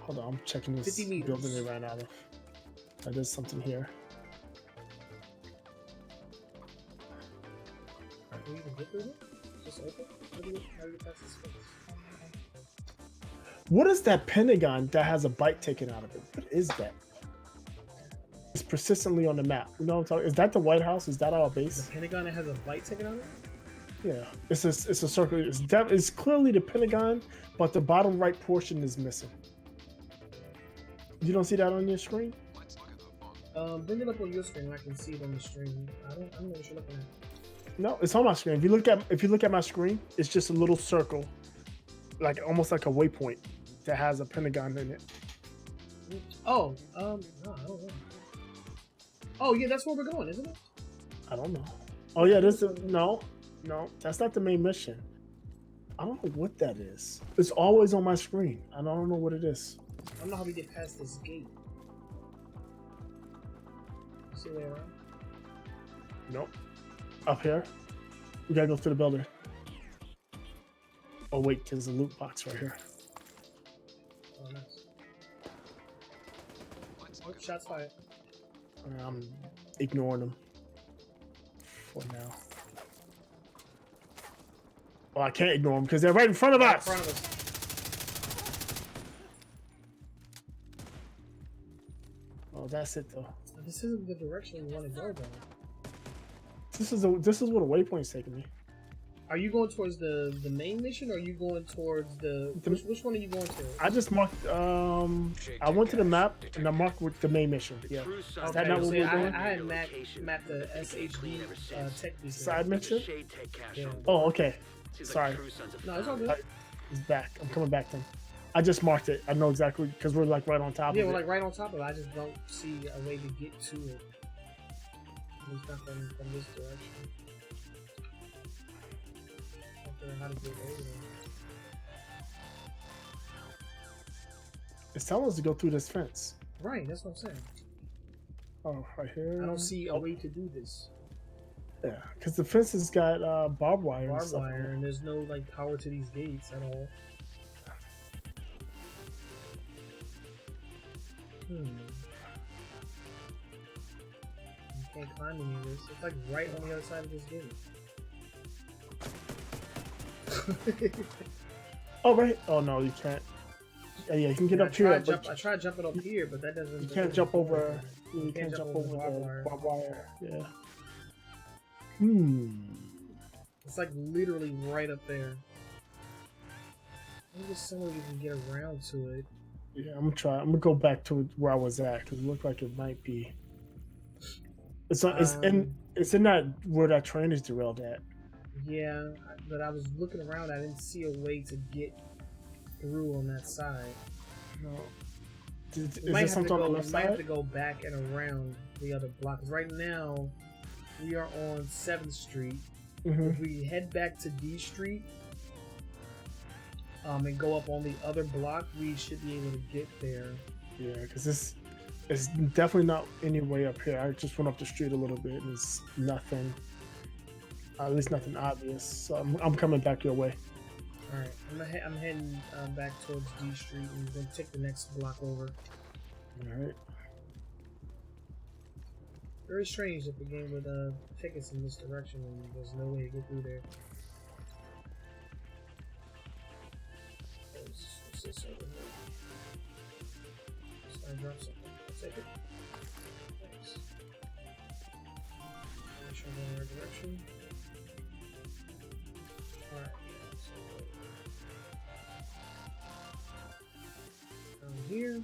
Hold on, I'm checking this building they ran out of. There's something here. Can we even get through it? Just open? How do you pass this space? What is that Pentagon that has a bite taken out of it? What is that? It's persistently on the map. You know what I'm talking? Is that the White House? Is that our base? The Pentagon that has a bite taken out of it? Yeah, it's a circle. It's clearly the Pentagon, but the bottom right portion is missing. You don't see that on your screen? Bring it up on your screen and I can see it on the stream. I don't know what you're looking at. No, it's on my screen. If you look at my screen, it's just a little circle, like almost like a waypoint that has a Pentagon in it. Oh, no, I don't know. Oh yeah, that's where we're going, isn't it? I don't know. Oh yeah, no, that's not the main mission. I don't know what that is. It's always on my screen. I don't know what it is. I don't know how we get past this gate. See where we're at? Nope. Up here. We gotta go through the building. Oh wait, there's a loot box right here. Oh nice. Oh, shots fired. I'm ignoring them for now. Well, I can't ignore them because they're right in front of us. In front of us. Oh, that's it though. This isn't the direction we want to go though. This is what a waypoint's taking me. Are you going towards the main mission, or are you going towards which one are you going to? I just marked. I went to the map and I marked with the main mission. Yeah. Okay, Is that not what we're doing? I had mapped the SHD tech mission. Side mission? Yeah. Oh, okay. Sorry. No, it's all good. It's back. I'm coming back then. I just marked it. I know exactly because we're like right on top of it. Yeah, we're like right on top of it. I just don't see a way to get to it. least not from this direction. I don't know how to get over there. It's telling us to go through this fence. Right, that's what I'm saying. Oh, right here. I don't see a way to do this. Yeah, because the fence has got barbed wire. and Barbed stuff wire, on it. and there's no like power to these gates at all. You can't climb any of this. It's like right on the other side of this gate. Oh, right. Oh, no, you can't. Yeah, you can get up here. I tried jumping up here, but that doesn't. You can't jump over. You You can't jump over the barbed wire. Yeah. It's like literally right up there. Maybe somewhere you can get around to it. Yeah, I'm gonna try. I'm gonna go back to where I was at because it looked like it might be. It's not. It's in that where that train is derailed at. Yeah, but I was looking around. I didn't see a way to get through on that side. No. Is We there might something on the left have to side? go back and around the other block. 'Cause right now, we are on 7th Street. Mm-hmm. If we head back to D Street and go up on the other block, we should be able to get there. Yeah, because it's definitely not any way up here. I just went up the street a little bit and it's nothing. At least nothing obvious. So I'm coming back your way. All right, I'm heading back towards D Street and then take the next block over. All right. Very strange that the game would take us in this direction and there's no way to get through there. What's this over here? So I dropped something. I'll take it. Thanks. Make sure I'm going in the right direction. Alright. So down here.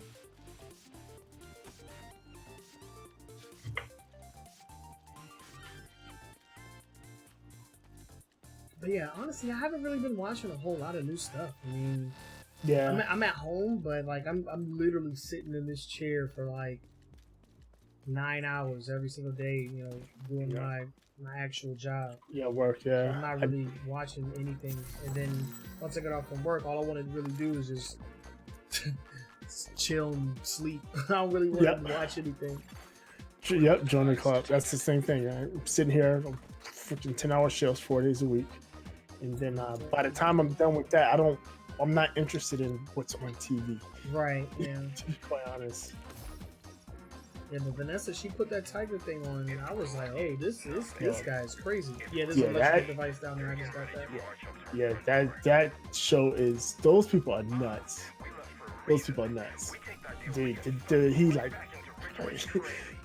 But yeah, honestly, I haven't really been watching a whole lot of new stuff. I mean, Yeah. I'm at home, but like I'm literally sitting in this chair for like 9 hours every single day, you know, doing my actual job. Yeah, work. So Yeah. I'm not really watching anything. And then once I get off from work, all I want to really do is just chill and sleep. I don't really want to watch anything. Yep, join the club. That's the same thing. I'm sitting here, freaking 10-hour shifts, 4 days a week, and then by the time I'm done with that, I'm not interested in what's on TV. Right. Yeah. To be quite honest. Yeah, but Vanessa, she put that tiger thing on, and I was like, "Hey, this guy is crazy." Yeah, there's Yeah, an electronic device down there. I just got that. Yeah, that show is. Those people are nuts. Those people are nuts. Dude, he like,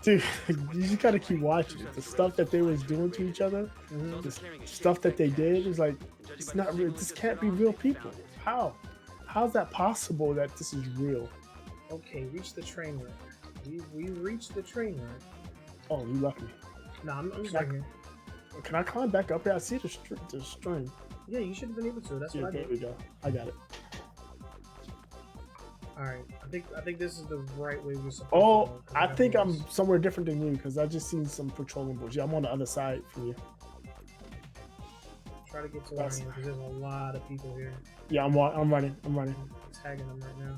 dude, you just gotta keep watching it. The stuff that they was doing to each other, the stuff that they did is like, it's not real. This can't be real people. How's that possible that this is real? Okay, reach the train wreck. We reached the train wreck. Oh, you left me. No, I'm just right here. Can I climb back up here? I see the string. Yeah, you should have been able to. That's Yeah, what I there did. we go. I got it. All right, I think this is the right way we're supposed Oh, to go. I think I'm somewhere different than you because I just seen some patrolling boys. Yeah, I'm on the other side from you. Try to get to where I am because there's a lot of people here. Yeah, I'm running. I'm tagging them right now.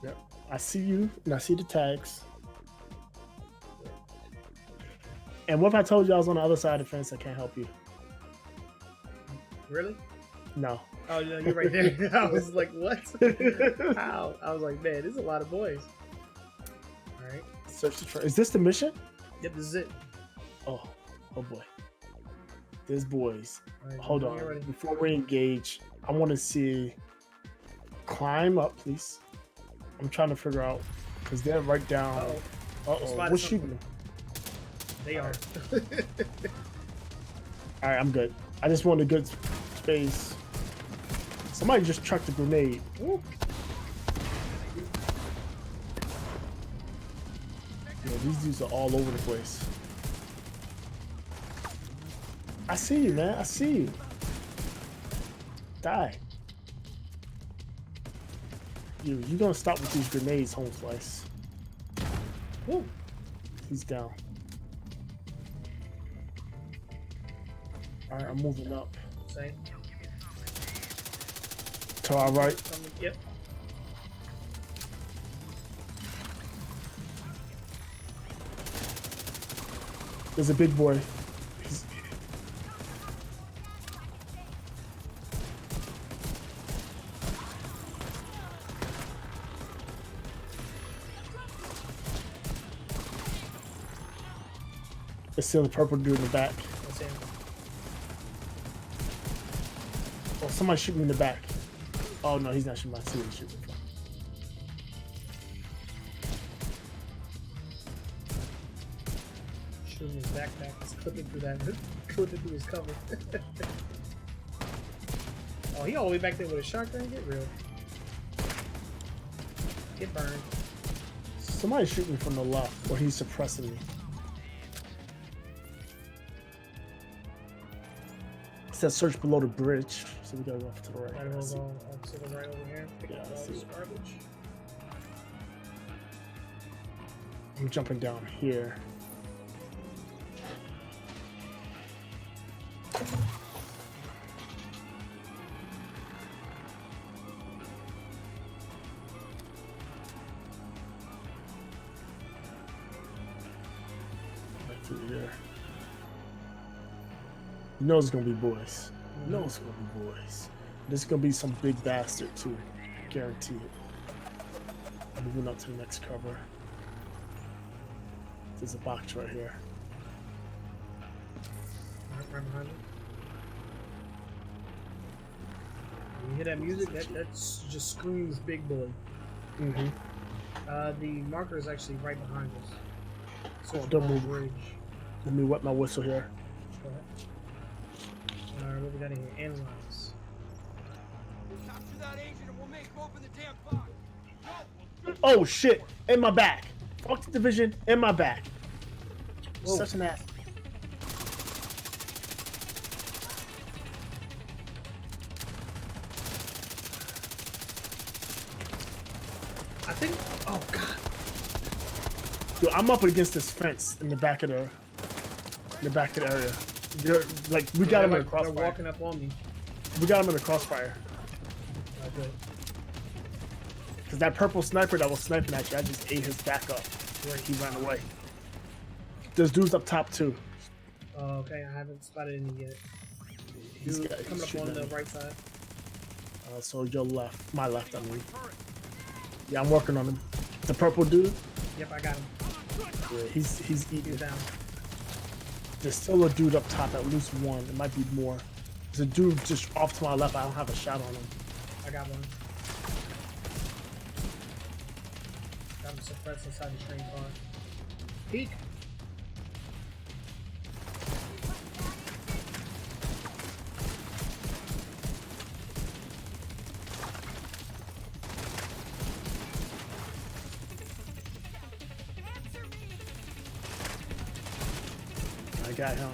Yep. I see you and I see the tags. And what if I told you I was on the other side of the fence? I can't help you. Really? No. Oh, yeah, you're right there. I was like, what? How? I was like, man, there's a lot of boys. All right. Search the train. Is this the mission? Yep, this is it. Oh boy. There's boys. All right, Hold you're on. ready. Before we engage, I want to see. Climb up, please. I'm trying to figure out because they're right down. Uh-oh. Spotted What's something. shooting? They are. All right, I'm good. I just want a good space. Somebody just chucked a grenade. Whoop. Yeah, these dudes are all over the place. I see you, man. I see you. Die. You gonna stop with these grenades, home slice. Woo. He's down. Alright, I'm moving up. Same. To our right. Yep. There's a big boy. He's... There's still the purple dude in the back. That's him. Oh, somebody shoot me in the back. Oh no, he's not shooting my team. He's shooting from. Shooting his backpack. He's clipping through that. Clipping through his cover. Oh, he all the way back there with a shotgun? Get real. Get burned. Somebody shooting me from the left, or he's suppressing me. It says search below the bridge, so we gotta go off to the right. Might as well go to the right over here. Pick Yeah, up I all see this it. garbage. I'm jumping down here. Right through here. You know it's gonna be boys. You know it's gonna be boys. This is gonna be some big bastard too. Guarantee it. I'm moving up to the next cover. There's a box right here. Right behind you. You hear that music? That's just screams big boy. Mm-hmm. The marker is actually right behind us. Oh, Search don't below move. the bridge. Let me wet my whistle here. Go ahead. Alright, what we got in here? Analyze. Capture that agent and we'll make him open the damn box. Oh shit! In my back. Fuck the division. In my back. Whoa. Such an ass. I think. Oh god. Yo, I'm up against this fence in the back of the area. They're, like we got him in the They're crossfire. walking up on me. We got him in the crossfire. Okay. Cause that purple sniper that was sniping at you, I just ate his back up. Great. He ran away. There's dudes up top too. Oh, okay, I haven't spotted any yet. He's Dude, got- he's coming up shooting on the at me. right side. So your left, my left, I mean. Yeah, I'm working on him. The purple dude. Yep, I got him. Yeah, he's eating. He's down. There's still a dude up top, at least one. It might be more. There's a dude just off to my left. I don't have a shot on him. I got one. Got him suppressed inside the train car. Peek. I got him.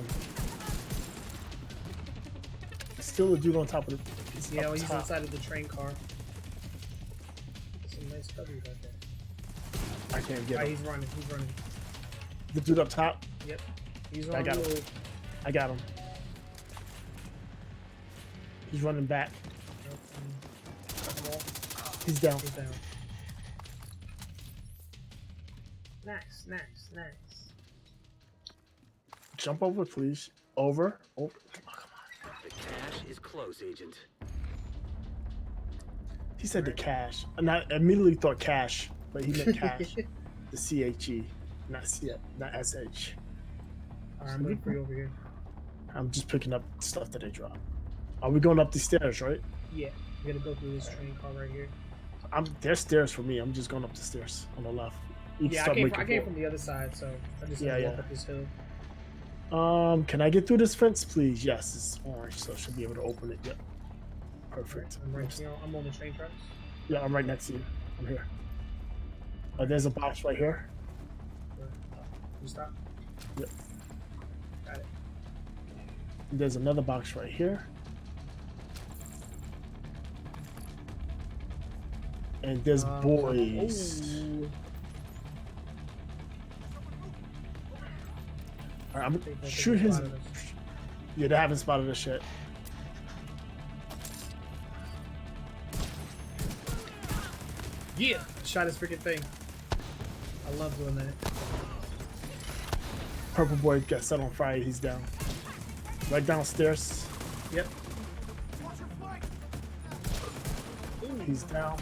Still a dude on top of the. He's Yeah, up he's top. inside of the train car. Some nice coverage right there. I can't get Alright, him. he's running. He's running. The dude up top. Yep. He's I on got the him. move. I got him. He's running back. Nope, cut him off. He's down. He's down. Nice, nice, nice. Jump over, please. Over. Oh, come on. The cache is close, Agent. He said the cash, and I immediately thought cash, but he meant cash. The CHE, not C, not SH. Alright, I'm waiting for you over here. I'm just picking up stuff that they drop. Are we going up the stairs, right? Yeah, we gotta go through this train car right here. There's stairs for me. I'm just going up the stairs on the left. You can Yeah, start I making came forward. from the other side, so I just Yeah, had to yeah. walk up this hill. Can I get through this fence, please? Yes, it's orange, so I should be able to open it. Yep. Perfect. I'm right here. I'm on the train tracks. Yeah, I'm right next to you. I'm here. Oh, there's a box right here. You stop. Yep. Got it. There's another box right here. And there's boys. Ooh. Alright, I'm They gonna shoot his. spotted us. Yeah, they haven't spotted us yet. Yeah, shot his freaking thing. I love doing that. Purple boy got set on fire. He's down. Right downstairs. Yep. He's down.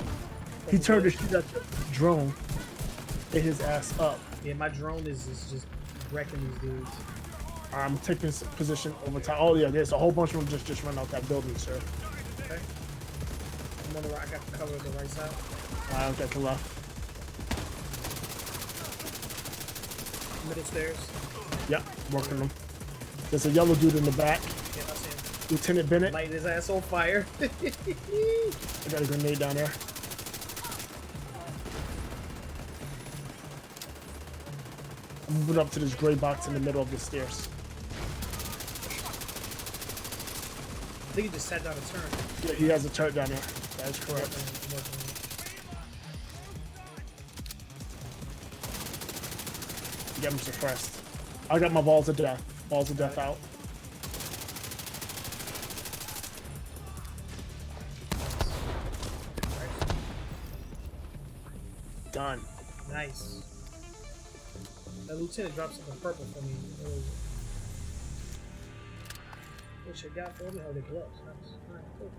He turned to shoot at the drone. Hit his ass up. Yeah, my drone is just wrecking these dudes. I'm taking this position over time. Oh yeah, there's a whole bunch of them just run out that building, sir. Okay. I'm on the right. I got the cover of the right side. I've got the left. Middle stairs. Yep, working them. There's a yellow dude in the back. Yeah, I see him. Lieutenant Bennett. Lighting his ass on fire. I got a grenade down there. I'm moving up to this gray box in the middle of the stairs. I think he just sat down a turn. Yeah, he has a turret down there. That is correct. Get him suppressed. I got my balls of death. Balls of death out. Done. Nice. That lieutenant dropped something purple for me. Which I got for me how they gloves. Nice. Alright, cool.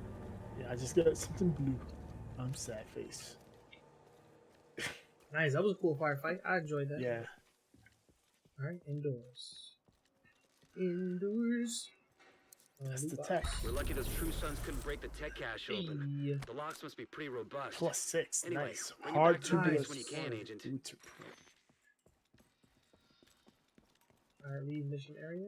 Yeah, I just got something blue. I'm sad face. Nice. That was a cool firefight. I enjoyed that. Yeah. Alright, indoors. Indoors. That's the loot tech. box. We're lucky those true sons couldn't break the tech cache open. Hey. The locks must be pretty robust. +6. Anyway, Nice. bring it Hard back to to do. base when you can, Agent. Alright, leave mission area.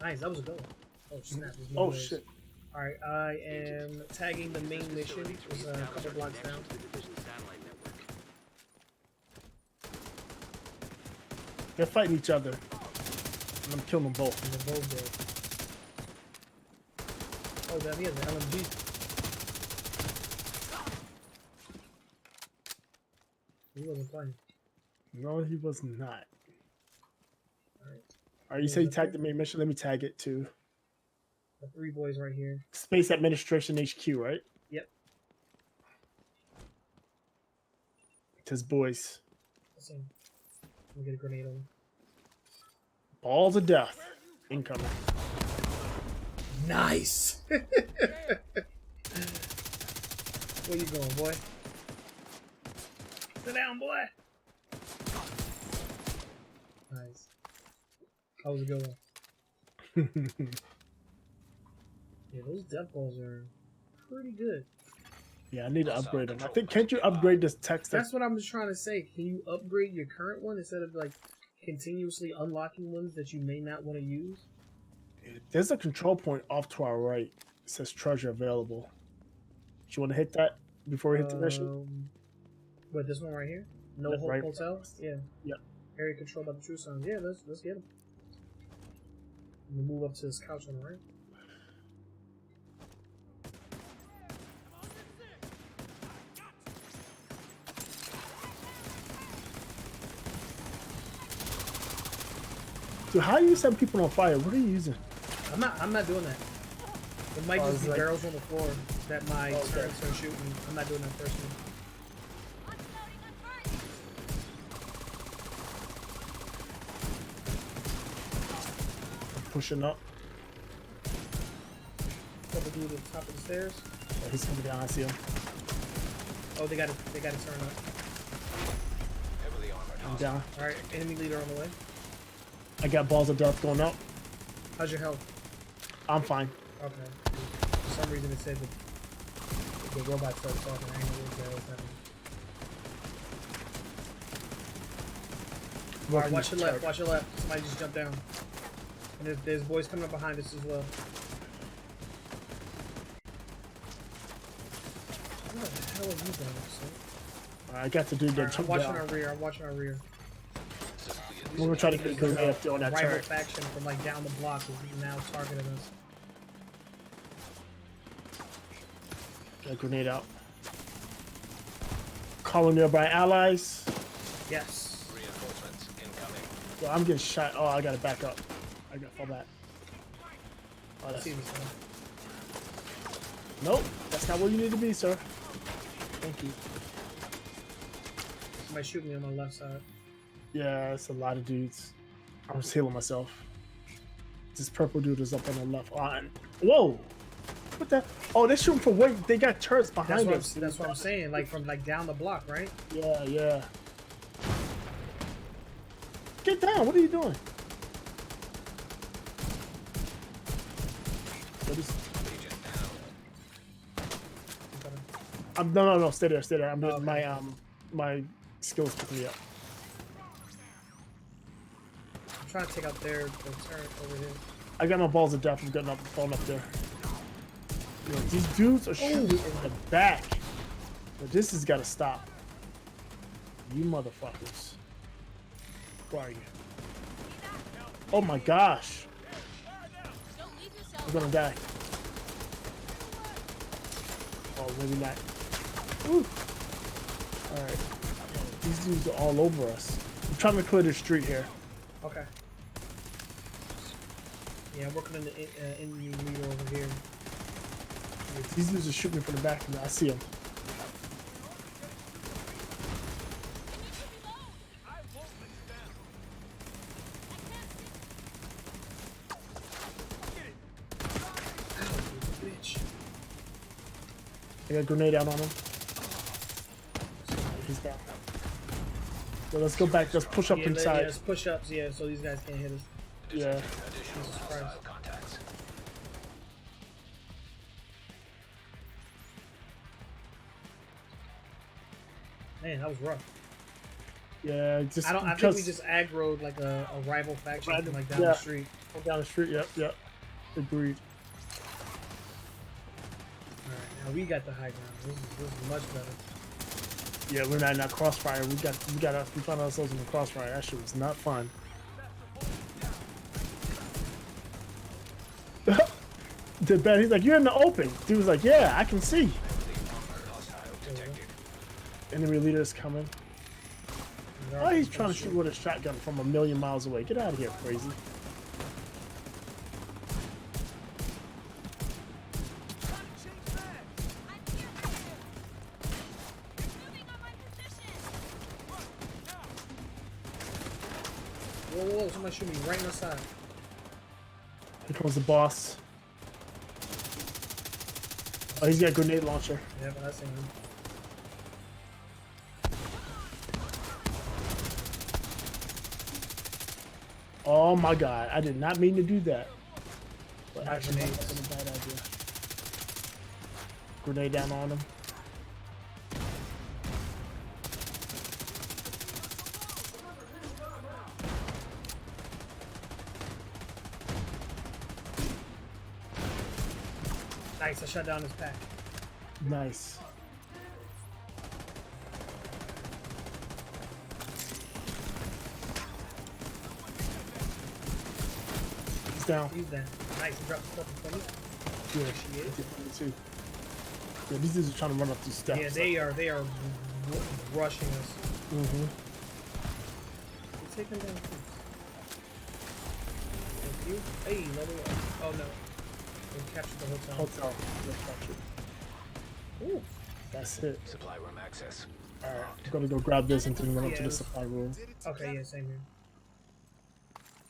Nice, that was a good one. Oh snap. there's more Oh ways. shit. Alright, I am tagging the main mission, which is a couple blocks down. To the division satellite network. They're fighting each other. And I'm killing them both. And they're both dead. Oh damn, he has an LMG. He wasn't playing. No, he was not. Alright. Alright, you say you tagged the main mission. Let me tag it too. The 3 boys right here. Space Administration HQ, right? Yep. It says boys. Let's see. Let me get a grenade on him. Balls of death. Incoming. Nice! Where you going, boy? Sit down, boy! Nice. That was a good one. Yeah, those death balls are pretty good. Yeah, I need to upgrade them. I think, can't you upgrade this text? That's what I'm just trying to say. Can you upgrade your current one instead of like continuously unlocking ones that you may not want to use? There's a control point off to our right. It says treasure available. Do you want to hit that before we hit the mission? What, this one right here? No That Hope right- Hotel? Yeah. Yep. Area controlled by the True Sons. Yeah, let's get him. We'll move up to this couch on the right. Dude, how do you set people on fire? What are you using? I'm not doing that. It might Oh, just it's be like- barrels on the floor that my Okay. turrets are shooting. I'm not doing that personally. Pushing up. Couple dude at the top of the stairs. Oh, he's coming down. I see him. Oh, they got to turn up. Heavily armored. I'm down. All right, enemy leader on the way. I got balls of death going up. How's your health? I'm fine. Okay. For some reason it said that the robot started talking. I ain't know what the hell was happening. All right, watch your left. Watch your left. Somebody just jumped down. And there's boys coming up behind us as well. What the hell are you doing, son? I got the dude that Alright, I'm jumped watching down. our rear. I'm watching our rear. We're gonna try to get a grenade up there on that Rival turret. faction from like down the block is now targeting us. Got a grenade out. Calling nearby allies. Yes. Reinforcements incoming. Yo, I'm getting shot. Oh, I gotta back up. I gotta fall back. Oh, I that's... see this one. Nope, that's not where you need to be, sir. Thank you. Somebody shooting me on my left side. Yeah, it's a lot of dudes. I'm just healing myself. This purple dude is up on the left. Whoa! What the? Oh, they're shooting from way. They got turrets behind us. That's what I'm saying. Like from like down the block, right? Yeah, yeah. Get down! What are you doing? What is... No. Stay there. I'm doing my skills picking me up. I'm trying to take out their turret over here. I got my balls of death. I'm getting up, falling up there. Yo, these dudes are shooting in the back. But this has got to stop. You motherfuckers. Where are you? Oh my gosh. I'm gonna die. Oh, maybe not. Ooh. Alright. These dudes are all over us. I'm trying to clear the street here. Okay. Yeah, I'm working in the enemy leader over here. These dudes are shooting me from the back. I see them. I got a grenade out on him. He's down. So let's go back. Let's push up inside. Yeah, let's push up. Yeah, so these guys can't hit us. Yeah. Jesus Christ. Contacts. Man, that was rough. Yeah, just I think we just aggroed like a rival faction from like down the street. Down the street. Yep. Agreed. Alright, now we got the high ground. This is much better. Yeah, we're not in that crossfire. We found ourselves in the crossfire. That shit was not fun. The bad. He's like, you're in the open. Dude was like, yeah, I can see. Enemy leader's coming. Oh, he's trying to shoot with a shotgun from a million miles away. Get out of here, crazy. Whoa, somebody shoot me right in the side. Here comes the boss. Oh, he's got a grenade launcher. Yeah, but I seen him. Oh my god, I did not mean to do that. But actually, grenades. that's a bad idea. Grenade down on him. Nice, I shut down his pack. Nice. He's down. He's down. Nice, he dropped the stuff in front of me. Yeah, she is. Too. Yeah, these dudes are trying to run up these steps. Yeah, they are rushing us. Mm-hmm. Let's take them down first. Thank you. Hey, level up. Oh no. We captured the hotel. Hotel. Let's capture. Ooh, that's it. Supply room access. Alright, I'm gonna go grab this and then run up to Yeah. the supply room. Okay, yeah, same here.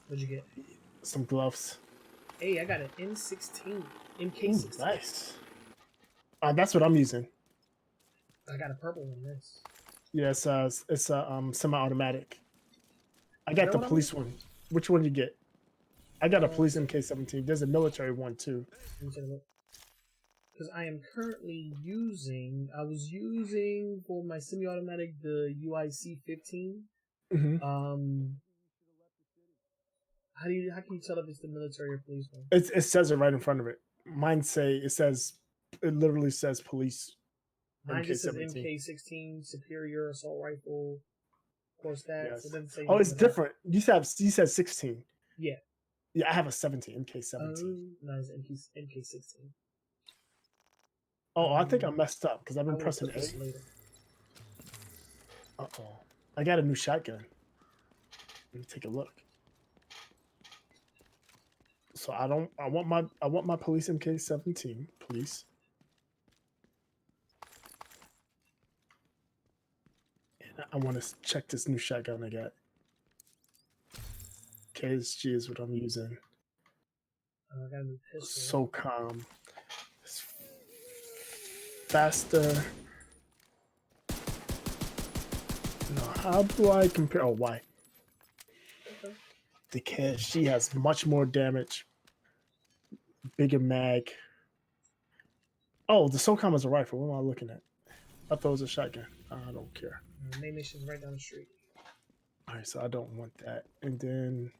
What'd you get? Some gloves. Hey, I got an N16. Ooh, MK16. nice. That's what I'm using. I got a purple one, this. Yeah, it's a semi-automatic. I got the police one. Which one you get? I got a police MK17. There's a military one too. Let me take a look. Because I am currently using, I was using for my semi-automatic the UIC-15. Mm-hmm. How can you tell if it's the military or police one? It says it right in front of it. Mine it literally says police. Mine just says MK17. MK16 Superior Assault Rifle. Of course, that. Yes. So it doesn't say Oh, it's anything about- different. You said 16. Yeah. Yeah, I have a 17, MK17. No, it's MK16. Oh, I think I messed up because I've been I will pressing put this A. later. Uh-oh. I got a new shotgun. Let me take a look. So I want my police MK17, please. And I want to check this new shotgun I got. KSG is what I'm using. I got a new pistol. So calm. It's faster. No, how do I compare? Oh, why? Okay. The KSG has much more damage. Bigger mag. Oh, the SOCOM is a rifle. What am I looking at? I thought it was a shotgun. I don't care. Main mission's right down the street. All right, so I don't want that. And then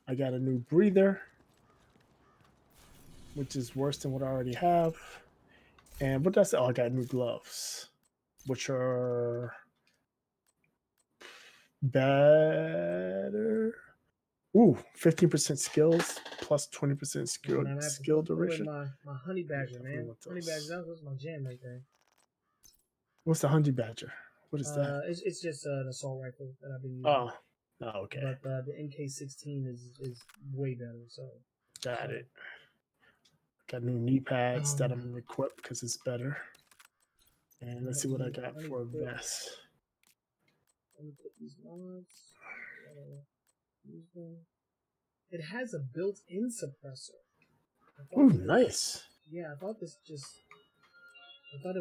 I got a new breather, which is worse than what I already have. And what did I say? Oh, I got new gloves, which are better. Ooh, 15% skills plus 20% skill duration. My honey badger, man. want Honey those. badger, that was my jam right there. What's the honey badger? What is that? It's just an assault rifle that I've been using. Oh, okay. But the MK16 is way better. So Got it. Got new knee pads that I'm equipped because it's better. And let's see what I got for a vest. Let me put these mods. Use them. It has a built-in suppressor. Ooh, nice. Yeah, I thought it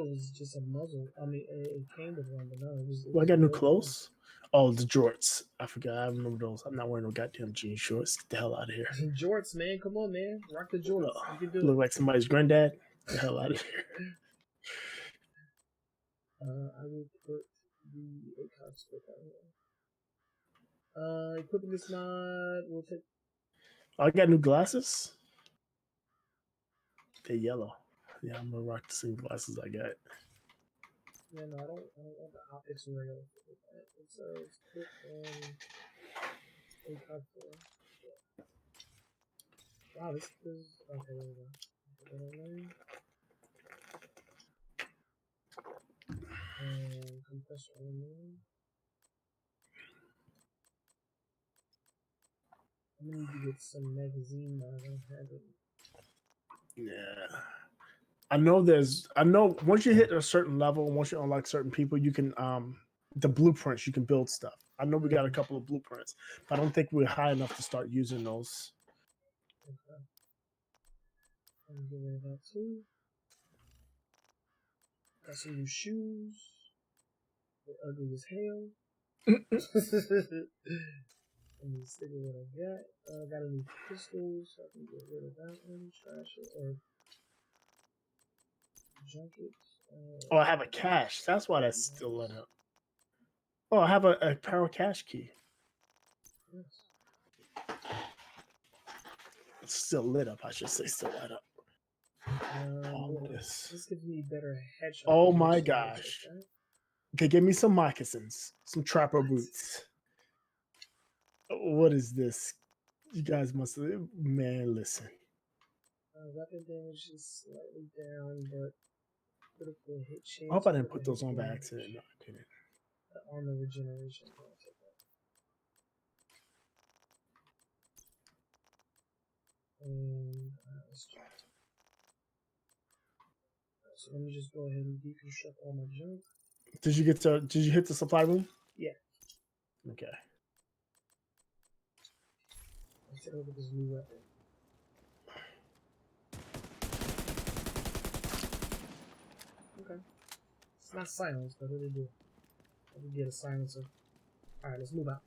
was just a muzzle. I mean, it came with one, but no, it was. Well, I got new clothes. Oh, the jorts. I forgot. I remember those. I'm not wearing no goddamn jean shorts. Get the hell out of here. Jorts, man. Come on, man. Rock the jorts. You can do Look it. like somebody's granddad. Get the hell out of here. I will put the ACOG split out here. Equipping this mod. We'll take. I got new glasses. They're yellow. Yeah, I'm gonna rock the same glasses I got. Yeah, no, I don't want the optics rail. It's put ACOG 4. Wow, this is okay. There we go. And compressor remove. I'm gonna need to get some magazine, but I don't have it. Yeah. I know once you hit a certain level, once you unlock certain people, you can the blueprints, you can build stuff. I know we got a couple of blueprints, but I don't think we're high enough to start using those. Okay. I'm get rid of that too. Got some new shoes. They're ugly as hell. Let me stick with what I got. Got a new pistol, so I can get rid of that one, trash it, or junk it. Oh, I have a cache. That's why that's still lit up. Oh, I have a power cache key. Yes. It's still lit up. I should say still lit up. All of This this. gives me better headshot. Oh my position, gosh. right? Okay, give me some moccasins, some trapper boots. What is this? You guys must, man, listen. Weapon damage is slightly down, but critical hit chance. I hope I didn't put those on by accident. No, I didn't. The armor regeneration. I'll take that. And let's try. So let me just go ahead and deconstruct all my junk. Did you hit the supply room? Yeah. Okay. Let's take a look at this new weapon. Okay. It's not silenced, but it'll do. I can get a silencer. Alright, let's move out.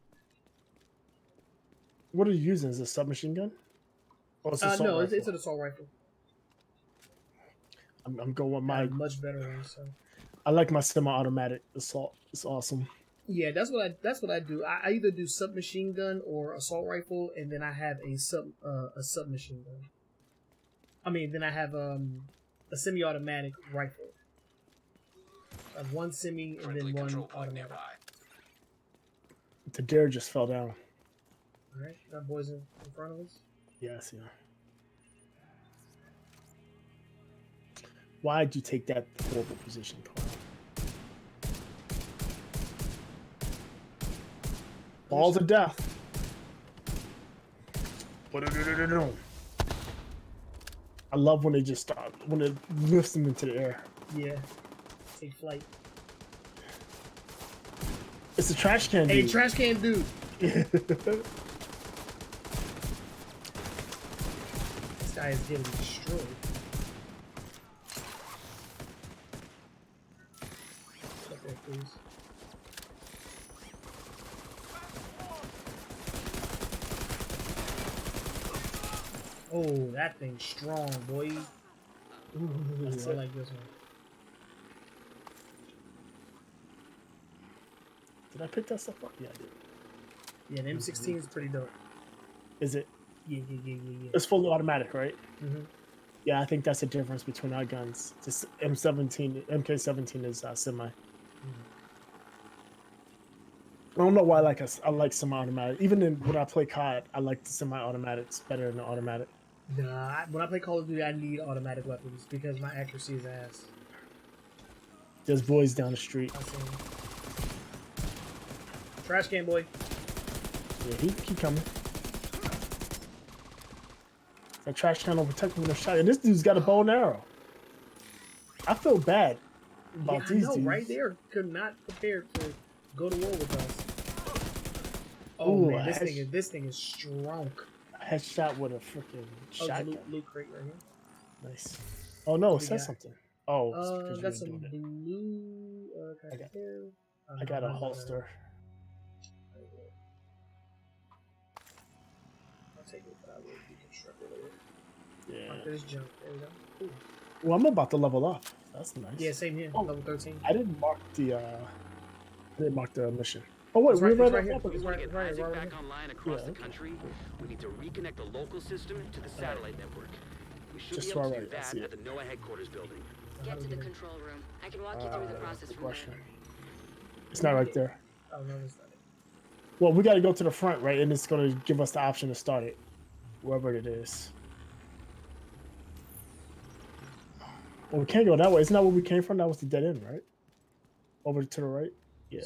What are you using? Is it a submachine gun? Oh, it's an no, it's an assault rifle. I'm going with my much better one. So I like my semi-automatic assault. It's awesome. yeah, that's what I do. I either do submachine gun or assault rifle, and then I have a submachine gun. I mean, then I have a semi-automatic rifle. I have one semi and then one automatic. The dare just fell down. All right, got boys in front of us. Yes, yeah. Why'd you take that horrible position, Todd? Balls of death. I love when they just start, when it lifts them into the air. Yeah. Take flight. It's a trash can dude. Hey, trash can dude. This guy is getting destroyed. Up there, please. Oh, that thing's strong, boy. Ooh, I still like this one. Did I pick that stuff up? Yeah, I did. Yeah, the M16 is pretty dope. Is it? Yeah. It's fully automatic, right? Mm-hmm. Yeah, I think that's the difference between our guns. Just MK17 is semi. I don't know why I like semi-automatic. Even when I play COD, I like the semi-automatics better than the automatic. Nah, when I play Call of Duty, I need automatic weapons because my accuracy is ass. There's boys down the street. I see him. Trash can boy. Yeah, he coming. That trash can will protect me with a shot. And this dude's got a bow and arrow. I feel bad about these dudes. Right there. Could not prepared to go to war with us. Oh Ooh, man, this thing is strong. Headshot with a freaking shotgun. Loot crate right here. Nice. Oh no, it says something. Oh, it's because got you some didn't do it. blue. I got a holster. I'll take it, but I will deconstruct it later. Yeah. There's junk. There we go. Ooh. Well, I'm about to level up. That's nice. Yeah, same here. Oh, Level 13. I didn't mark the mission. Oh wait, we're right here. If we want to get right Isaac here. back online across the okay. country, we need to reconnect the local system to the satellite network. We should Just be able so to do I that see at it. the NOAA headquarters building. Get to the control room. I can walk you through the process from Question. there. It's not right there. Oh no, that's not it. Well, we got to go to the front, right? And it's going to give us the option to start it, wherever it is. Well, we can't go that way. Isn't that where we came from? That was the dead end, right? Over to the right? Yeah.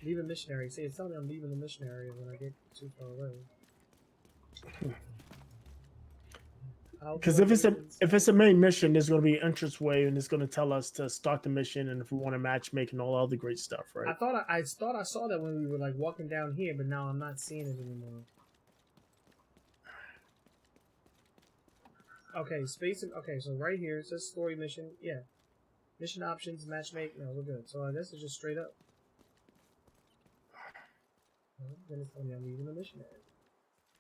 Leave a missionary. See, it's telling me I'm leaving the missionary when I get too far away. Because if it's a main mission, there's going to be an entrance way, and it's going to tell us to start the mission, and if we want to matchmake and all other great stuff, right? I thought I saw that when we were like walking down here, but now I'm not seeing it anymore. Okay, okay, so right here it says story mission. Yeah, mission options, matchmake. No, we're good. So this is just straight up. Then it's telling me I'm leaving the missionary.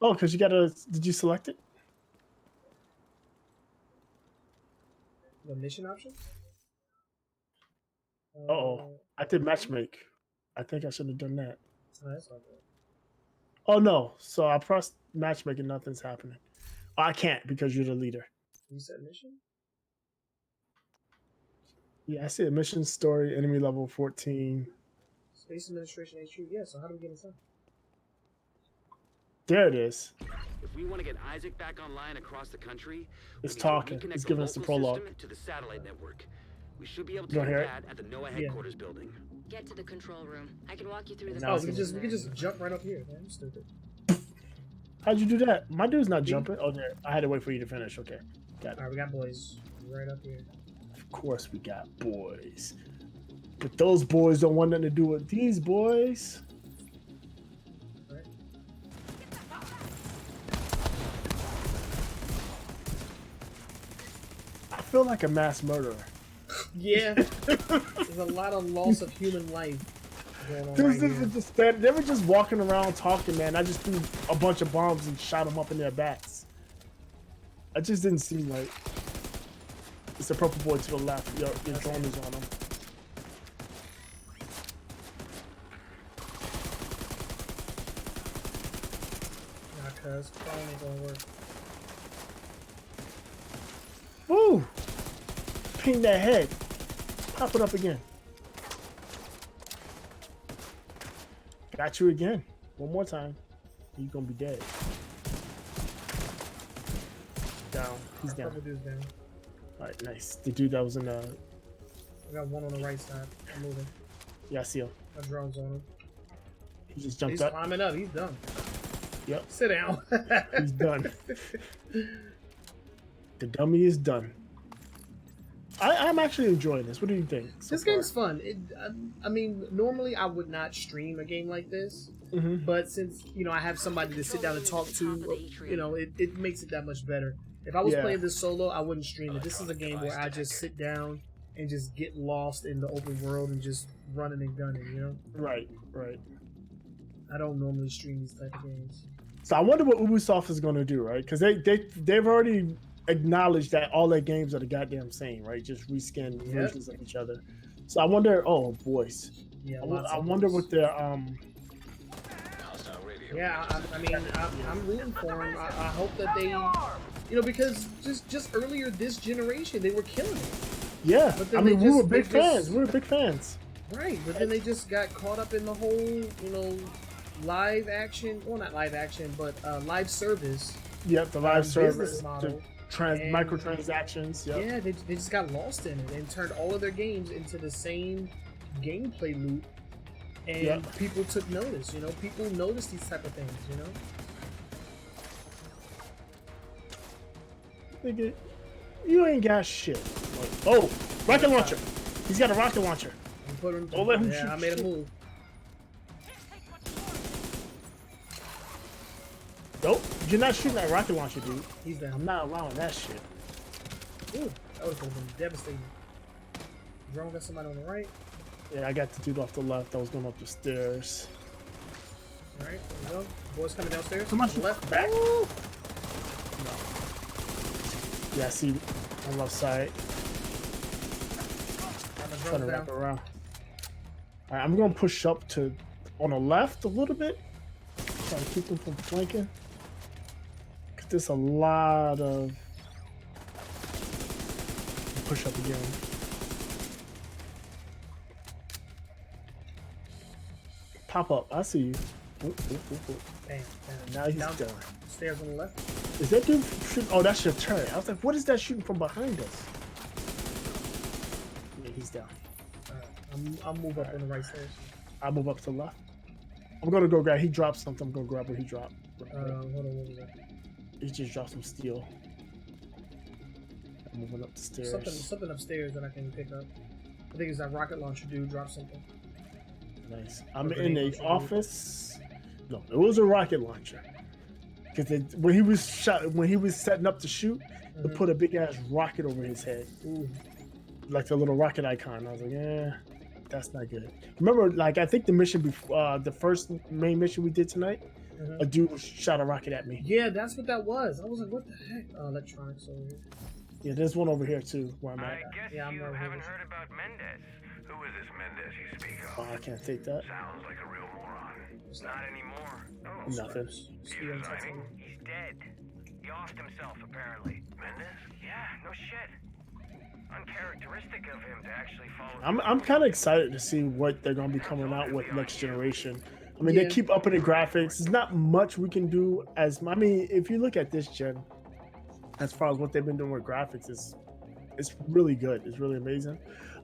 Oh, because you got to. Did you select it? The mission option? I did matchmake. I think I should have done that. Oh, that's not good. Oh no! So I pressed matchmake and nothing's happening. Oh, I can't because you're the leader. You said mission? Yeah, I see a mission story, enemy level 14. Space Administration HQ. Yeah. So how do we get inside? There it is. If we want to get Isaac back online across the country, It's we need talking. to reconnect It's the giving us the local prologue. system to the satellite network. We should be able to You do wanna hear it? that at the NOAA headquarters building. Get to the control room. I can walk you through the Now Oh, process. we can just jump right up here. Man, I'm stupid. How'd you do that? My dude's not jumping. Oh, there. I had to wait for you to finish. Okay. Got it. All right, we got boys right up here. Of course we got boys. But those boys don't want nothing to do with these boys. Right. I feel like a mass murderer. Yeah, there's a lot of loss of human life going on Dudes, right here. they were just walking around talking, man. I just threw a bunch of bombs and shot them up in their backs. It just didn't seem like. It's a purple boy to the left. Your drone is on him. Nah, cuz phone ain't gonna work. Woo! Ping that head. Pop it up again. Got you again. One more time. You're gonna be dead. Down. He's down. Purple dude's down. Alright, nice. The dude that was in the. I got one on the right side. I'm moving. Yeah, I see him. My drone's on him. He just jumped He's up. climbing up. He's done. Yep, Sit down. he's done. The dummy is done. I'm actually enjoying this. What do you think? This game's fun. I mean, normally I would not stream a game like this, but since I have somebody to sit down and talk to, it makes it that much better. If I was playing this solo, I wouldn't stream it. This is a game where I just sit down and just get lost in the open world and just running and gunning. Right. I don't normally stream these type of games. So I wonder what Ubisoft is going to do, right? Because they've already acknowledged that all their games are the goddamn same, right? Just reskin versions of each other. So I wonder. Oh, boys. Yeah, I wonder what their Hostile radio. Yeah, I mean, I'm rooting for them. I hope that they, because just earlier this generation they were killing it. Yeah, But I then mean, they we were just- big they fans. just- We were big fans. Right, but then they just got caught up in the whole, live action. Well, not live action, but live service. Yep, the live business service, model. the And- microtransactions. Yep. Yeah, they just got lost in it and turned all of their games into the same gameplay loop. And people took notice. People notice these type of things. Nigga, you ain't got shit. Like, oh, rocket launcher. He's got a rocket launcher. Put him, Don't let him yeah, shoot I made shit. a move. Nope, you're not shooting that rocket launcher, dude. He's down. I'm not allowing that shit. Ooh, that would have been devastating. Drone got somebody on the right. Yeah, I got the dude off the left. I was going up the stairs. All right, there we go. Boys coming downstairs. Come on, On the left. back. No. Yeah, I see on left side. Got the Trying to drones wrap it down. around. All right, I'm going to push up to on the left a little bit. Trying to keep them from flanking. Cause there's a lot of push up again. Pop up. I see you. Ooh, ooh, ooh, ooh. Bam, bam. Now he's Down done. Stairs on the left. Is that dude shooting? Oh, that's your turret. I was like, what is that shooting from behind us? Yeah, he's down. All right, I'll move up on the right stairs. I'll move up to the left. I'm gonna go grab. He dropped something. I'm gonna grab what he dropped. Hold on, what was that? He just dropped some steel. I'm moving up the stairs. Something upstairs that I can pick up. I think it's that rocket launcher dude dropped something. Nice. I'm Or in grenade the launcher, office. No, it was a rocket launcher. Because when he was setting up to shoot, they put a big ass rocket over his head, Ooh. like the little rocket icon. I was like, yeah, that's not good. Remember, like I think the mission before, the first main mission we did tonight, a dude shot a rocket at me. Yeah, that's what that was. I was like, what the heck? Electronics over here. Yeah, there's one over here too. Where I'm I at. guess Yeah, I'm you right here. haven't heard about Mendez. Who is this Mendez you speak Oh, of? I can't take that. Sounds like a real moron. Not anymore. Oh, Nothing. Steel resigning? tattoo. He's dead. He offed himself, apparently. Mendez? Yeah, no shit. Uncharacteristic of him to actually follow. I'm kind of excited to see what they're gonna be coming out with next generation. I mean, Yeah. they keep upping the graphics. There's not much we can do as. I mean, if you look at this gen, as far as what they've been doing with graphics, it's really good. It's really amazing.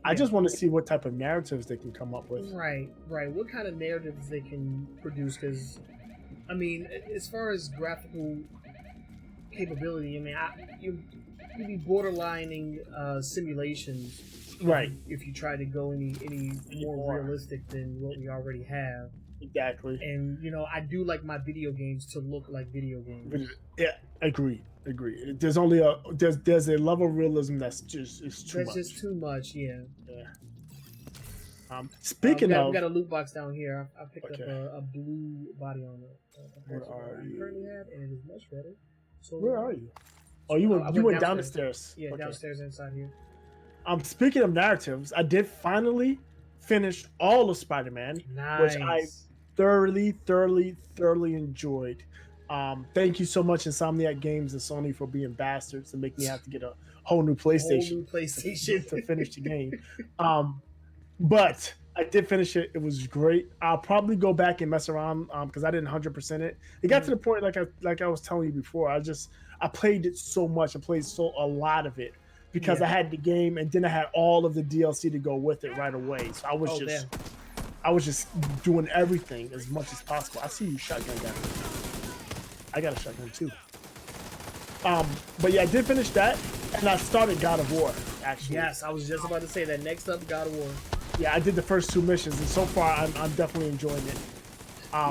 I just want to see what type of narratives they can come up with. Right. What kind of narratives they can produce? Because, I mean, as far as graphical capability, I mean, you'd be borderlining simulations, Right. If you try to go any more More. realistic than what we already have. Exactly. And I do like my video games to look like video games. Yeah, agree. There's only there's a level of realism that's just too That's much. just too much, yeah. Yeah. Speaking we of, got a loot box down here. I picked Okay. up a blue body armor. Where are I you? currently have, and it is much better. So where are you? Oh, you I went went down the downstairs. stairs. Yeah, Okay. downstairs inside here. Speaking of narratives, I did finally finish all of Spider-Man, Nice. which I thoroughly enjoyed. Thank you so much, Insomniac Games and Sony, for being bastards and make me have to get a whole new PlayStation, Whole new PlayStation to finish the game. But I did finish it. It was great. I'll probably go back and mess around because I didn't 100% it. It got to the point like I was telling you before. I played it so much. I played a lot of it because I had the game and then I had all of the DLC to go with it right away. So I was I was just doing everything as much as possible. I see you shotgun guy. I got a shotgun too. But yeah, I did finish that, and I started God of War, actually. Yes, I was just about to say that. Next up, God of War. Yeah, I did the first 2 missions, and so far I'm definitely enjoying it.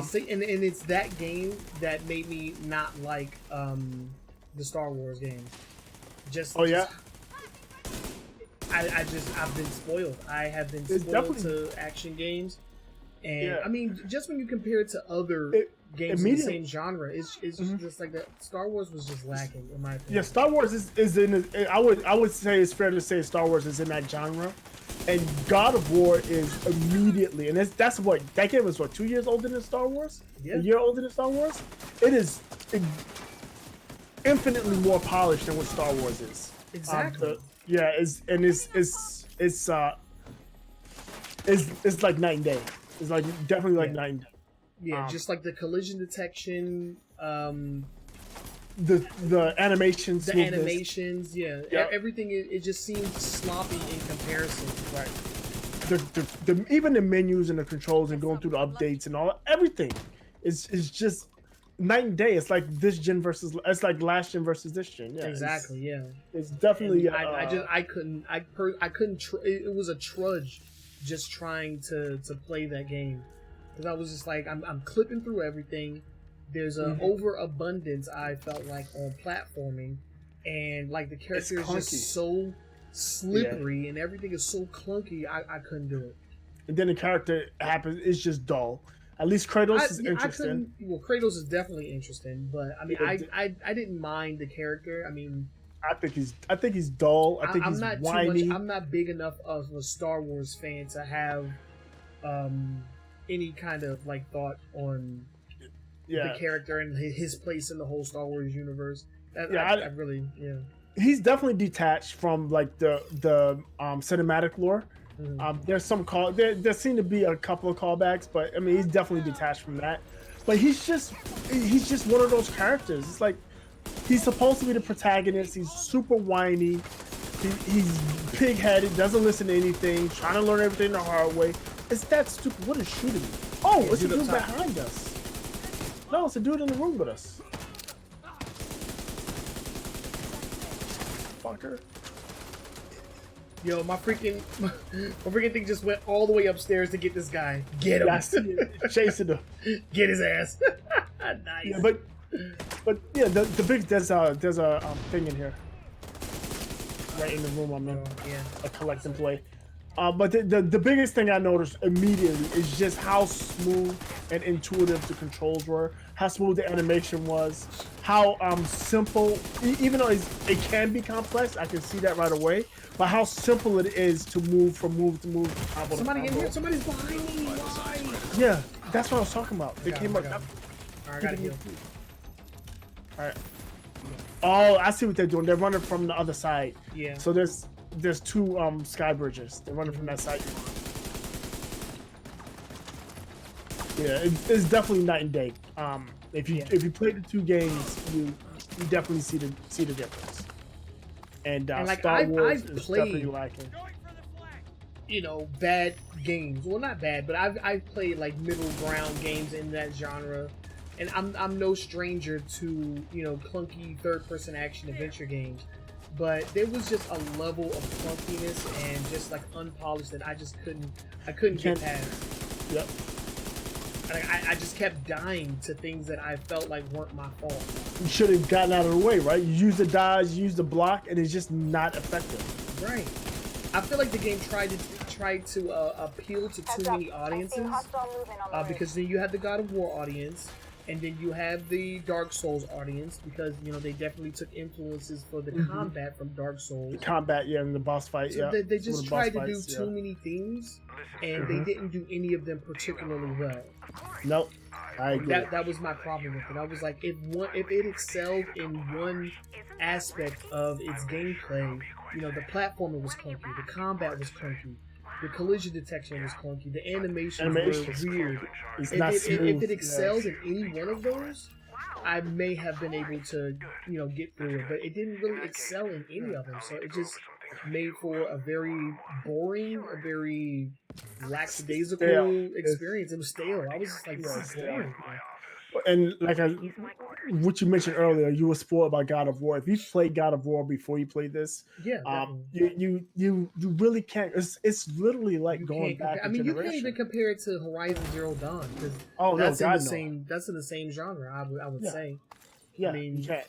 See, and it's that game that made me not like the Star Wars games. Oh yeah. I've been spoiled. I have been spoiled to action games, and Yeah. I mean, just when you compare it to other games in the same genre, it's just like that. Star Wars was just lacking, in my opinion. Yeah, Star Wars is in. I would say it's fair to say Star Wars is in that genre, and God of War is immediately, and that's what that game was. What, 2 years older than Star Wars? Yeah. A year older than Star Wars. It is infinitely more polished than what Star Wars is. Exactly. It's like night and day. It's like definitely like night and day. Yeah, just like the collision detection, the animations, everything. It just seems sloppy in comparison. Right. The even the menus and the controls and going through the updates and all everything is just night and day. It's like this gen versus last gen versus this gen. Yeah, exactly. It's definitely. I couldn't. It was a trudge, just trying to play that game, because I was just like I'm clipping through everything. There's an overabundance, I felt like, on platforming, and like the character is just so slippery and everything is so clunky. I couldn't do it. And then the character happens. It's just dull. At least Kratos is interesting. Kratos is definitely interesting, but I mean, I didn't mind the character. I mean, I think he's dull. I think he's whiny. I'm not big enough of a Star Wars fan to have any kind of like thought on the character and his place in the whole Star Wars universe. I really. He's definitely detached from like the cinematic lore. There's some there seem to be a couple of callbacks, but I mean he's definitely detached from that. But he's just one of those characters. It's like he's supposed to be the protagonist. He's super whiny. He's pig-headed, doesn't listen to anything, trying to learn everything the hard way. It's that stupid. What is shooting me? Oh, it's a dude behind us. No, it's a dude in the room with us. Fucker. Yo, my freaking thing just went all the way upstairs to get this guy. Get him. Chasing him. Get his ass. Nice. Yeah, but yeah, the big there's a thing in here. Right in the room I'm in. A collect and play. But the biggest thing I noticed immediately is just how smooth and intuitive the controls were, how smooth the animation was, how simple, even though it can be complex, I can see that right away, but how simple it is to move from move to move. Somebody in here, somebody's behind me. Why? Yeah, that's what I was talking about. They came up. Alright, I gotta heal. Alright. Oh, I see what they're doing. They're running from the other side. Yeah. So there's two sky bridges. They're running from that side. Yeah, it's definitely night and day. If you play the two games, you definitely see the difference. And like Star Wars is definitely lacking. Bad games. Well, not bad, but I've played like middle ground games in that genre, and I'm no stranger to clunky third-person action adventure games. But there was just a level of clunkiness and just like unpolished that I couldn't get past. Yep. I just kept dying to things that I felt like weren't my fault. You should have gotten out of the way, right? You use the dodge, you use the block, and it's just not effective. Right. I feel like the game tried to appeal to too many audiences, because then you had the God of War audience, and then you have the Dark Souls audience, because they definitely took influences for the combat from Dark Souls. The combat, and the boss fight. So they just tried to do too many things, and they didn't do any of them particularly well. Nope. I agree. That was my problem with it. I was like, if it excelled in one aspect of its gameplay, the platforming was clunky, the combat was clunky, the collision detection was clunky, the animations were weird. It's not smooth. If it excelled in any one of those, I may have been able to, get through it, but it didn't really excel in any of them. So it just, made for a very boring, a very lackadaisical Stale. experience. It was stale. I was just like, this is stale. boring. And like what you mentioned earlier, you were spoiled by God of War. If you played God of War before you played this, Yeah, you really can't. It's literally like you going can't back. compare, I mean, you can't even compare it to Horizon Zero Dawn because that's in the same. That's in the same genre. I would say. Yeah, I mean, you can't.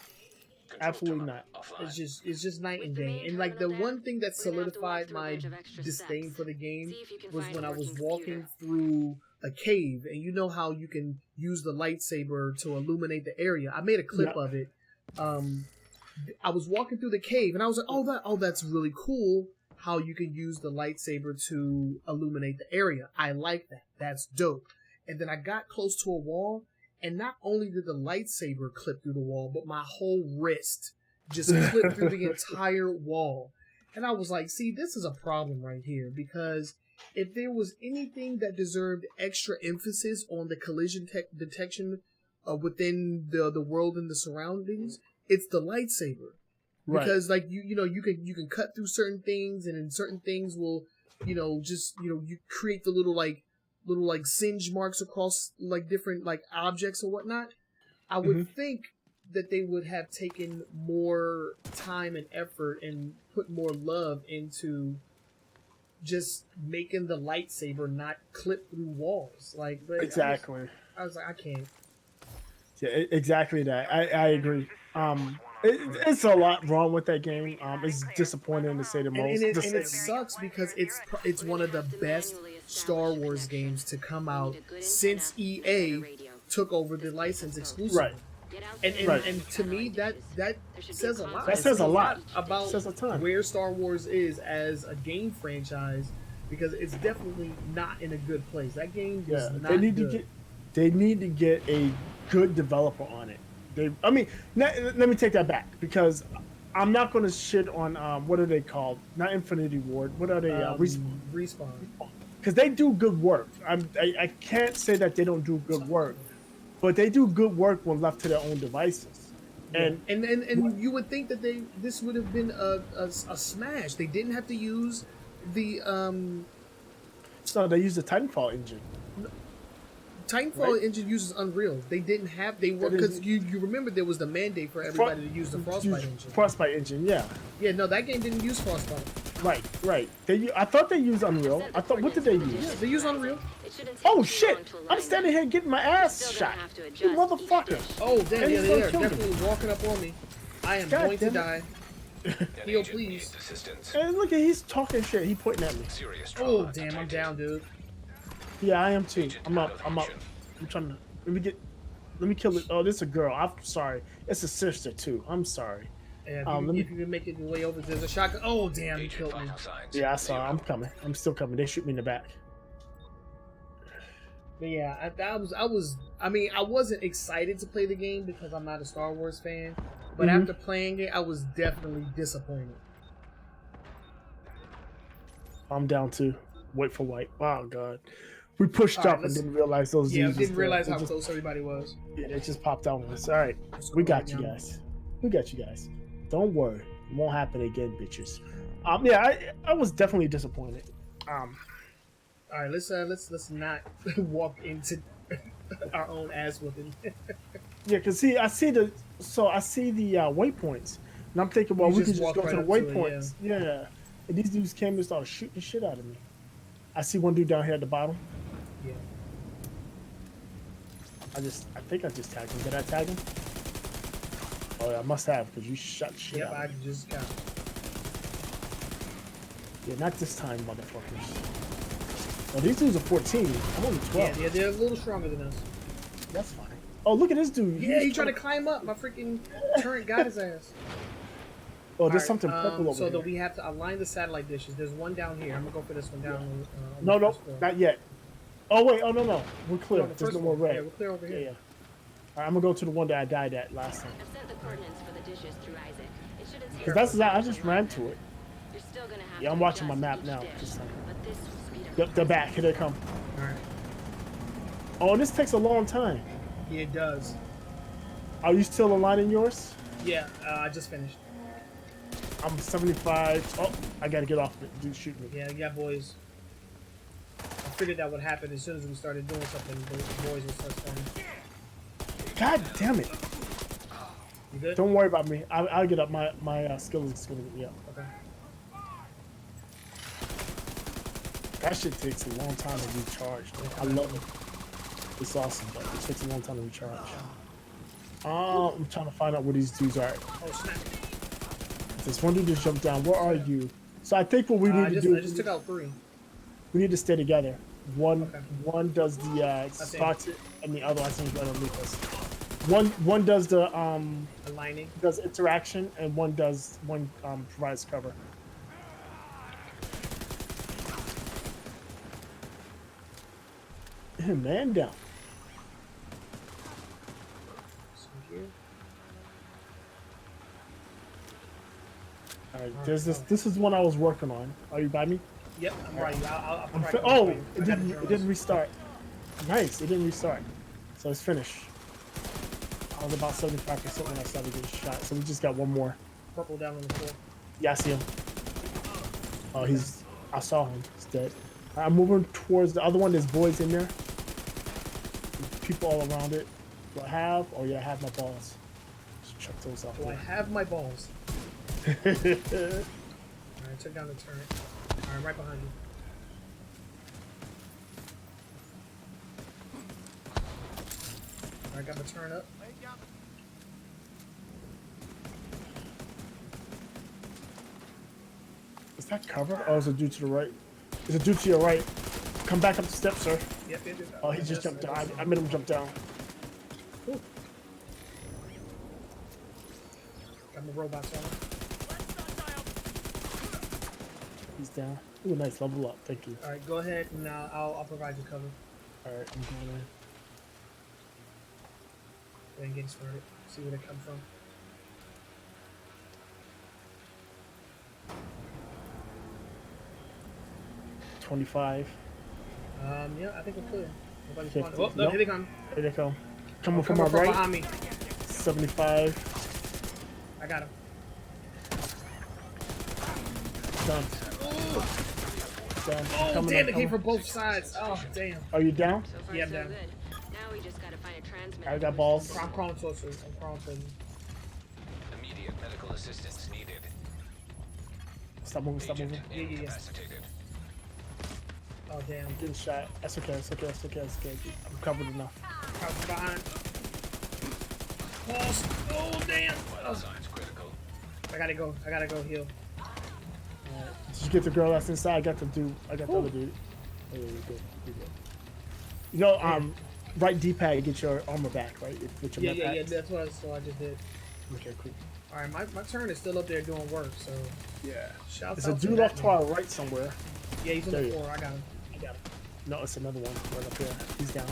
Absolutely not. It's just night and day. And like the one thing that solidified my disdain for the game was when I was walking through a cave, and you know how you can use the lightsaber to illuminate the area. I made a clip of it. I was walking through the cave, and I was like, that's really cool. How you can use the lightsaber to illuminate the area. I like that. That's dope. And then I got close to a wall. And not only did the lightsaber clip through the wall, but my whole wrist just clipped through the entire wall. And I was like, see, this is a problem right here. Because if there was anything that deserved extra emphasis on the collision detection within the world and the surroundings, it's the lightsaber. Right. Because like you can cut through certain things, and then certain things will, you create the little singe marks across like different like objects or whatnot. I would think that they would have taken more time and effort and put more love into just making the lightsaber not clip through walls. Like, but exactly. I was like, I can't. Yeah, exactly that. I agree. It's a lot wrong with that game. It's disappointing to say the most. And it sucks because it's one of the best Star Wars games to come out since EA took over the license exclusively. Right. And to me that says a lot. That says a lot about says a ton. Where Star Wars is as a game franchise, because it's definitely not in a good place. That game is not good. They need to get a good developer on it. Let me take that back, because I'm not going to shit on what are they called? Not Infinity Ward. What are they? Respawn. Because they do good work. I can't say that they don't do good work, but they do good work when left to their own devices. Yeah. And you would think that this would have been a smash. They didn't have to use the So they used the Titanfall engine. Titanfall engine uses Unreal. They didn't have because you remember there was the mandate for everybody to use the Frostbite engine. Frostbite engine, yeah. Yeah, no, that game didn't use Frostbite. Right. I thought they used Unreal. What did they use? Yeah, they use Unreal. Oh shit! I'm standing here getting my ass shot. You motherfucker! Oh damn! Yeah, they are definitely walking up on me. I am going to die. Heal, please. And look, he's talking shit. He pointing at me. Oh damn! I'm down, dude. Yeah, I am too. I'm up. I'm trying to. Let me kill it. Oh, this is a girl. I'm sorry. It's a sister too. I'm sorry. Yeah, if you can make it your way over, there's a shotgun. Oh damn! He killed me. Yeah, I saw. I'm coming. I'm still coming. They shoot me in the back. But yeah, I wasn't excited to play the game because I'm not a Star Wars fan. But after playing it, I was definitely disappointed. I'm down too. Wait for white. Wow, God. We pushed up and didn't realize those. Yeah, didn't realize how close everybody was. Yeah, they just popped out on us. All right, we got you guys. Don't worry, it won't happen again, bitches. Yeah, I was definitely disappointed. All right, let's not walk into our own ass whooping. Yeah, cause I see the waypoints, and I'm thinking, well, we can just go to the waypoints. Yeah, and these dudes came and started shooting the shit out of me. I see one dude down here at the bottom. Yeah. I think I just tagged him. Did I tag him? Oh yeah, I must have, because you shot the shit out of me. Yep, I just got him. Yeah, not this time, motherfuckers. Oh, these dudes are 14. I'm only 12. Yeah, they're a little stronger than us. That's fine. Oh, look at this dude. Yeah, he tried to climb up. My freaking turret got his ass. Oh, there's something purple over so here. So we have to align the satellite dishes. There's one down here. I'm gonna go for this one down. No, not yet. Oh wait, no. We're clear. There's no more red. Yeah, we're clear over here. Yeah. All right, I'm gonna go to the one that I died at last time. I've sent the coordinates for the dishes through Isaac. It shouldn't take. Because I just ran to it. You're still gonna have Yeah, I'm watching my map now. Just but this will speed up. Yep, they're back. Here they come. All right. Oh, this takes a long time. Yeah, it does. Are you still aligning yours? Yeah, I just finished. I'm 75. Oh, I gotta get off it. Dude, shoot me. Yeah, you got boys. I figured that would happen as soon as we started doing something. The boys would start spawning. God damn it. You good? Don't worry about me. I'll get up. My skill is gonna get me up. Okay. That shit takes a long time to recharge. I love it. It's awesome, but it takes a long time to recharge. I'm trying to find out where these dudes are. Oh snap! This one dude just jumped down. Where are you? So I think what we need to do. I just took out 3. We need to stay together. One does the see. spots it, and the other I think is right underneath us. One does the Aligning. does interaction, and one provides cover. Man down. All right, there's this. This is one I was working on. Are you by me? Yep, I'm right. I'll Oh, it didn't restart. Nice, it didn't restart. So it's finished. I was about 75% when I started getting shot. So we just got one more. Purple down on the floor. Yeah, I see him. Oh, I saw him. He's dead. I'm moving towards the other one. There's boys in there. People all around it. Do I have? Oh yeah, I have my balls. Just chuck those out. Do I have my balls? Alright, took down the turret. Alright, right behind you. Alright, got the turn up. Is that cover? Oh, it's a dude to the right. There's a dude to your right. Come back up the steps, sir. Yep. Oh, he just jumped down. I made him jump down. Ooh. Got my robots on. He's down. Ooh, nice level up. Thank you. Alright, go ahead and I'll provide you cover. Alright, I'm going in. Then getting started. See where they come from. $25. Yeah, I think we're clear. Nobody's 50. spawning. Oh, no, Nope. here they come. Here they come. Coming from Coming my right. behind me. 75. I got him. Done. Done. Oh, Coming damn, up, it came from coming. both sides. Oh, damn. Are you down? So far, Yeah, I'm so down. good. Now we just gotta find a transmitter. I got balls. I'm crawling towards you. I'm crawling towards you. Immediate medical assistance needed. Stop moving, stop moving. Yeah. Incapacitated. Oh, damn. I'm getting shot. That's okay, that's okay, that's okay, that's okay. I'm covered enough. Crouching behind. Pulse. Oh, damn. Vital signs critical. I gotta go heal. Did you get the girl that's inside? I got the other dude. Oh, yeah, you're good. You're good. You know, right D-pad, get your armor back, right? With your Yeah, med packs. that's what I just did. Okay, cool. Alright, my turn is still up there doing work, so Yeah. shout There's out a dude to off to our right somewhere. Yeah, he's on There the you floor. I got him. No, it's another one right up here. He's down.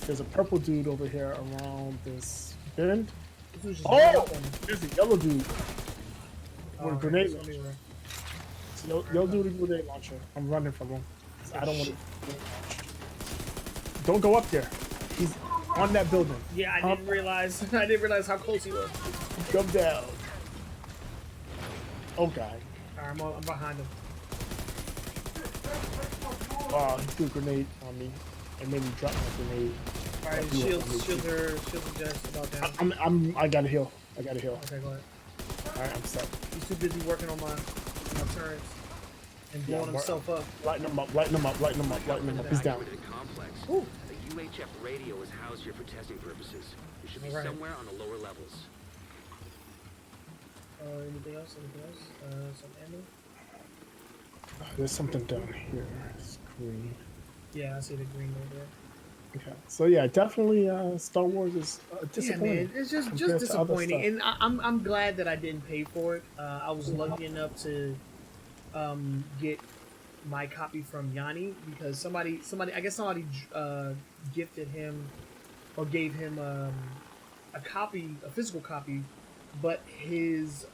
There's a purple dude over here around this bend. This dude's just Oh! right up on me. There's a yellow dude with a Alright, grenade he's on launcher. me, right. Yellow dude with a grenade launcher. I'm running from him. I don't want to. Don't go up there. He's on that building. Yeah, I didn't realize. I didn't realize how close he was. Come down. Oh god. Alright, I'm behind him. Oh, he threw a grenade on me and made me drop my grenade. Alright, shields are just about down. I gotta heal. I gotta heal. Okay, go ahead. Alright, I'm set. He's too busy working on my turrets and blowing himself up. Lighten him up, lighten him up, lighten him up, lighten him up. He's down. Evacuated complex. Ooh. The UHF radio is housed here for testing purposes. It should be Alright. somewhere on the lower levels. Anything else? Some ammo? There's something down here. It's green. Yeah, I see the green over there. Okay. So yeah, definitely Star Wars is Yeah, disappointing. man, it's just compared to other disappointing, stuff. and I'm glad that I didn't pay for it. I was lucky enough to get my copy from Yanni because somebody gifted him or gave him a physical copy, but his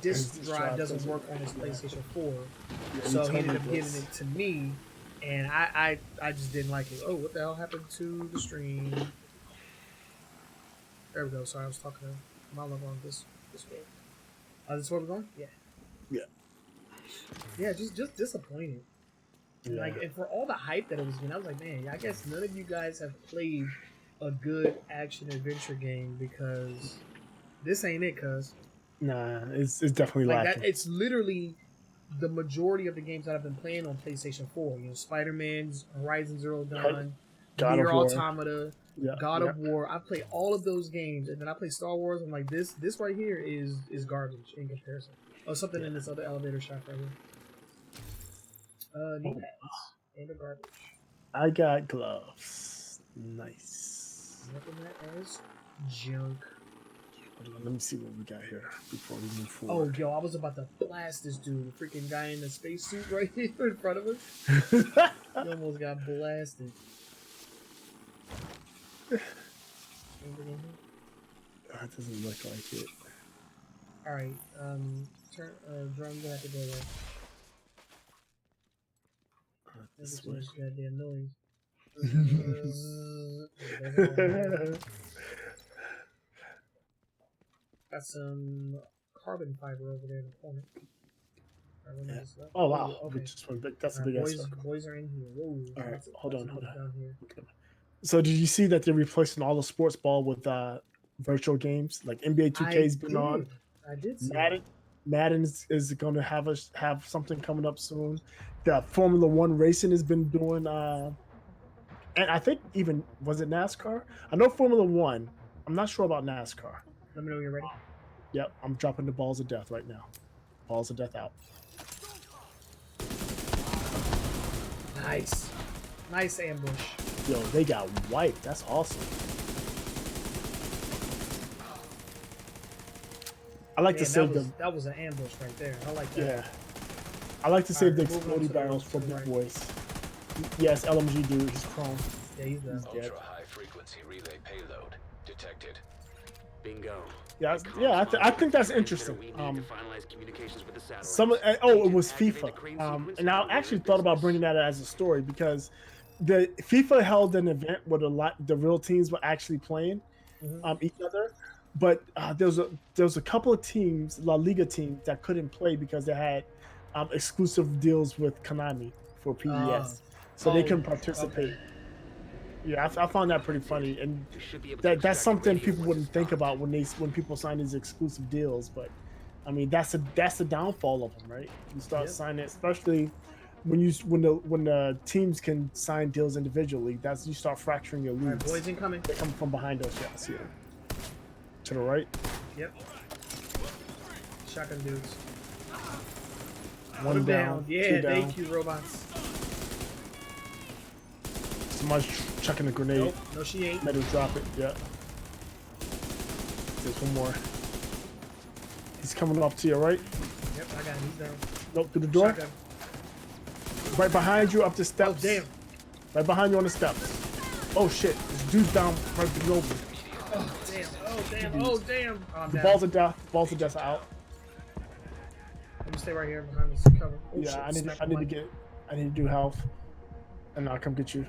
disk drive doesn't work on his PlayStation 4, so he ended up giving it to me. And I just didn't like it. Oh, what the hell happened to the stream? There we go. Sorry, I was talking to my love on this way. Oh, this is where we're going? Yeah. Yeah. Yeah, just disappointed. Yeah. Like, and for all the hype that it was getting, I was like, man, I guess none of you guys have played a good action adventure game because this ain't it, cuz. Nah, it's definitely Like lacking. that, it's literally the majority of the games that I've been playing on PlayStation 4. You know, Spider-Man's, Horizon Zero Dawn, God Nier of War. Automata, Yeah, God yeah. of War. I play all of those games, and then I play Star Wars. I'm like, this right here is garbage in comparison. Oh, something in this other elevator shaft right here. Knee pads and a garbage. I got gloves. Nice. Nothing that as junk. Hold on, let me see what we got here before we move Oh, forward. yo, I was about to blast this dude. The freaking guy in the spacesuit right here in front of us. He almost got blasted. That doesn't look like it. Alright, turn, drum, gonna have to go there. This This way. was goddamn noise. Got some carbon fiber over there in the corner. Yeah. Oh wow, okay. That's a Alright, big ass circle. boys are in here. Whoa. All right, lots of- hold lots on, of hold people on. down here. So did you see that they're replacing all the sports ball with virtual games? Like NBA 2K's been on. I did see Madden is going to have something coming up soon. The Formula One racing has been doing, and I think even was it NASCAR? I know Formula One. I'm not sure about NASCAR. Let me know when you're ready. Yep, I'm dropping the balls of death right now. Balls of death out. Nice. Nice ambush. Yo, they got wiped. That's awesome. I like to save them. That was an ambush right there. I like that. Yeah. I like to save the moving on exploding to the- barrels to for the big right. boys. Yes, LMG dude, he's prone. Yeah, he's done. Dead. Ultra high frequency relay payload detected. Bingo. Yeah, I think that's interesting. We need to finalize communications with the satellites. It was FIFA. And I actually thought about bringing that as a story because the FIFA held an event where the real teams were actually playing each other, but there was a couple of teams, La Liga teams, that couldn't play because they had exclusive deals with Konami for PES, so they couldn't participate. Okay. Yeah, I found that pretty funny, and that's something people wouldn't think about when people sign these exclusive deals. But I mean, that's the downfall of them, right? You start signing, especially when the teams can sign deals individually. You start fracturing your leagues. All right, boys incoming. They come from behind us. Yeah, I see it. To the right. Yep. Shotgun dudes. One down. Yeah, two down. thank you, robots. Somebody's chucking a grenade. Nope, no, she ain't. Let her drop it. Yeah. There's one more. He's coming off to your right. Yep, I got him. He's down. Nope, through the door. Shotgun. Right behind you, up the Oh, steps. damn. Right behind you on the steps. Oh shit, this dude's down right below me. Oh, damn. Oh, damn. Oh, damn. Oh, I'm The down. balls of death. Balls of death are out. Let me stay right here behind this cover. Oh, shit, Yeah, smacked I need my- to do health. And I'll come get you.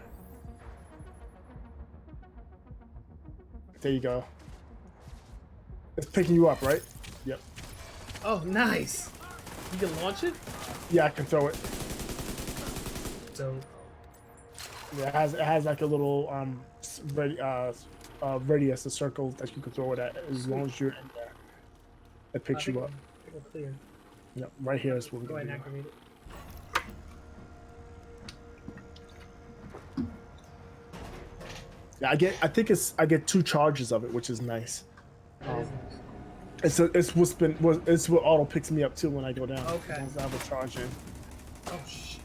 There you go. It's picking you up, right? Yep. Oh, nice. You can launch it? Yeah, I can throw it. So, Yeah, it has like a little radius, a circle that you can throw it at as long as you're in there. It picks you up. We're clear. Yep, right here is what we're Go ahead gonna and do. activate it. Yeah, I get 2 charges of it, which is nice. That is nice. It's what auto picks me up too when I go down. Okay. As long as I have a charge in. Oh, shit.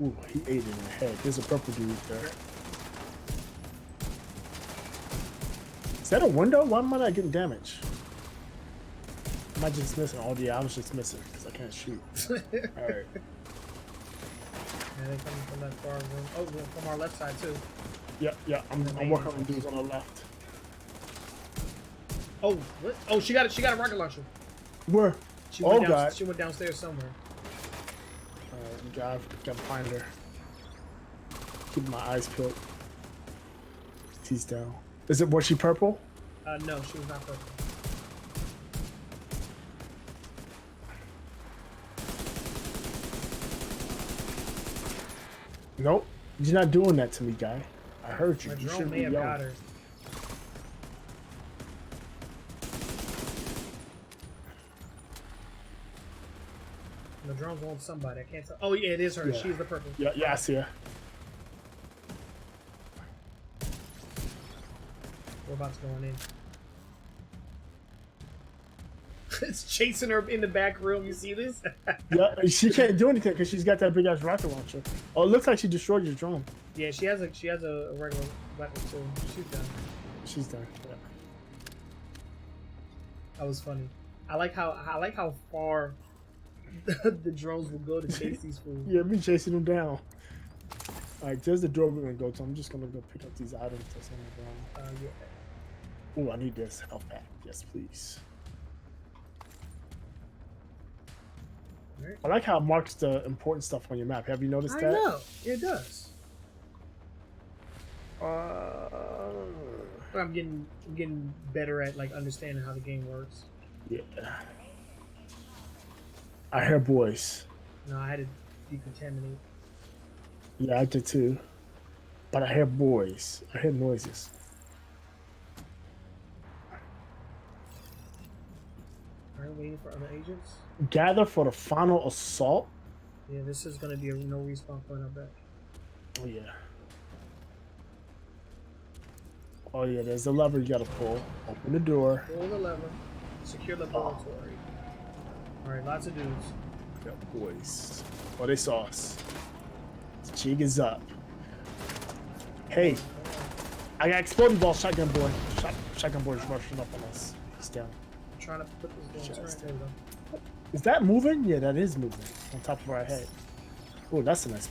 Ooh, he ate it in the head. There's a purple dude there. Is that a window? Why am I not getting damage? Am I just missing? Oh yeah, I was just missing because I can't shoot. Alright. Yeah, they're coming from that far room. Oh, well, from our left side, too. Yeah, I'm working on dudes on the left. Oh, what? Oh, she got a rocket launcher. Where? She Oh went god. She went downstairs somewhere. Gotta find her. Keep my eyes peeled. He's down. Was she purple? No, she was not purple. Nope. You're not doing that to me, guy. I heard you. My You drone shouldn't may be have yelling. got her. The drone's on somebody. I can't tell. Oh yeah, it is her. Yeah. She's the purple. Yeah, I see her. We're about to go in. It's chasing her in the back room. You see this? Yeah, she can't do anything because she's got that big ass rocket launcher. Oh, it looks like she destroyed your drone. Yeah, she has a regular weapon too. She's done. She's done. Yeah. That was funny. I like how far the drones will go to chase these fools. Yeah, me chasing them down. Alright, there's the door we're gonna go to. I'm just gonna go pick up these items that's on the ground. Yeah. Oh, I need this health pack. Yes, please. Right. I like how it marks the important stuff on your map. Have you noticed I that? know it does. But I'm getting better at like understanding how the game works. Yeah. I hear boys. No, I had to decontaminate. Yeah, I did too. But I hear boys. I hear noises. Alright, waiting for other agents. Gather for the final assault. Yeah, this is gonna be a no respawn point, I bet. Oh yeah. Oh yeah, there's a lever you gotta pull. Open the door. Pull the lever. Secure the laboratory. Alright, lots of dudes. Yeah, boys. Oh, they saw us. The jig is up. Hey, I got exploding ball, shotgun boy. Shotgun boy is rushing up on us. He's down. I'm trying to put this down. There we go. Is that moving? Yeah, that is moving. On top of our head. Oh, that's a nice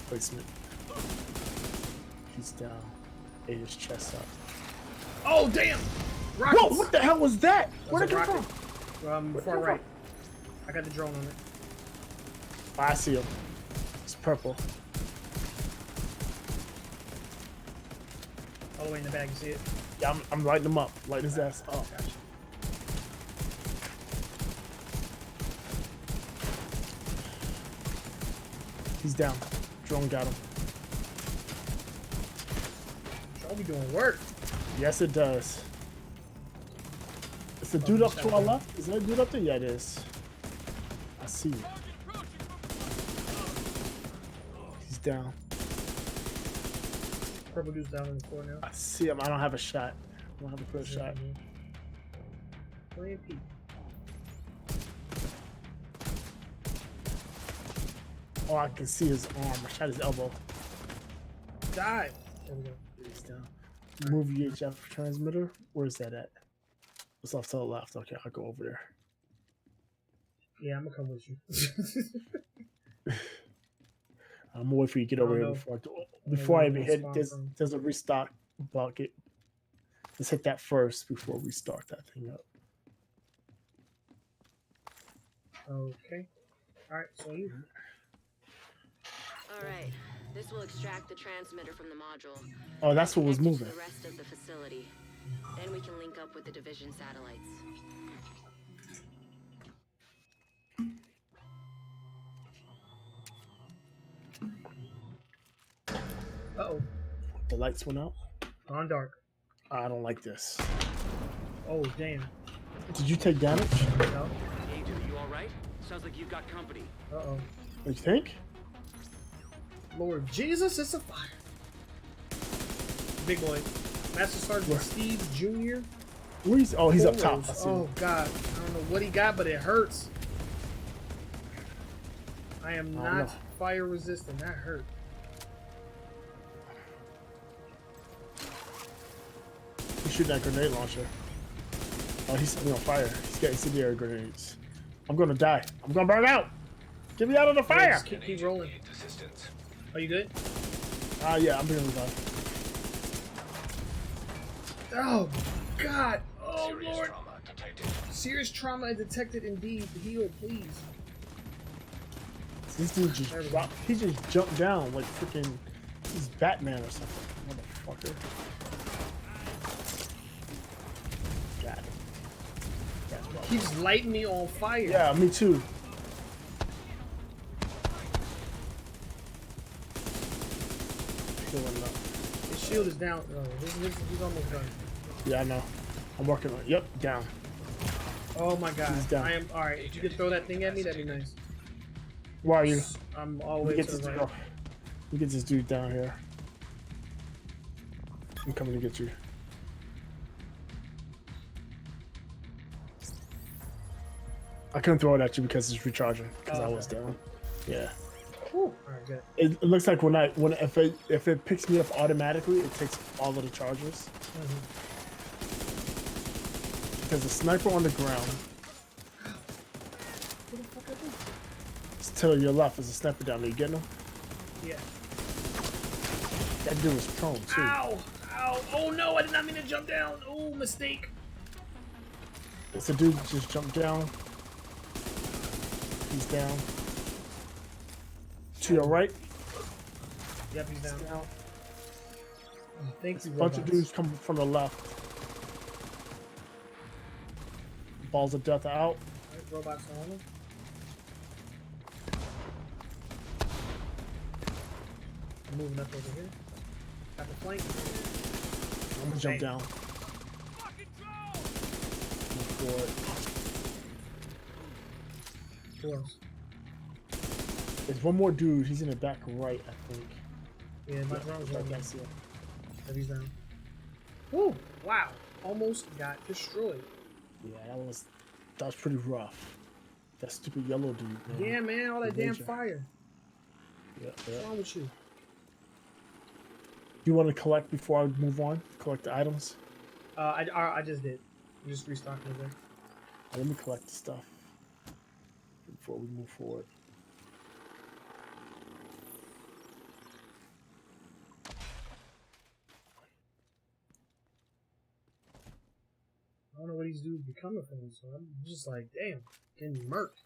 placement. He's down. Ate his chest up. Oh damn! Rockets! Whoa! What the hell was that? Where'd it That's a come rocket. from? Far right. I got the drone on it. Oh, I see him. It's purple. All the way in the bag, you see it? Yeah, I'm lighting him up. Lighting his ass up. Gotcha. He's down. Drone got him. Drone be doing work. Yes, it does. It's the dude up to our left. Is that a dude up there? Yeah, it is. I see you. He's down. Purple dude's down on the floor now. I see him. I don't have a shot. I don't have a clear shot. Playing Pete. Oh, I can see his arm. I shot his elbow. Die. There we go. He's down. Move VHF transmitter. Where's that at? It's off to the left. Okay, I'll go over there. Yeah, I'm gonna come with you. I'm gonna wait for you to get over here before I even hit. There's a restock bucket. Let's hit that first before we start that thing up. Okay. Alright, so you. Alright. This will extract the transmitter from the module. Oh, that's what was Connect it moving. to the rest of the facility. Then we can link up with the division satellites. Uh-oh. The lights went out. Gone dark. I don't like this. Oh, damn. Did you take damage? No. Agent, are you alright? Sounds like you've got company. Uh-oh. What you think? Lord Jesus, it's a fire. Big boy. Master Sergeant Steve Jr. Where's oh, he's up top. I see Oh, him. God. I don't know what he got, but it hurts. I am I don't not know. fire resistant. That hurt. He's shooting that grenade launcher. Oh, he's setting me on fire. He's got incendiary grenades. I'm gonna die. I'm gonna burn out. Get me out of the fire. Just keep rolling. Assistance. Are you good? Yeah, I'm being revived. Oh, God. Oh, Serious Lord. trauma detected. Serious trauma detected indeed. Heal, please. This dude just dropped. He just jumped down like freaking. He's Batman or something. Motherfucker. He keeps lighting me on fire. Yeah, me too. His shield is down. Oh, he's almost done. Yeah, I know. I'm working on it. Yep, down. Oh my god. He's down. I am alright. If you could throw that thing at me, that'd be nice. Where are you? I'm all the Let way me get to this the dude. right. Let me get this dude down here. I'm coming to get you. I couldn't throw it at you because it's recharging because I was down. Yeah. Alright, good. It looks like if it picks me up automatically, it takes all of the charges. Because the sniper on the ground. What the fuck I do? It's to your left. There's a sniper down there. You getting him? Yeah. That dude was prone too. Ow! Ow! Oh no! I did not mean to jump down. Oh, mistake. It's a dude that just jumped down. He's down. To your right. Yep, he's down. Oh, thank you, A bunch of robots. dudes coming from the left. Balls of death are out. Alright, robots on him. I'm moving up over here. Got the flank. I'm gonna jump down. Move forward. Who else? There's one more dude. He's in the back right, I think. Yeah, my drone's I right can't there. see him. Yep, he's down. Woo! Wow. Almost got destroyed. Yeah, that was pretty rough. That stupid yellow dude, man. Yeah, man, all that The damn Ranger. fire. Yeah, What's yeah. wrong with you? You want to collect before I move on? Collect the items? I just did. I'm just restocking it there. Let me collect the stuff before we move forward. I don't know what these dudes be coming from, so I'm just like, damn, getting murked.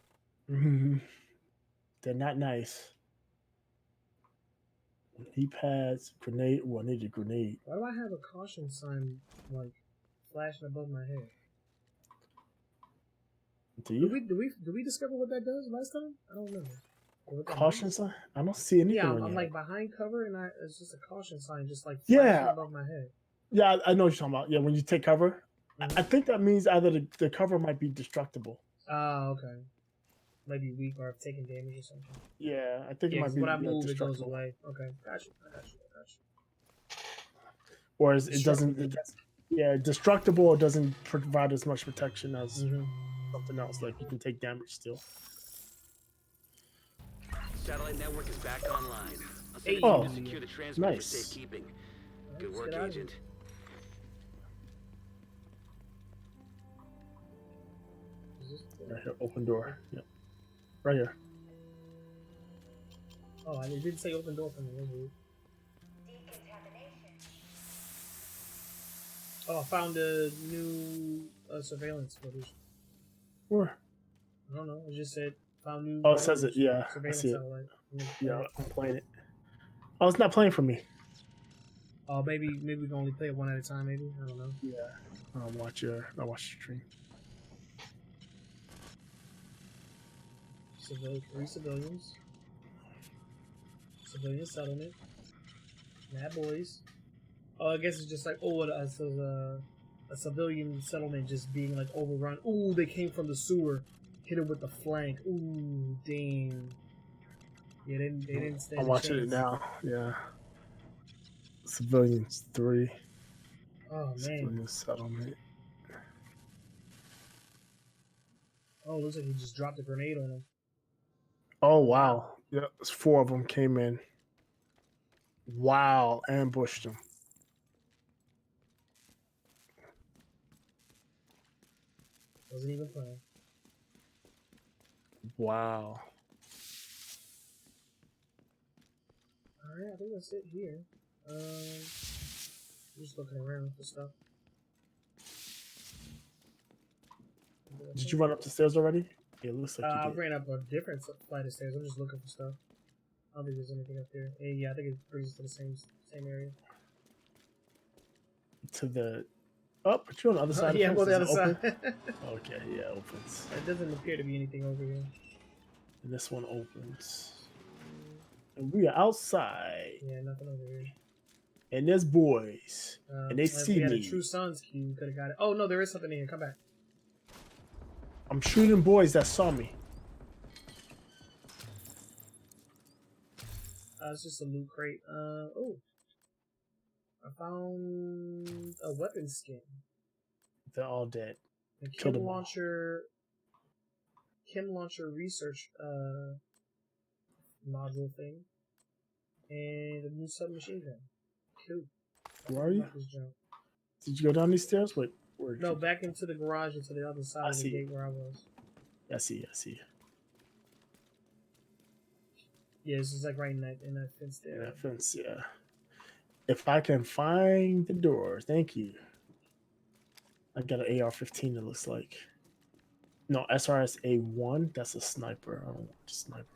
They're not nice. Knee pads, grenade. Well, I need a grenade. Why do I have a caution sign, like, flashing above my head? Do you? Do we discover what that does last time? I don't remember. What that Caution means? sign? I don't see anything. Yeah, on I'm your like head. behind cover, and it's just a caution sign, just like flashing Yeah. above my head. Yeah, I know what you're talking about. Yeah, when you take cover, Mhm. I think that means either the cover might be destructible. Oh, okay. Maybe weak or I've taken damage or something. Yeah, I think it Yeah, might 'cause be when I move, it goes destructible. away. Okay, got you. I got you. Whereas it doesn't. Destructible. Yeah, destructible or doesn't provide as much protection as Mm-hmm. something else. Like you can take damage still. Satellite network is back online. I'll Hey. send a team Oh, to secure the transmitter nice. for safekeeping. Good Let's work, get out of here. Agent. Is this the- Right here, open door. Yep. Right here. Oh, I didn't say open door for me. That's weird. Oh, I found a new surveillance footage. Where? I don't know. It just said found new. Oh, it says it. footage. Yeah, I Surveillance see it. satellite. Yeah, I'm playing it. Oh, it's not playing for me. Oh, maybe we can only play it one at a time. Maybe I don't know. Yeah. I'll watch your stream. Three civilians. Civilian settlement. Mad boys. Oh, I guess it's just like a civilian settlement just being like overrun. Ooh, they came from the sewer. Hit him with the flank. Ooh, damn. Yeah, they didn't stand. I'm a watching it chance. now. Yeah. Civilians 3. Oh man. Civilian settlement. Oh, looks like he just dropped a grenade on him. Oh wow. Yeah, 4 of them came in. Wow, ambushed them. Wasn't even playing. Wow. Alright, I think that's it here. Just looking around for stuff. Did you run up the stairs already? Yeah, it looks like I you did. ran up a different flight of stairs. I'm just looking for stuff. I don't think there's anything up there. Yeah, I think it brings us to the same area. To the Oh, but you're on the other side. Yeah, of I'm the on fence. the other Is it side. open? Okay, yeah, it opens. It doesn't appear to be anything over here. And this one opens. And we are outside. Yeah, nothing over here. And there's boys. And they If see we had a me. True Sons key, we could have got it. Oh, no, there is something in here. Come back. I'm shooting boys that saw me. It's just a loot crate. Oh. I found a weapon skin. They're all dead. A Kill them all. Chem launcher research module thing. And a new submachine gun. Cool. Where are you? This junk. Did you go down these stairs? Wait, where? No, back into the garage and to the other side I of the see. gate where I was. I see. I see. Yeah, this is like right in that fence there. Yeah, that fence. Yeah. If I can find the door, thank you. I got an AR-15. It looks like. No, SRS-A1. That's a sniper. I don't want a sniper.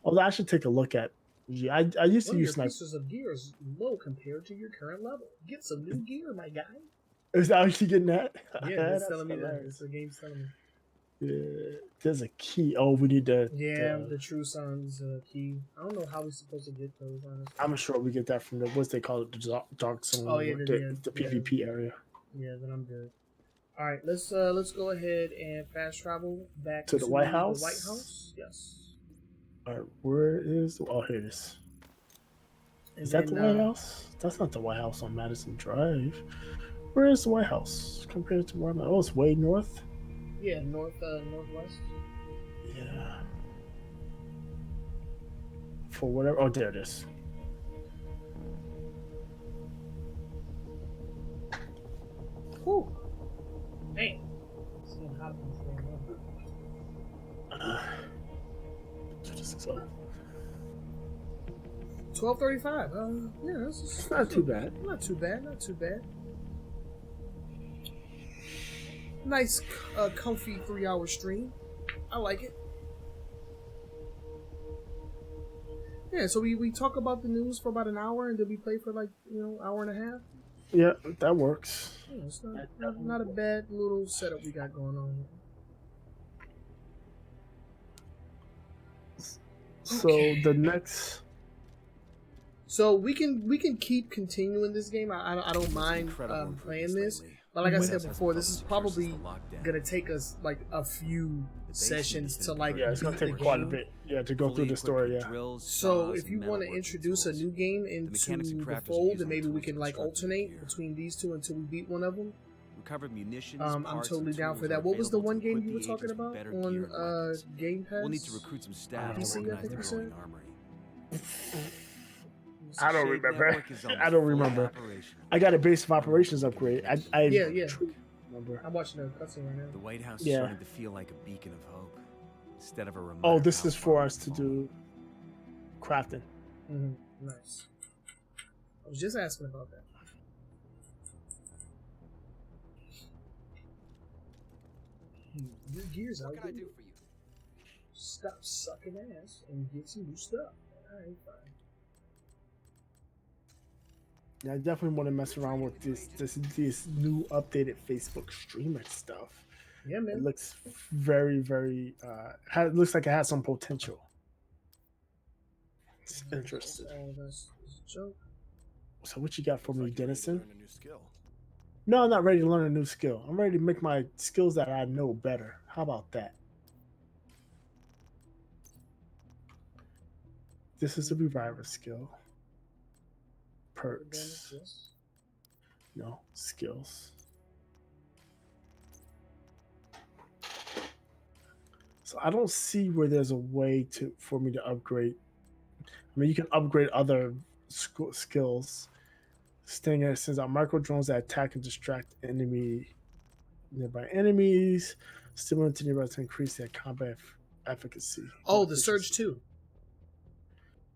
Although I should take a look at. Yeah, I used to One of use your sniper. pieces of gear is low compared to your current level. Get some new gear, my guy. Is that what you getting that? Yeah, it's That's telling me that. hilarious. It's the game's telling me. Yeah, there's a key. Oh, we need the. Yeah, the True Sons key. I don't know how we're supposed to get those, honestly. I'm sure we get that from the what's they call it, the dark zone. Oh, yeah, the PvP area. Yeah, then I'm good. All right, let's go ahead and fast travel back To the White House? The White House, yes. All right, where is? Oh, here it is. And Is that then, the White House? That's not the White House on Madison Drive. Where is the White House compared to where I'm at? Oh, it's way north. Yeah, northwest. Yeah. For whatever. Oh, there it is. Whew. Man. Seeing how things going on. So, 12:35. Yeah, it's not too bad. Not too bad. Not too bad. Nice, comfy 3-hour stream. I like it. Yeah, so we talk about the news for about an hour, and then we play for like hour and a half. Yeah, that works. Yeah, it's not a bad little setup we got going on. So Okay. the next. So we can keep continuing this game. I don't mind playing this, but like I said before, this is probably gonna take us like a few sessions to like. Yeah, it's gonna beat take the quite a game. bit. Yeah, to go through the story. Yeah. So if you want to introduce a new game into the fold, then maybe we can like alternate between these two until we beat one of them. Recovered munitions, I'm totally down for that. What was the one game you were talking about on Game Pass? We'll need to recruit some staff to PC, I organize think the you said? growing armory. I don't Shade remember. network is almost I don't fully remember. operational. I got a base of operations upgrade. I Yeah. truly remember. I'm watching the cutscene right now. The White House is Yeah. starting to feel like a beacon of hope instead of a reminder. Oh, of this how is for far us to we've do crafting. Nice. I was just asking about that. Your gear's out. What can I do for you? Stop sucking ass and get some new stuff. Alright, fine. Yeah, I definitely want to mess around with this new updated Facebook streamer stuff. Yeah, It man. looks very, very. It looks like it has some potential. It's interesting. Oh, that's a joke. So what you got for me, Dennison? Learn a new skill. No, I'm not ready to learn a new skill. I'm ready to make my skills that I know better. How about that? This is a reviver skill. Perks. Yes. No, skills. So I don't see where there's a way for me to upgrade. I mean, you can upgrade other skills. Stinger sends out micro drones that attack and distract nearby enemies, similar to nearby to increase their combat efficacy. Oh, the Surge 2.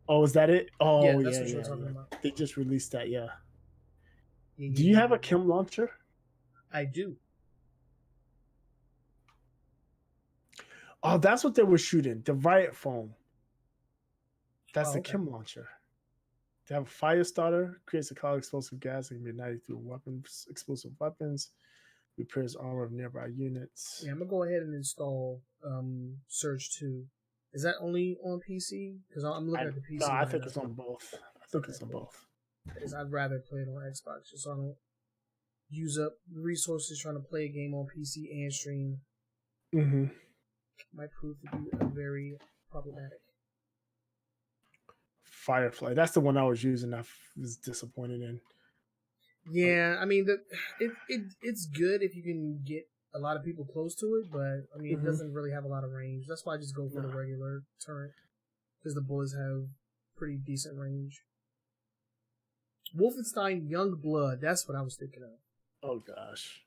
Oh, is that it? Oh, Yeah, that's what you were yeah. talking about. They just released that, yeah. Yeah, Do you have a chem launcher? I do. Oh, that's what they were shooting. The riot foam. That's Oh, the okay. chem launcher. They have a fire starter, creates a cloud explosive gas that can be ignited through weapons, explosive weapons, repairs armor of nearby units. Yeah, I'm gonna go ahead and install Surge 2. Is that only on PC? Because I'm looking at the PC. No, I right think now. it's on both. I think it's on both. Because I'd rather play it on Xbox just so I don't use up resources trying to play a game on PC and stream. Mm-hmm. Might prove to be a very problematic. Firefly. That's the one I was using. I was disappointed in. Yeah, I mean, it's good if you can get a lot of people close to it, but I mean, it doesn't really have a lot of range. That's why I just go for the regular turret, because the bullets have pretty decent range. Wolfenstein Young Blood, that's what I was thinking of. Oh gosh.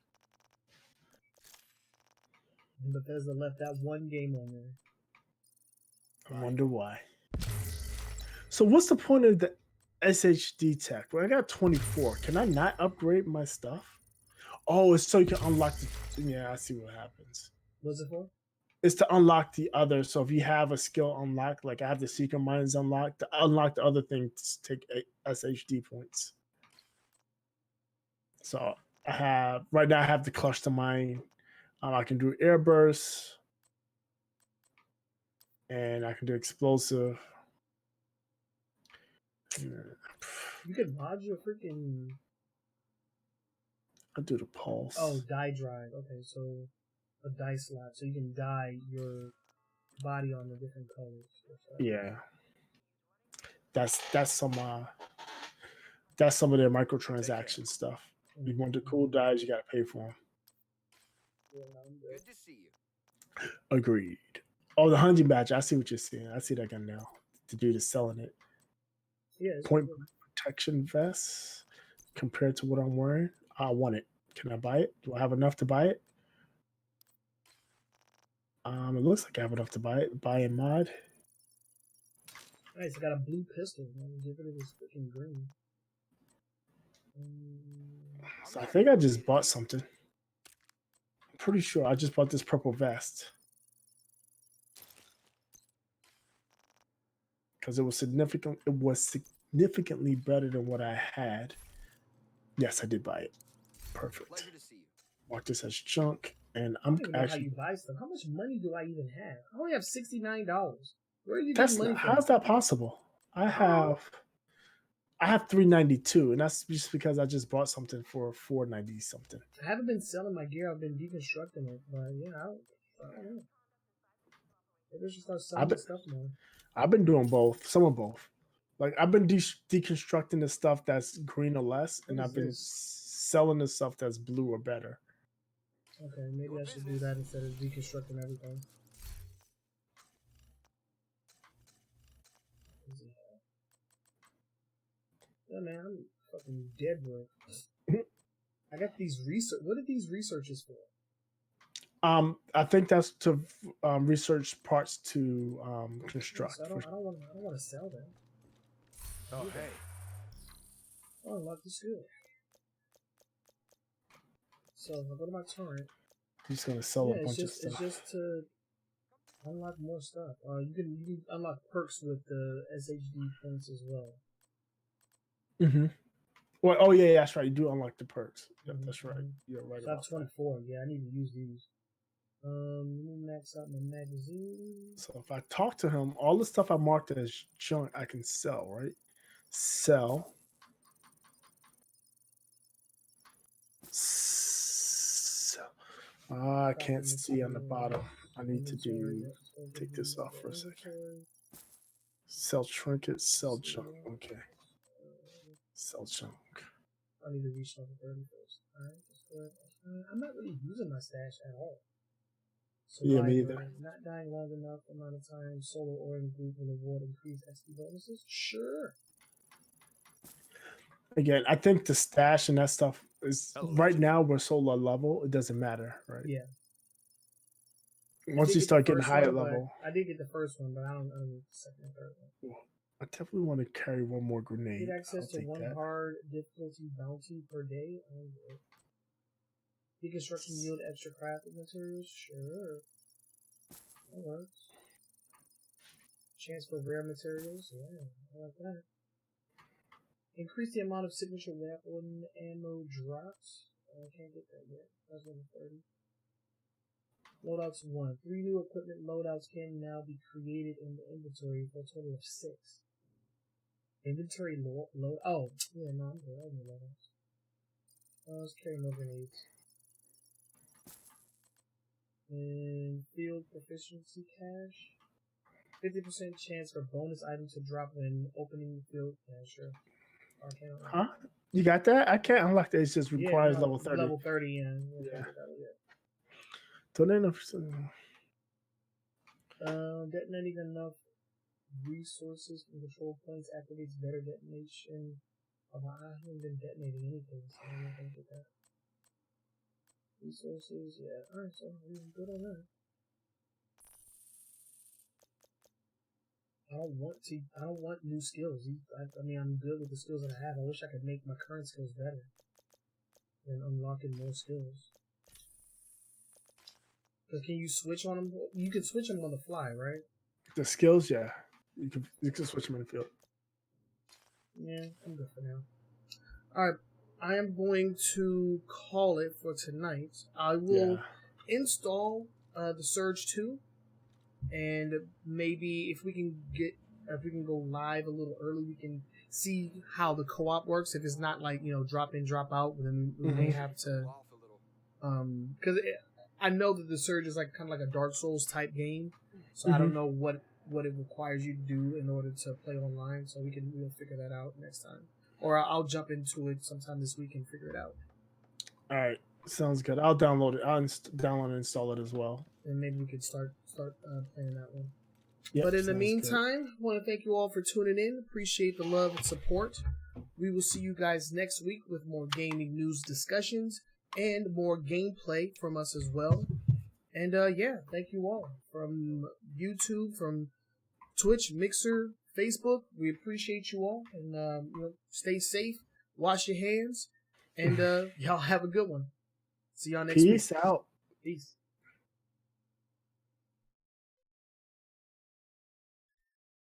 And Bethesda left that one game on there. I wonder why. So what's the point of the SHD tech? Well, I got 24. Can I not upgrade my stuff? Oh, it's so you can unlock the... Yeah, I see what happens. What's it for? It's to unlock the other. So if you have a skill unlocked, like I have the Secret Mines unlocked, to unlock the other things, take SHD points. So I have... Right now I have the Cluster Mine. I can do Air Burst. And I can do Explosive. You could mod your freaking... I'll do the Pulse. Oh, dye drive. Okay, so a dye slot. So you can dye your body on the different colors. Yeah. That's some of their microtransaction stuff. You want the cool dyes, you gotta pay for them. Good to see you. Agreed. Oh, the hunting badge. I see what you're saying. I see that gun now. The dude is selling it. Yeah. Point protection vest compared to what I'm wearing. I want it. Can I buy it? Do I have enough to buy it? It looks like I have enough to buy it. Buy and mod. Nice. I got a blue pistol. Man. Get rid of this freaking green. So I think I just bought something. I'm pretty sure I just bought this purple vest. Because it was significantly better than what I had. Yes, I did buy it. Perfect. Pleasure to see you. Mark this as junk, and I I'm don't even know actually. how you buy stuff. How much money do I even have? I only have $69. Where are you That's getting money from? how's that possible? I have $392, and that's just because I just bought something for $490 something. I haven't been selling my gear. I've been deconstructing it, but yeah, I don't know. Maybe I should start selling the stuff more. I've been doing both, some of both. Like I've been deconstructing the stuff that's green or less, and I've been selling the stuff that's blue or better. Okay, maybe I should do that instead of deconstructing everything. Yeah, man, I'm fucking dead broke. I got these research. What are these researches for? I think that's to research parts to construct. So I don't want to sell them. Oh, hey. Oh, luck is good. So if I go to my torrent, He's gonna sell a bunch of stuff. It's just to unlock more stuff. You can unlock perks with the SHD points as well. Mm-hmm. Well, oh yeah, that's right. You do unlock the perks. Yeah, that's right. You're right. So I have 24. Yeah, I need to use these. Let me max out my magazine. So if I talk to him, all the stuff I marked as junk, I can sell, right? Sell. I can't see on the bottom. I need to take this off for a second. Sell trinkets, sell junk. Okay. Sell junk. I need to reach level 30 first. Alright, I'm not really using my stash at all. Yeah, me either. Not dying long enough amount of time. Solo or in group will award increased XP bonuses. Sure. Again, I think the stash and that stuff is right now we're so low level, it doesn't matter, right? Yeah. Once you start getting higher level. I did get the first one, but I don't know the second and third one. I definitely want to carry one more grenade. Get access to one hard difficulty bounty per day. Deconstruction yield extra crafting materials. Sure. That works. Chance for rare materials. Yeah, I like that. Increase the amount of signature weapon ammo drops. I can't get that yet. That's level 30. Loadouts 1. 3 new equipment loadouts can now be created in the inventory for a total of 6. Inventory load. Oh, yeah, no, I'm good. I don't need loadouts. Let's carry no grenades. And field proficiency cache. 50% chance for bonus items to drop when opening the field. Yeah, sure. Huh? You got that? I can't unlock that. It just requires level 30. Level 30, yeah. Detonating enough resources from control points activates better detonation. Oh, I haven't been detonating anything, so I'm not gonna get that. Resources, yeah. Alright, so we're good on that. I don't want new skills. I mean, I'm good with the skills that I have. I wish I could make my current skills better and unlocking more skills. But can you switch on them? You can switch them on the fly, right? The skills, yeah. You can switch them in the field. Yeah, I'm good for now. Alright, I am going to call it for tonight. I will install the Surge 2. And maybe if we can go live a little early, we can see how the co-op works. If it's not like, drop in, drop out, then we may have to, because I know that the Surge is like kind of like a Dark Souls type game, so I don't know what it requires you to do in order to play online. So we'll figure that out next time, or I'll jump into it sometime this week and figure it out. All right, sounds good. I'll download it. I'll download and install it as well. And maybe we could start playing that one. Yep, but in the meantime, I want to thank you all for tuning in. Appreciate the love and support. We will see you guys next week with more gaming news discussions and more gameplay from us as well. And thank you all from YouTube, from Twitch, Mixer, Facebook. We appreciate you all, and stay safe, wash your hands, and y'all have a good one. See y'all next week. Peace out. Peace.